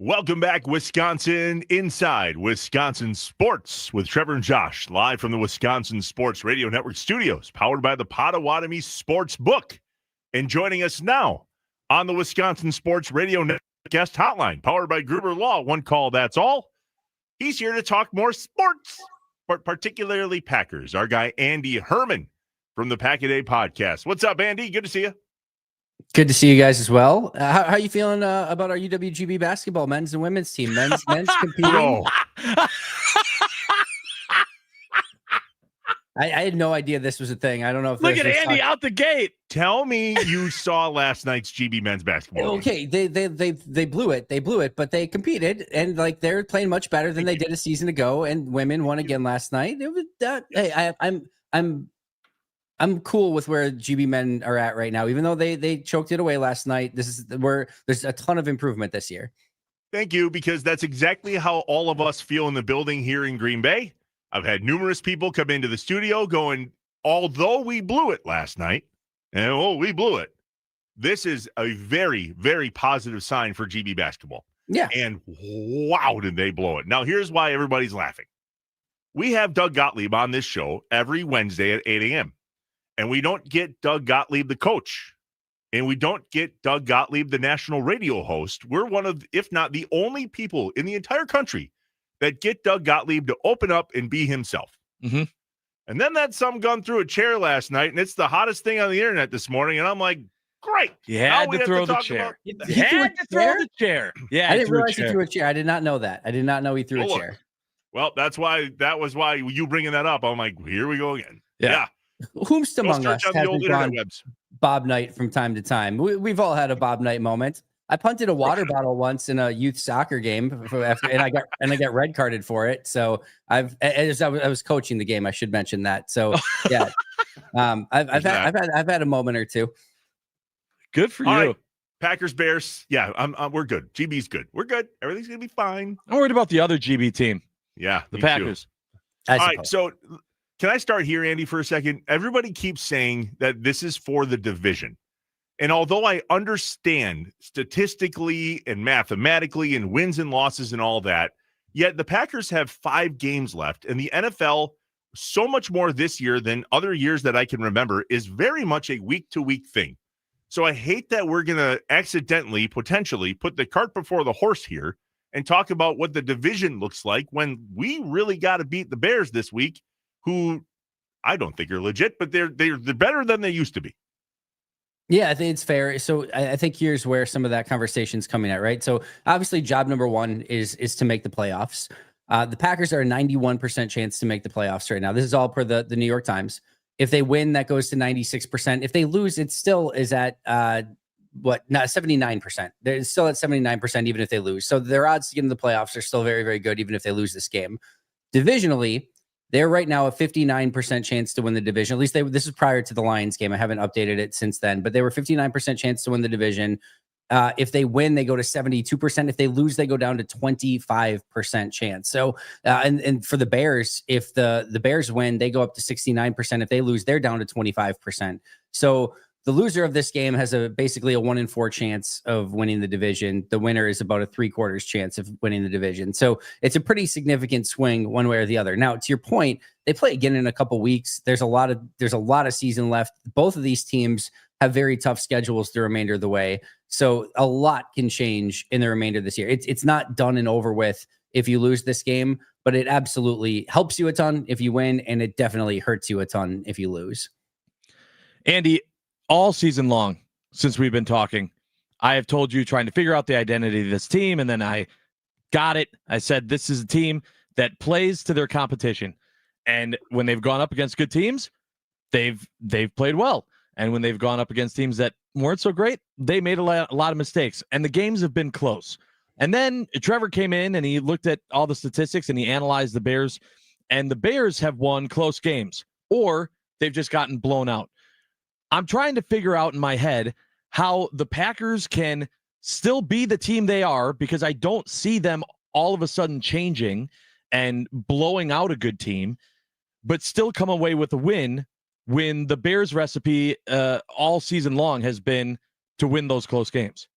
Welcome back, Wisconsin Inside Wisconsin Sports with Trevor and Josh, live from the Wisconsin Sports Radio Network studios, powered by the Potawatomi Sports Book. And joining us now on the Wisconsin Sports Radio Network guest hotline, powered by Gruber Law, one call, that's all. He's here to talk more sports, but particularly Packers. Our guy, Andy Herman from the Pack-A-Day podcast. What's up, Andy? Good to see you. Good to see you guys as well. How are you feeling about our UWGB basketball men's and women's team? Men's competing. I had no idea this was a thing. I don't know if look at Andy out the gate. Tell me you saw last night's GB men's basketball. Okay, they blew it. They blew it, but they competed and like they're playing much better than they did a season ago. And women won again last night. It was hey, I'm cool with where GB men are at right now, even though they choked it away last night. This is where there's a ton of improvement this year. Thank you, because that's exactly how all of us feel in the building here in Green Bay. I've had numerous people come into the studio going, although we blew it last night, and we blew it. This is a very, very positive sign for GB basketball. Yeah. And wow, did they blow it. Now, here's why everybody's laughing. We have Doug Gottlieb on this show every Wednesday at 8 a.m. And we don't get Doug Gottlieb, the coach. And we don't get Doug Gottlieb, the national radio host. We're one of, if not the only people in the entire country that get Doug Gottlieb to open up and be himself. Mm-hmm. And then that some gun through a chair last night, and it's the hottest thing on the internet this morning. And I'm like, great. You had to throw the chair. You had to throw the chair. Yeah, I didn't realize he threw a chair. I did not know that. I did not know he threw a chair. Well, that was why you bringing that up. I'm like, here we go again. Yeah. Whomst among us hasn't gone Bob Knight from time to time? We've all had a Bob Knight moment. I punted a water bottle once in a youth soccer game, and I got red carded for it. So I was coaching the game. I should mention that. So yeah, I've had a moment or two. Good for you. Right. Packers Bears. Yeah, we're good. GB's good. We're good. Everything's gonna be fine. I'm worried about the other GB team. Yeah, the Packers. All right, so. Can I start here, Andy, for a second? Everybody keeps saying that this is for the division. And although I understand statistically and mathematically and wins and losses and all that, yet the Packers have 5 games left. And the NFL, so much more this year than other years that I can remember, is very much a week-to-week thing. So I hate that we're going to accidentally, potentially, put the cart before the horse here and talk about what the division looks like when we really got to beat the Bears this week, who I don't think are legit, but they're better than they used to be. Yeah, I think it's fair. So I think here's where some of that conversation's coming at, right? So obviously job number one is to make the playoffs. The Packers are a 91% chance to make the playoffs right now. This is all per the New York Times. If they win, that goes to 96%. If they lose, it still is at 79%. They're still at 79% even if they lose. So their odds to get in the playoffs are still very, very good even if they lose this game. Divisionally, they're right now a 59% chance to win the division. At least this is prior to the Lions game. I haven't updated it since then, but they were 59% chance to win the division. If they win, they go to 72%. If they lose, they go down to 25% chance. So, and for the Bears, if the Bears win, they go up to 69%. If they lose, they're down to 25%. So the loser of this game has basically a 1 in 4 chance of winning the division. The winner is about a 3/4 chance of winning the division. So it's a pretty significant swing one way or the other. Now, to your point, they play again in a couple weeks. There's a lot of season left. Both of these teams have very tough schedules the remainder of the way. So a lot can change in the remainder of this year. It's not done and over with if you lose this game, but it absolutely helps you a ton if you win, and it definitely hurts you a ton if you lose. Andy, all season long, since we've been talking, I have told you trying to figure out the identity of this team, and then I got it. I said this is a team that plays to their competition, and when they've gone up against good teams, they've played well, and when they've gone up against teams that weren't so great, they made a lot of mistakes, and the games have been close. And then Trevor came in and he looked at all the statistics and he analyzed the Bears, and the Bears have won close games, or they've just gotten blown out. I'm trying to figure out in my head how the Packers can still be the team they are, because I don't see them all of a sudden changing and blowing out a good team, but still come away with a win when the Bears recipe all season long has been to win those close games.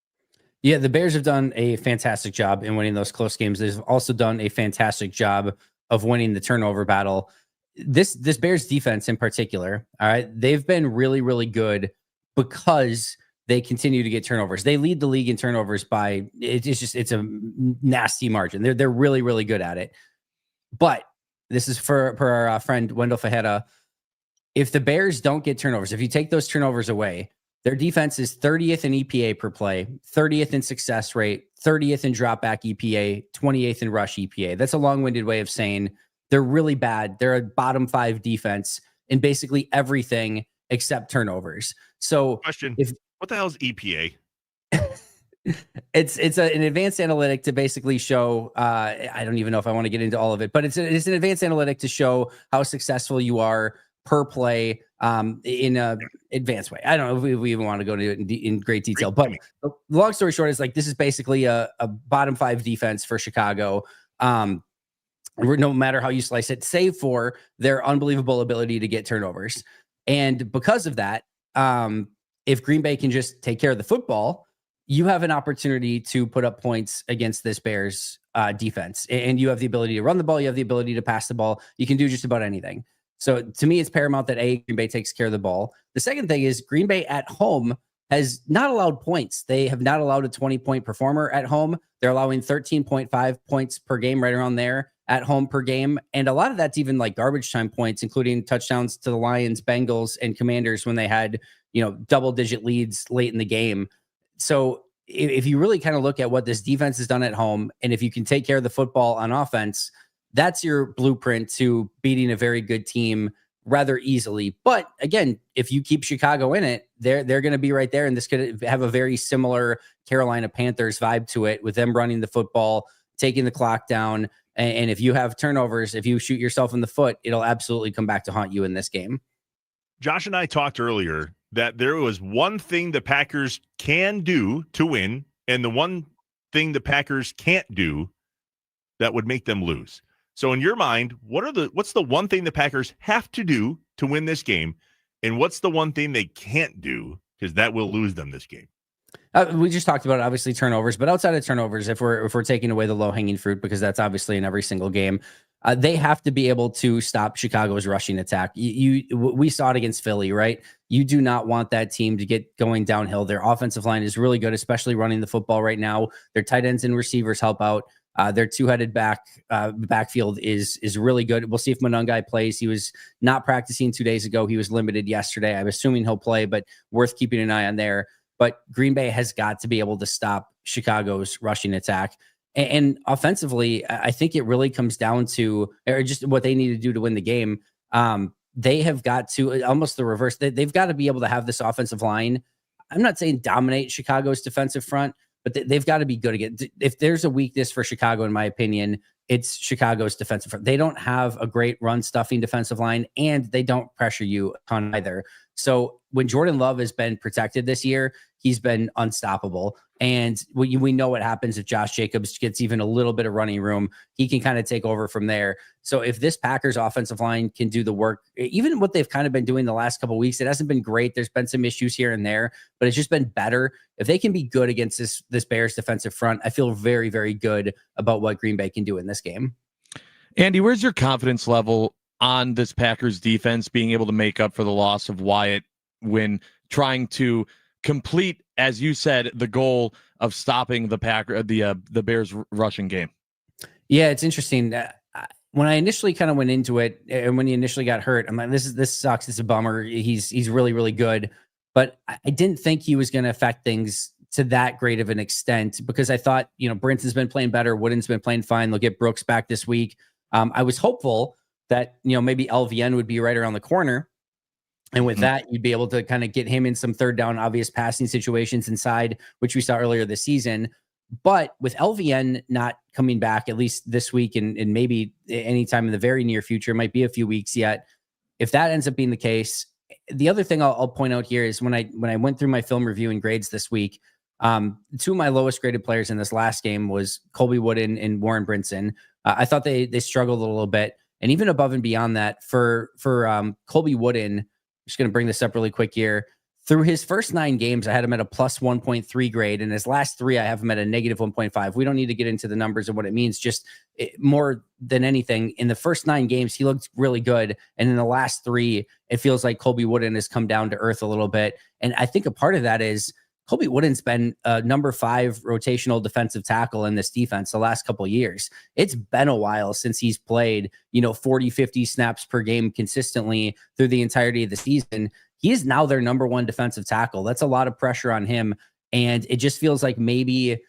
Yeah, the Bears have done a fantastic job in winning those close games. They've also done a fantastic job of winning the turnover battle. This Bears defense in particular, all right, they've been really, really good because they continue to get turnovers. They lead the league in turnovers by it's a nasty margin. They're really, really good at it. But this is for our friend Wendell Fajeda. If the Bears don't get turnovers, if you take those turnovers away, their defense is 30th in EPA per play, 30th in success rate, 30th in dropback EPA, 28th in rush EPA. That's a long-winded way of saying they're really bad. They're a bottom 5 defense in basically everything except turnovers. So Question: what the hell is EPA? It's an advanced analytic to basically show. I don't even know if I want to get into all of it, but it's an advanced analytic to show how successful you are per play in a advanced way. I don't know if we even want to go into it in great detail, but the long story short is like this is basically a bottom 5 defense for Chicago. No matter how you slice it, save for their unbelievable ability to get turnovers. And because of that, if Green Bay can just take care of the football, you have an opportunity to put up points against this Bears defense. And you have the ability to run the ball. You have the ability to pass the ball. You can do just about anything. So to me, it's paramount that Green Bay takes care of the ball. The second thing is Green Bay at home has not allowed points. They have not allowed a 20-point performer at home. They're allowing 13.5 points per game, right around there at home per game. And a lot of that's even like garbage time points, including touchdowns to the Lions, Bengals, and Commanders when they had, double-digit leads late in the game. So if you really kind of look at what this defense has done at home, and if you can take care of the football on offense, that's your blueprint to beating a very good team rather easily. But again, if you keep Chicago in it, they're going to be right there. And this could have a very similar Carolina Panthers vibe to it, with them running the football, taking the clock down. And if you have turnovers, if you shoot yourself in the foot, it'll absolutely come back to haunt you in this game. Josh and I talked earlier that there was one thing the Packers can do to win, and the one thing the Packers can't do that would make them lose. So in your mind, what's the one thing the Packers have to do to win this game, and what's the one thing they can't do because that will lose them this game? We just talked about obviously turnovers, but outside of turnovers, if we're taking away the low hanging fruit, because that's obviously in every single game, they have to be able to stop Chicago's rushing attack. We saw it against Philly, right? You do not want that team to get going downhill. Their offensive line is really good, especially running the football right now. Their tight ends and receivers help out. Their two-headed backfield is really good. We'll see if Monungai plays. He was not practicing 2 days ago. He was limited yesterday. I'm assuming he'll play, but worth keeping an eye on there. But Green Bay has got to be able to stop Chicago's rushing attack. And offensively, I think it really comes down to or just what they need to do to win the game. They have got to almost the reverse. They've got to be able to have this offensive line. I'm not saying dominate Chicago's defensive front, but they've got to be good again. If there's a weakness for Chicago, in my opinion, it's Chicago's defensive front. They don't have a great run stuffing defensive line, and they don't pressure you a ton either. So when Jordan Love has been protected this year, he's been unstoppable. And we know what happens if Josh Jacobs gets even a little bit of running room. He can kind of take over from there. So if this Packers offensive line can do the work, even what they've kind of been doing the last couple of weeks, it hasn't been great. There's been some issues here and there, but it's just been better. If they can be good against this Bears defensive front, I feel very, very good about what Green Bay can do in this game. Andy, where's your confidence level on this Packers defense being able to make up for the loss of Wyatt when trying to complete, as you said, the goal of stopping the Bears rushing game? Yeah, it's interesting. When I initially kind of went into it, and when he initially got hurt, I'm like, this sucks. It's a bummer. He's really, really good, but I didn't think he was going to affect things to that great of an extent, because I thought, Brinton's been playing better. Wooden's been playing fine. They'll get Brooks back this week. I was hopeful that, maybe LVN would be right around the corner. And with that, you'd be able to kind of get him in some third down, obvious passing situations inside, which we saw earlier this season. But with LVN not coming back, at least this week and maybe anytime in the very near future, might be a few weeks yet. If that ends up being the case, the other thing I'll point out here is when I went through my film review and grades this week, two of my lowest graded players in this last game was Colby Wooden and Warren Brinson. I thought they struggled a little bit. And even above and beyond that, for Colby Wooden, just going to bring this up really quick here. Through his first 9 games, I had him at a plus 1.3 grade. And his last 3, I have him at a negative 1.5. We don't need to get into the numbers and what it means. Just more than anything, in the first 9 games, he looked really good. And in the last 3, it feels like Colby Wooden has come down to earth a little bit. And I think a part of that is Colby Wooden's been a number 5 rotational defensive tackle in this defense the last couple of years. It's been a while since he's played, 40, 50 snaps per game consistently through the entirety of the season. He is now their number 1 defensive tackle. That's a lot of pressure on him. And it just feels like maybe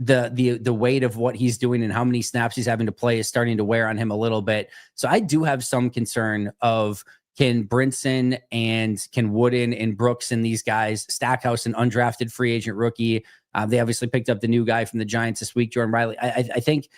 the weight of what he's doing and how many snaps he's having to play is starting to wear on him a little bit. So I do have some concern of, can Brinson and can Wooden and Brooks and these guys, Stackhouse, an undrafted free agent rookie. They obviously picked up the new guy from the Giants this week, Jordan Riley. I think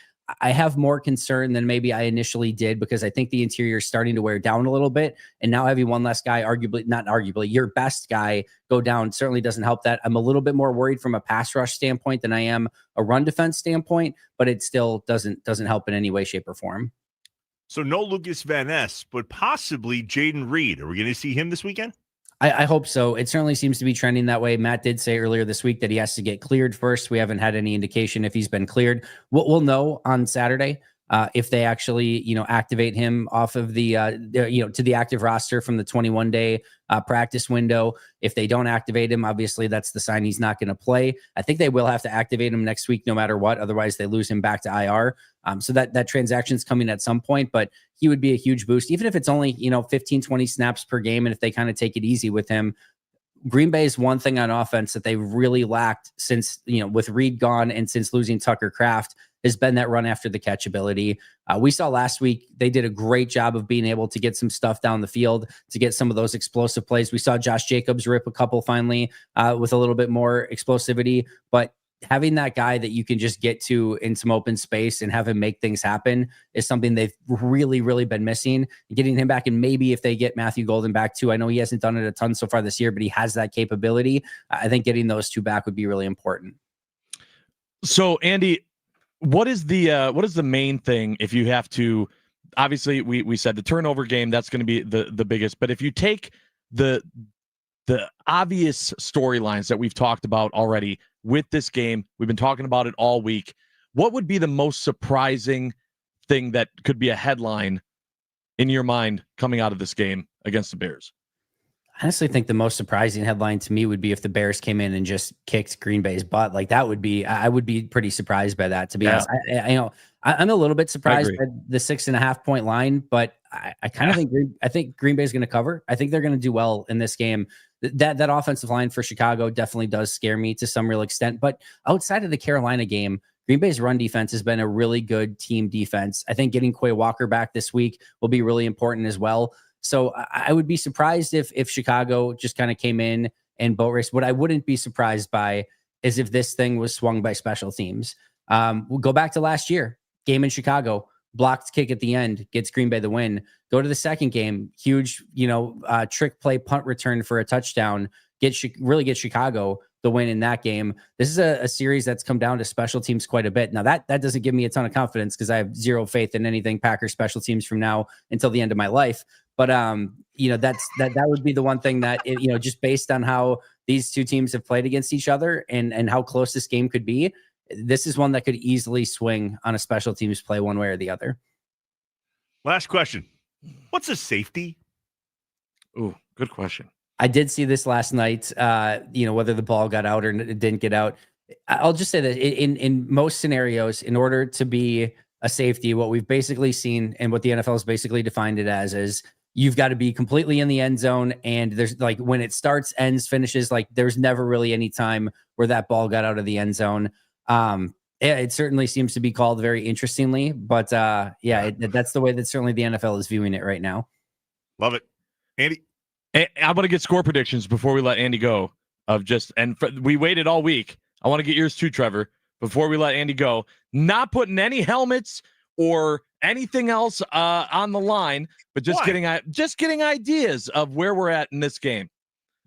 I have more concern than maybe I initially did, because I think the interior is starting to wear down a little bit. And now having one less guy, not arguably, your best guy go down certainly doesn't help that. I'm a little bit more worried from a pass rush standpoint than I am a run defense standpoint, but it still doesn't help in any way, shape, or form. So no Lucas Van Ness, but possibly Jaden Reed. Are we going to see him this weekend? I hope so. It certainly seems to be trending that way. Matt did say earlier this week that he has to get cleared first. We haven't had any indication if he's been cleared. We'll know on Saturday if they actually, activate him off of the, to the active roster from the 21-day practice window. If they don't activate him, obviously that's the sign he's not going to play. I think they will have to activate him next week no matter what. Otherwise, they lose him back to IR. So that transaction's coming at some point, but he would be a huge boost, even if it's only, 15, 20 snaps per game. And if they kind of take it easy with him. Green Bay is one thing on offense that they really lacked since, with Reed gone and since losing Tucker Kraft, has been that run after the catch ability. We saw last week, they did a great job of being able to get some stuff down the field to get some of those explosive plays. We saw Josh Jacobs rip a couple finally with a little bit more explosivity, but having that guy that you can just get to in some open space and have him make things happen is something they've really, really been missing. Getting him back, and maybe if they get Matthew Golden back too, I know he hasn't done it a ton so far this year, but he has that capability. I think getting those two back would be really important. So Andy, what is the main thing if you have to, obviously we said the turnover game, that's going to be the biggest, but if you take the obvious storylines that we've talked about already with this game, we've been talking about it all week, what would be the most surprising thing that could be a headline in your mind coming out of this game against the Bears? I honestly think the most surprising headline to me would be if the Bears came in and just kicked Green Bay's butt. Like that would be, I would be pretty surprised by that, to be honest. I'm a little bit surprised by the 6.5 point line, but I kind of think Green Bay's going to cover. I think they're going to do well in this game. That offensive line for Chicago definitely does scare me to some real extent, but outside of the Carolina game, Green Bay's run defense has been a really good team defense. I think getting Quay Walker back this week will be really important as well. So I would be surprised if Chicago just kind of came in and boat raced. What I wouldn't be surprised by is if this thing was swung by special teams. We'll go back to last year, game in Chicago, blocked kick at the end, gets Green Bay the win. Go to the second game, huge, trick play punt return for a touchdown, get Chicago the win in that game. This is a series that's come down to special teams quite a bit. Now that doesn't give me a ton of confidence because I have zero faith in anything Packers special teams from now until the end of my life. But that would be the one thing that just based on how these two teams have played against each other and how close this game could be, this is one that could easily swing on a special teams play one way or the other. Last question. What's a safety? Ooh, good question. I did see this last night, whether the ball got out or it didn't get out. I'll just say that in most scenarios, in order to be a safety, what we've basically seen and what the NFL has basically defined it as is you've got to be completely in the end zone. And there's like when it starts, ends, finishes, like there's never really any time where that ball got out of the end zone. It certainly seems to be called very interestingly, but that's the way that certainly the NFL is viewing it right now. Love it. Andy? I'm going to get score predictions before we let Andy go. We waited all week. I want to get yours too, Trevor, before we let Andy go. Not putting any helmets or anything else on the line, but just getting ideas of where we're at in this game.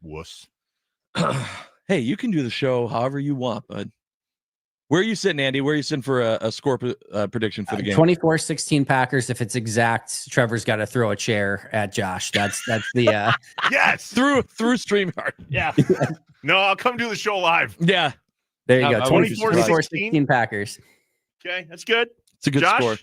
Wuss. Hey, you can do the show however you want, bud. Where are you sitting, Andy? Where are you sitting for a score prediction for the game? 24-16 Packers. If it's exact, Trevor's got to throw a chair at Josh. That's the yes through StreamYard. Yeah. No, I'll come do the show live. Yeah. There you go. 24-16 24-16 Packers. Okay, that's good. It's a good Josh? score.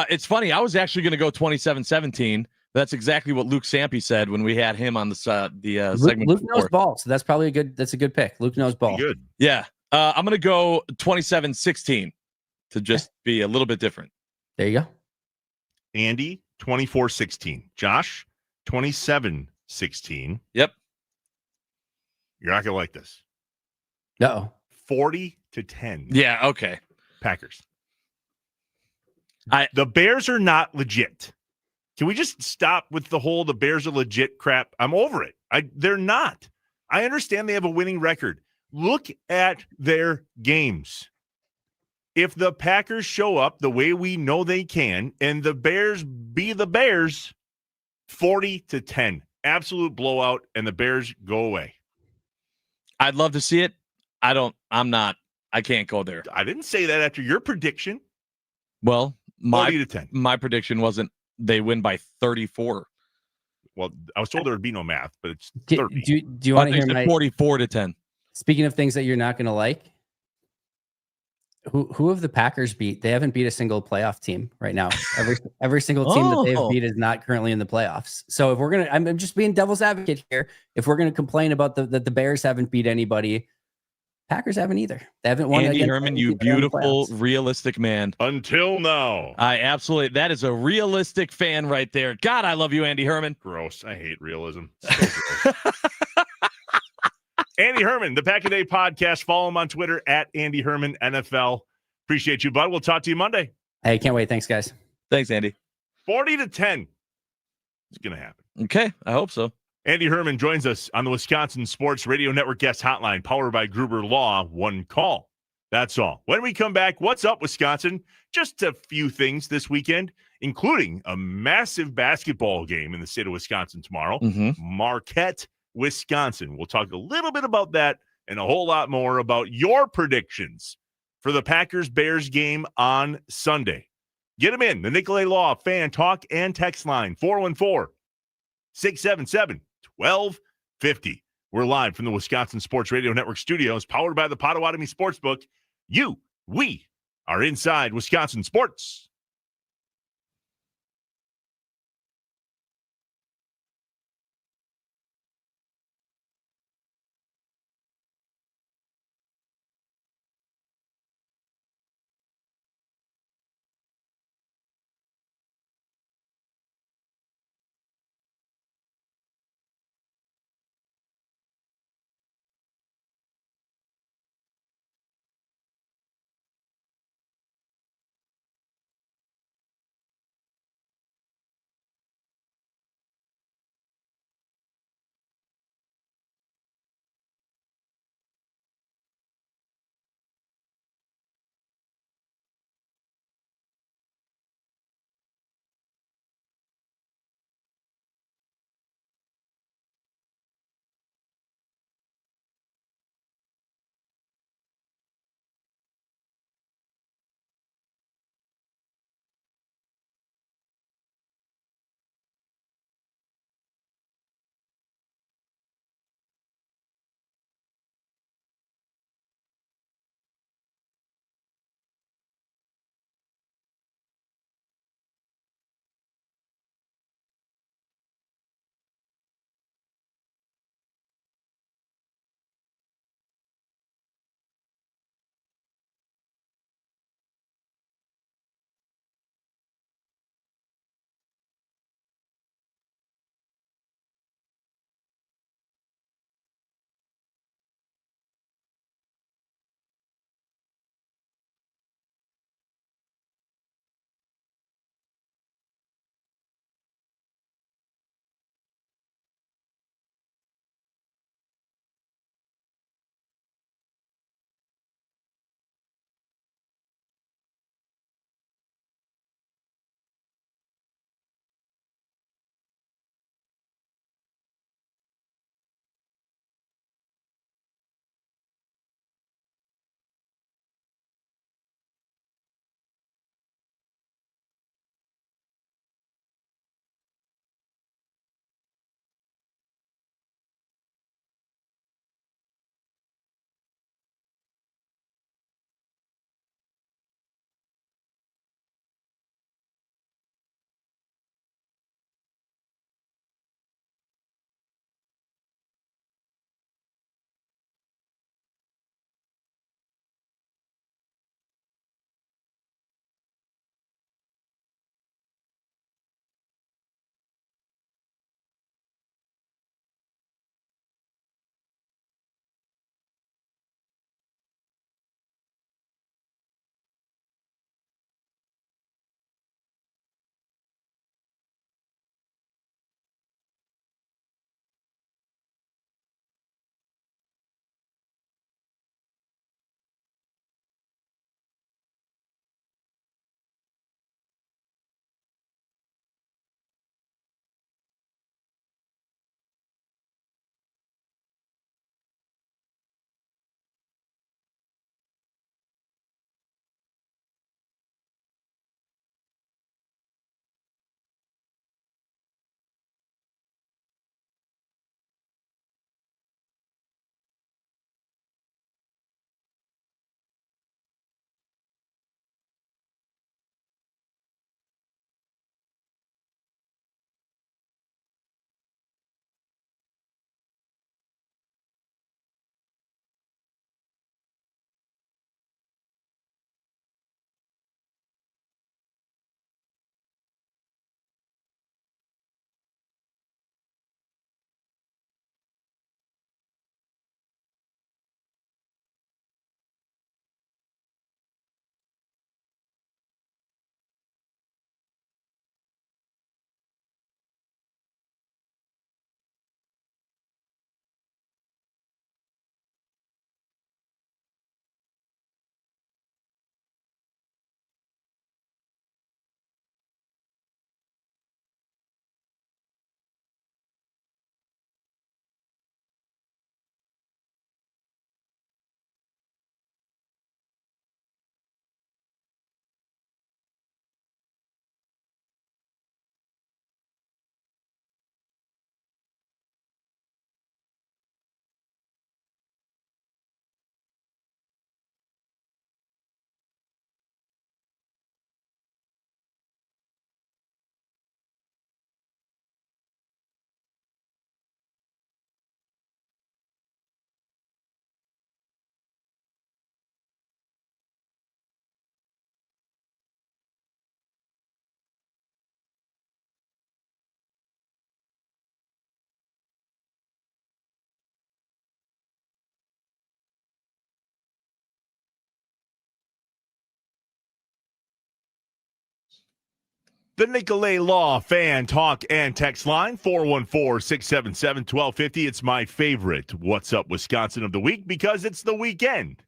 It's funny. I was actually going to go 27-17. That's exactly what Luke Sampe said when we had him on the segment. Luke knows ball, so that's probably that's a good pick. Luke knows ball. Good. Yeah. I'm going to go 27-16 to just be a little bit different. There you go. Andy, 24-16. Josh, 27-16. Yep. You're not going to like this. Uh-oh. 40-10. Yeah, okay. Packers. The Bears are not legit. Can we just stop with the Bears are legit crap? I'm over it. They're not. I understand they have a winning record. Look at their games. If the Packers show up the way we know they can, and the Bears be the Bears, 40-10. Absolute blowout, and the Bears go away. I'd love to see it. I can't go there. I didn't say that after your prediction. Well, 40-10. My prediction wasn't they win by 34. Well, I was told there would be no math, but it's 30. Do you want to hear my 44-10? Speaking of things that you're not going to like, who have the Packers beat? They haven't beat a single playoff team right now. Every single team that they've beat is not currently in the playoffs. So if we're gonna, I'm just being devil's advocate here. If we're gonna complain about that the Bears haven't beat anybody, Packers haven't either. They haven't won. Andy Herman, you beautiful, realistic man. Until now. That is a realistic fan right there. God, I love you, Andy Herman. Gross. I hate realism. So gross. Andy Herman, the Pack a Day podcast. Follow him on Twitter at Andy Herman NFL. Appreciate you, bud. We'll talk to you Monday. Hey, can't wait. Thanks, guys. Thanks, Andy. 40-10. It's going to happen. Okay, I hope so. Andy Herman joins us on the Wisconsin Sports Radio Network guest hotline, powered by Gruber Law. One call. That's all. When we come back, what's up, Wisconsin? Just a few things this weekend, including a massive basketball game in the state of Wisconsin tomorrow. Marquette, Wisconsin. We'll talk a little bit about that and a whole lot more about your predictions for the Packers-Bears game on Sunday. Get them in. The Nicolay Law Fan Talk and Text Line, 414-677-1250. We're live from the Wisconsin Sports Radio Network studios, powered by the Potawatomi Sportsbook. We are inside Wisconsin sports. The Nicolay Law Fan Talk and Text Line, 414-677-1250. It's my favorite What's Up Wisconsin of the week because it's the weekend.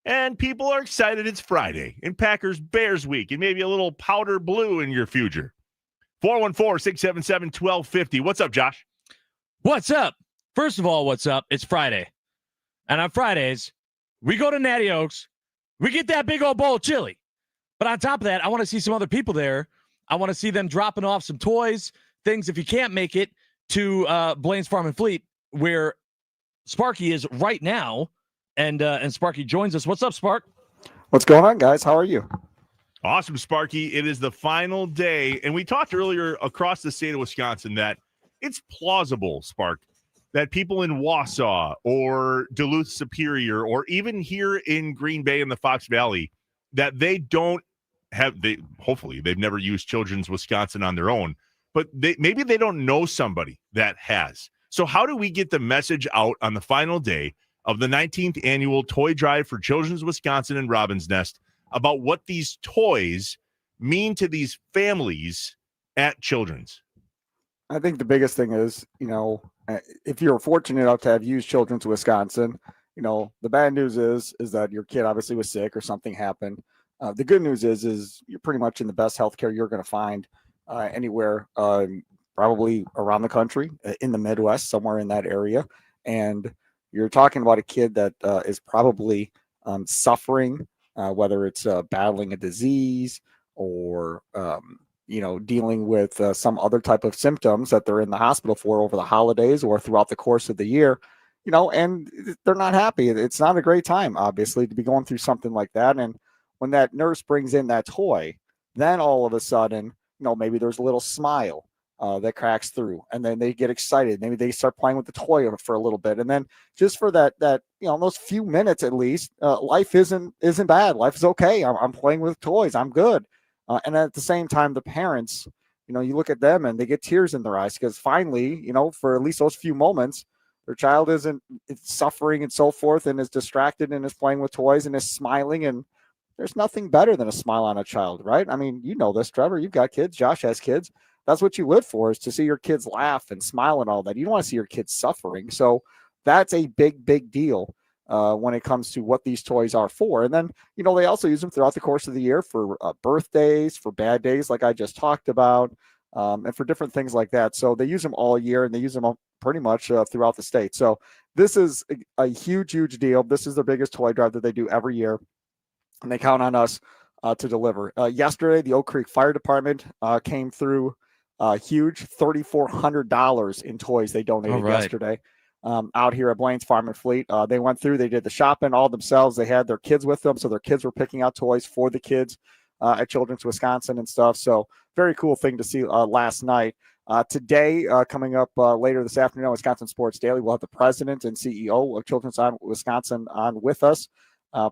And people are excited it's Friday and Packers-Bears week and maybe a little powder blue in your future. 414-677-1250. What's up, Josh? What's up? First of all, what's up? It's Friday. And on Fridays, we go to Natty Oaks. We get that big old bowl of chili. But on top of that, I want to see some other people there. I want to see them dropping off some toys, things if you can't make it to Blaine's Farm and Fleet, where Sparky is right now. And Sparky joins us. What's up, Spark? What's going on, guys? How are you? Awesome, Sparky. It is the final day. And we talked earlier across the state of Wisconsin that it's plausible, Spark, that people in Wausau or Duluth Superior or even here in Green Bay in the Fox Valley, that they don't have, hopefully they've never used Children's Wisconsin on their own, but maybe they don't know somebody that has. So how do we get the message out on the final day of the 19th annual toy drive for Children's Wisconsin and Robin's Nest about what these toys mean to these families at Children's? I think the biggest thing is, if you're fortunate enough to have used Children's Wisconsin, the bad news is that your kid obviously was sick or something happened. The good news is you're pretty much in the best healthcare you're going to find anywhere, probably around the country, in the Midwest, somewhere in that area. And you're talking about a kid that is probably suffering, whether it's battling a disease or, dealing with some other type of symptoms that they're in the hospital for over the holidays or throughout the course of the year, and they're not happy. It's not a great time, obviously, to be going through something like that. And when that nurse brings in that toy, then all of a sudden, maybe there's a little smile that cracks through, and then they get excited. Maybe they start playing with the toy for a little bit, and then just for that those few minutes at least, life isn't bad. Life is okay. I'm playing with toys. I'm good. And at the same time, the parents, you look at them and they get tears in their eyes because finally, for at least those few moments, their child isn't suffering and so forth, and is distracted and is playing with toys and is smiling. And there's nothing better than a smile on a child, right? I mean, you know this, Trevor. You've got kids. Josh has kids. That's what you live for, is to see your kids laugh and smile and all that. You don't want to see your kids suffering. So that's a big, big deal when it comes to what these toys are for. And then, they also use them throughout the course of the year for birthdays, for bad days, like I just talked about, and for different things like that. So they use them all year, and they use them pretty much throughout the state. So this is a huge, huge deal. This is the biggest toy drive that they do every year, and they count on us to deliver. Yesterday, the Oak Creek Fire Department came through huge $3,400 in toys they donated yesterday out here at Blaine's Farm and Fleet. They went through, they did the shopping all themselves. They had their kids with them, so their kids were picking out toys for the kids at Children's Wisconsin and stuff. So very cool thing to see last night. Today, coming up later this afternoon on Wisconsin Sports Daily, we'll have the president and CEO of Children's Wisconsin on with us.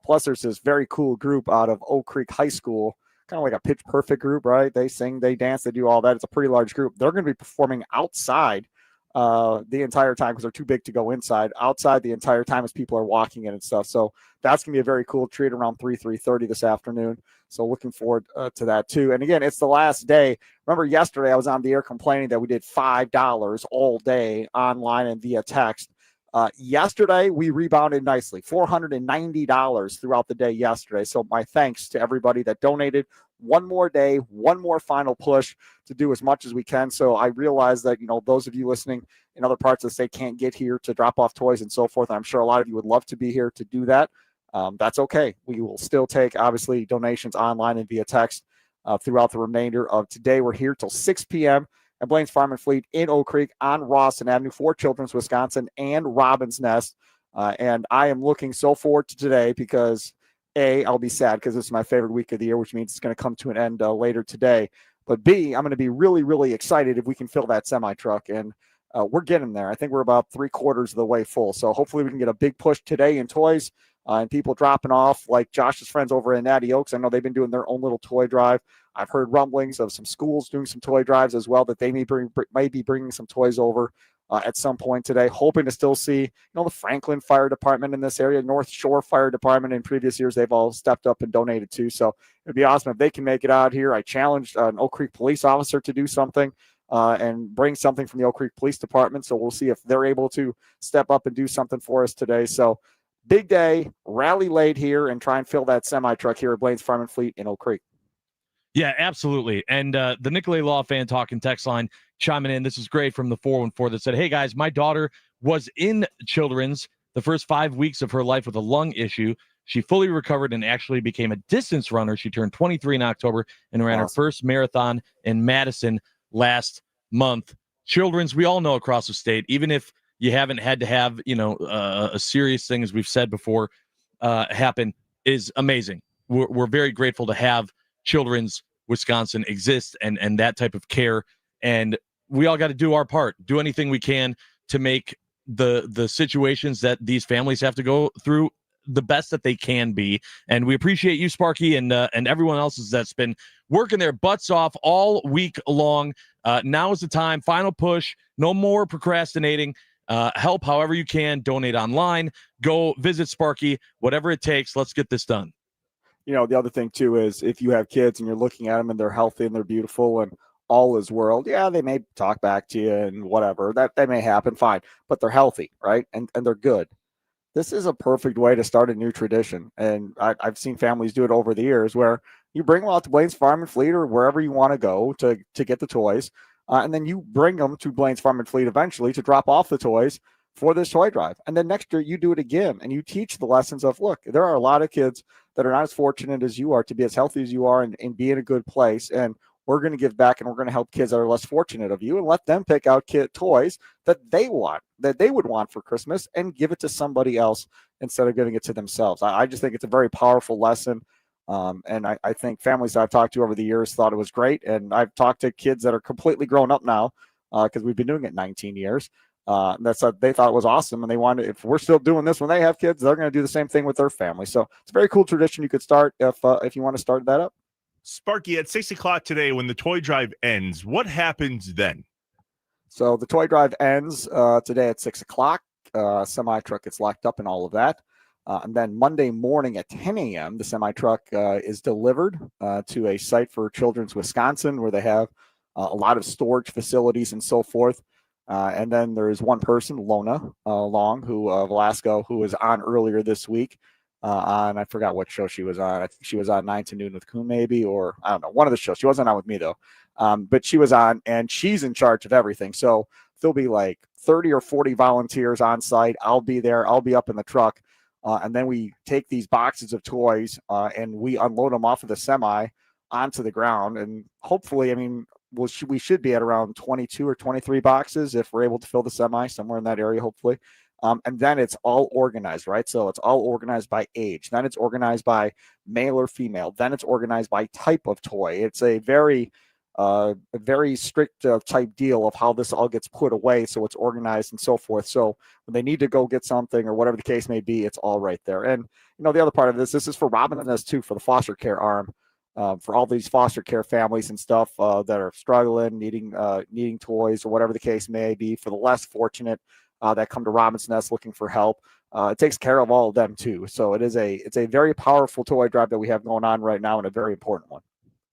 Plus, there's this very cool group out of Oak Creek High School, kind of like a Pitch Perfect group, right? They sing, they dance, they do all that. It's a pretty large group. They're going to be performing outside the entire time because they're too big to go inside. Outside the entire time as people are walking in and stuff. So that's going to be a very cool treat around 3:30 this afternoon. So looking forward to that too. And again, it's the last day. Remember yesterday I was on the air complaining that we did $5 all day online and via text. Yesterday, we rebounded nicely, $490 throughout the day yesterday. So my thanks to everybody that donated. One more day, one more final push to do as much as we can. So I realize that, those of you listening in other parts of the state can't get here to drop off toys and so forth. I'm sure a lot of you would love to be here to do that. That's okay. We will still take, obviously, donations online and via text throughout the remainder of today. We're here till 6 p.m. at Blaine's Farm and Fleet in Oak Creek on Rawson Avenue for Children's Wisconsin and Robin's Nest. And I am looking so forward to today because, A, I'll be sad because this is my favorite week of the year, which means it's going to come to an end later today. But B, I'm going to be really, really excited if we can fill that semi-truck. And we're getting there. I think we're about 3/4 of the way full. So hopefully we can get a big push today in toys and people dropping off like Josh's friends over in Natty Oaks. I know they've been doing their own little toy drive. I've heard rumblings of some schools doing some toy drives as well, that they may be bringing some toys over at some point today. Hoping to still see, the Franklin Fire Department in this area, North Shore Fire Department in previous years. They've all stepped up and donated too. So it'd be awesome if they can make it out here. I challenged an Oak Creek police officer to do something and bring something from the Oak Creek Police Department. So we'll see if they're able to step up and do something for us today. So big day, rally late here, and try and fill that semi-truck here at Blaine's Farm and Fleet in Oak Creek. Yeah, absolutely. And the Nicolay Law Fan Talking text line chiming in. This is great from the 414 that said, hey, guys, my daughter was in Children's the first 5 weeks of her life with a lung issue. She fully recovered and actually became a distance runner. She turned 23 in October and ran her first marathon in Madison last month. Children's, we all know across the state, even if you haven't had to have, a serious thing, as we've said before, happen, is amazing. We're very grateful to have Children's Wisconsin exist and that type of care. And we all got to do our part, do anything we can to make the situations that these families have to go through the best that they can be. And we appreciate you, Sparky, and everyone else that's been working their butts off all week long. Now is the time. Final push. No more procrastinating. Help however you can. Donate online. Go visit Sparky. Whatever it takes. Let's get this done. The other thing too is if you have kids and you're looking at them and they're healthy and they're beautiful and all is world, yeah, they may talk back to you and whatever, that may happen, fine, but they're healthy, right? And they're good. This is a perfect way to start a new tradition. And I've seen families do it over the years where you bring them out to Blaine's Farm and Fleet or wherever you want to go to get the toys. And then you bring them to Blaine's Farm and Fleet eventually to drop off the toys for this toy drive. And then next year you do it again and you teach the lessons of, look, there are a lot of kids that are not as fortunate as you are to be as healthy as you are and be in a good place. And we're going to give back and we're going to help kids that are less fortunate of you and let them pick out toys that they want, that they would want for Christmas, and give it to somebody else instead of giving it to themselves. I just think it's a very powerful lesson. And I think families that I've talked to over the years thought it was great. And I've talked to kids that are completely grown up now because we've been doing it 19 years. They thought it was awesome, and they wanted, if we're still doing this when they have kids, they're going to do the same thing with their family. So it's a very cool tradition you could start if you want to start that up. Sparky, at 6 o'clock today, when the toy drive ends, what happens then? So the toy drive ends today at 6 o'clock. Semi-truck gets locked up and all of that. And then Monday morning at 10 a.m., the semi-truck is delivered to a site for Children's Wisconsin, where they have a lot of storage facilities and so forth. And then there is one person, Lona Long, Velasco, who was on earlier this week on, I forgot what show she was on. I think she was on 9 to Noon with Kuhn, maybe, or I don't know, one of the shows. She wasn't on with me, though. But she was on, and she's in charge of everything. So there'll be like 30 or 40 volunteers on site. I'll be there. I'll be up in the truck. And then we take these boxes of toys and we unload them off of the semi onto the ground. And hopefully, we should be at around 22 or 23 boxes if we're able to fill the semi, somewhere in that area, hopefully. And then it's all organized, right? So it's all organized by age. Then it's organized by male or female. Then it's organized by type of toy. It's a very strict type deal of how this all gets put away. So it's organized and so forth. So when they need to go get something or whatever the case may be, it's all right there. And, the other part of this is for Robin and us too, for the foster care arm. For all these foster care families and stuff that are struggling, needing toys or whatever the case may be, for the less fortunate that come to Robin's Nest looking for help. It takes care of all of them too. So it's a very powerful toy drive that we have going on right now, and a very important one.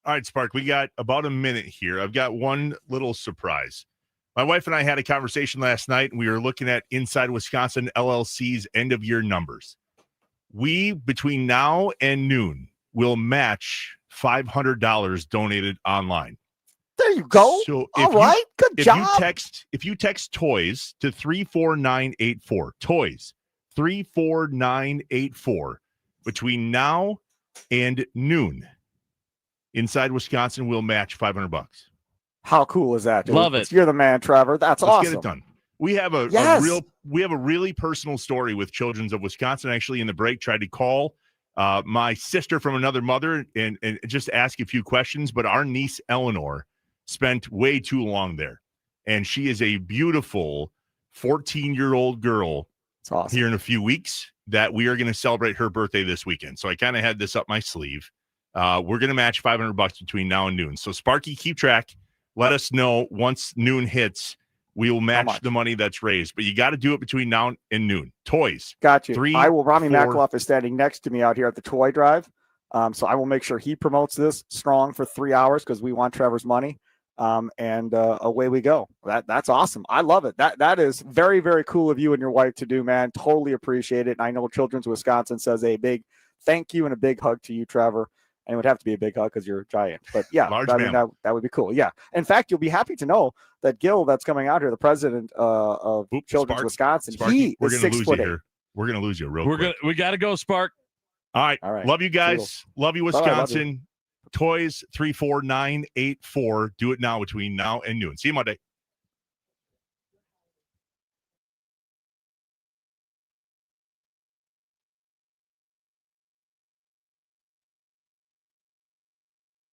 All right, Spark, we got about a minute here. I've got one little surprise. My wife and I had a conversation last night, and we were looking at Inside Wisconsin LLC's end of year numbers. We, between now and noon, will match $500 donated online. There you go. So all right, good job. If you text toys to 34984, toys 34984, between now and noon, Inside Wisconsin will match $500. How cool is that, dude? Love it. You're the man, Trevor. That's awesome. Let's get it done. We have a really personal story with Children's of Wisconsin. Actually, in the break, tried to call my sister from another mother and just ask a few questions, but our niece Eleanor spent way too long there, and she is a beautiful 14-year-old girl. That's awesome. Here in a few weeks that we are going to celebrate her birthday this weekend. So I kind of had this up my sleeve. We're going to match $500 between now and noon. So Sparky, keep track. Let us know once noon hits we will match the money that's raised, but you got to do it between now and noon. Toys. Got you. 3, Rami 4. Makloff is standing next to me out here at the toy drive. So I will make sure he promotes this strong for 3 hours because we want Trevor's money. And away we go. That's awesome. I love it. That is very, very cool of you and your wife to do, man. Totally appreciate it. And I know Children's Wisconsin says a big thank you and a big hug to you, Trevor. And it would have to be a big hug because you're a giant. But yeah, that would be cool. Yeah. In fact, you'll be happy to know that Gil, that's coming out here, the president of Children's Wisconsin, he is 6 foot 8. We're gonna lose you real quick. We gotta go, Spark. All right. Love you guys. Love you, Wisconsin. Toys 34984. Do it now between now and noon. See you Monday.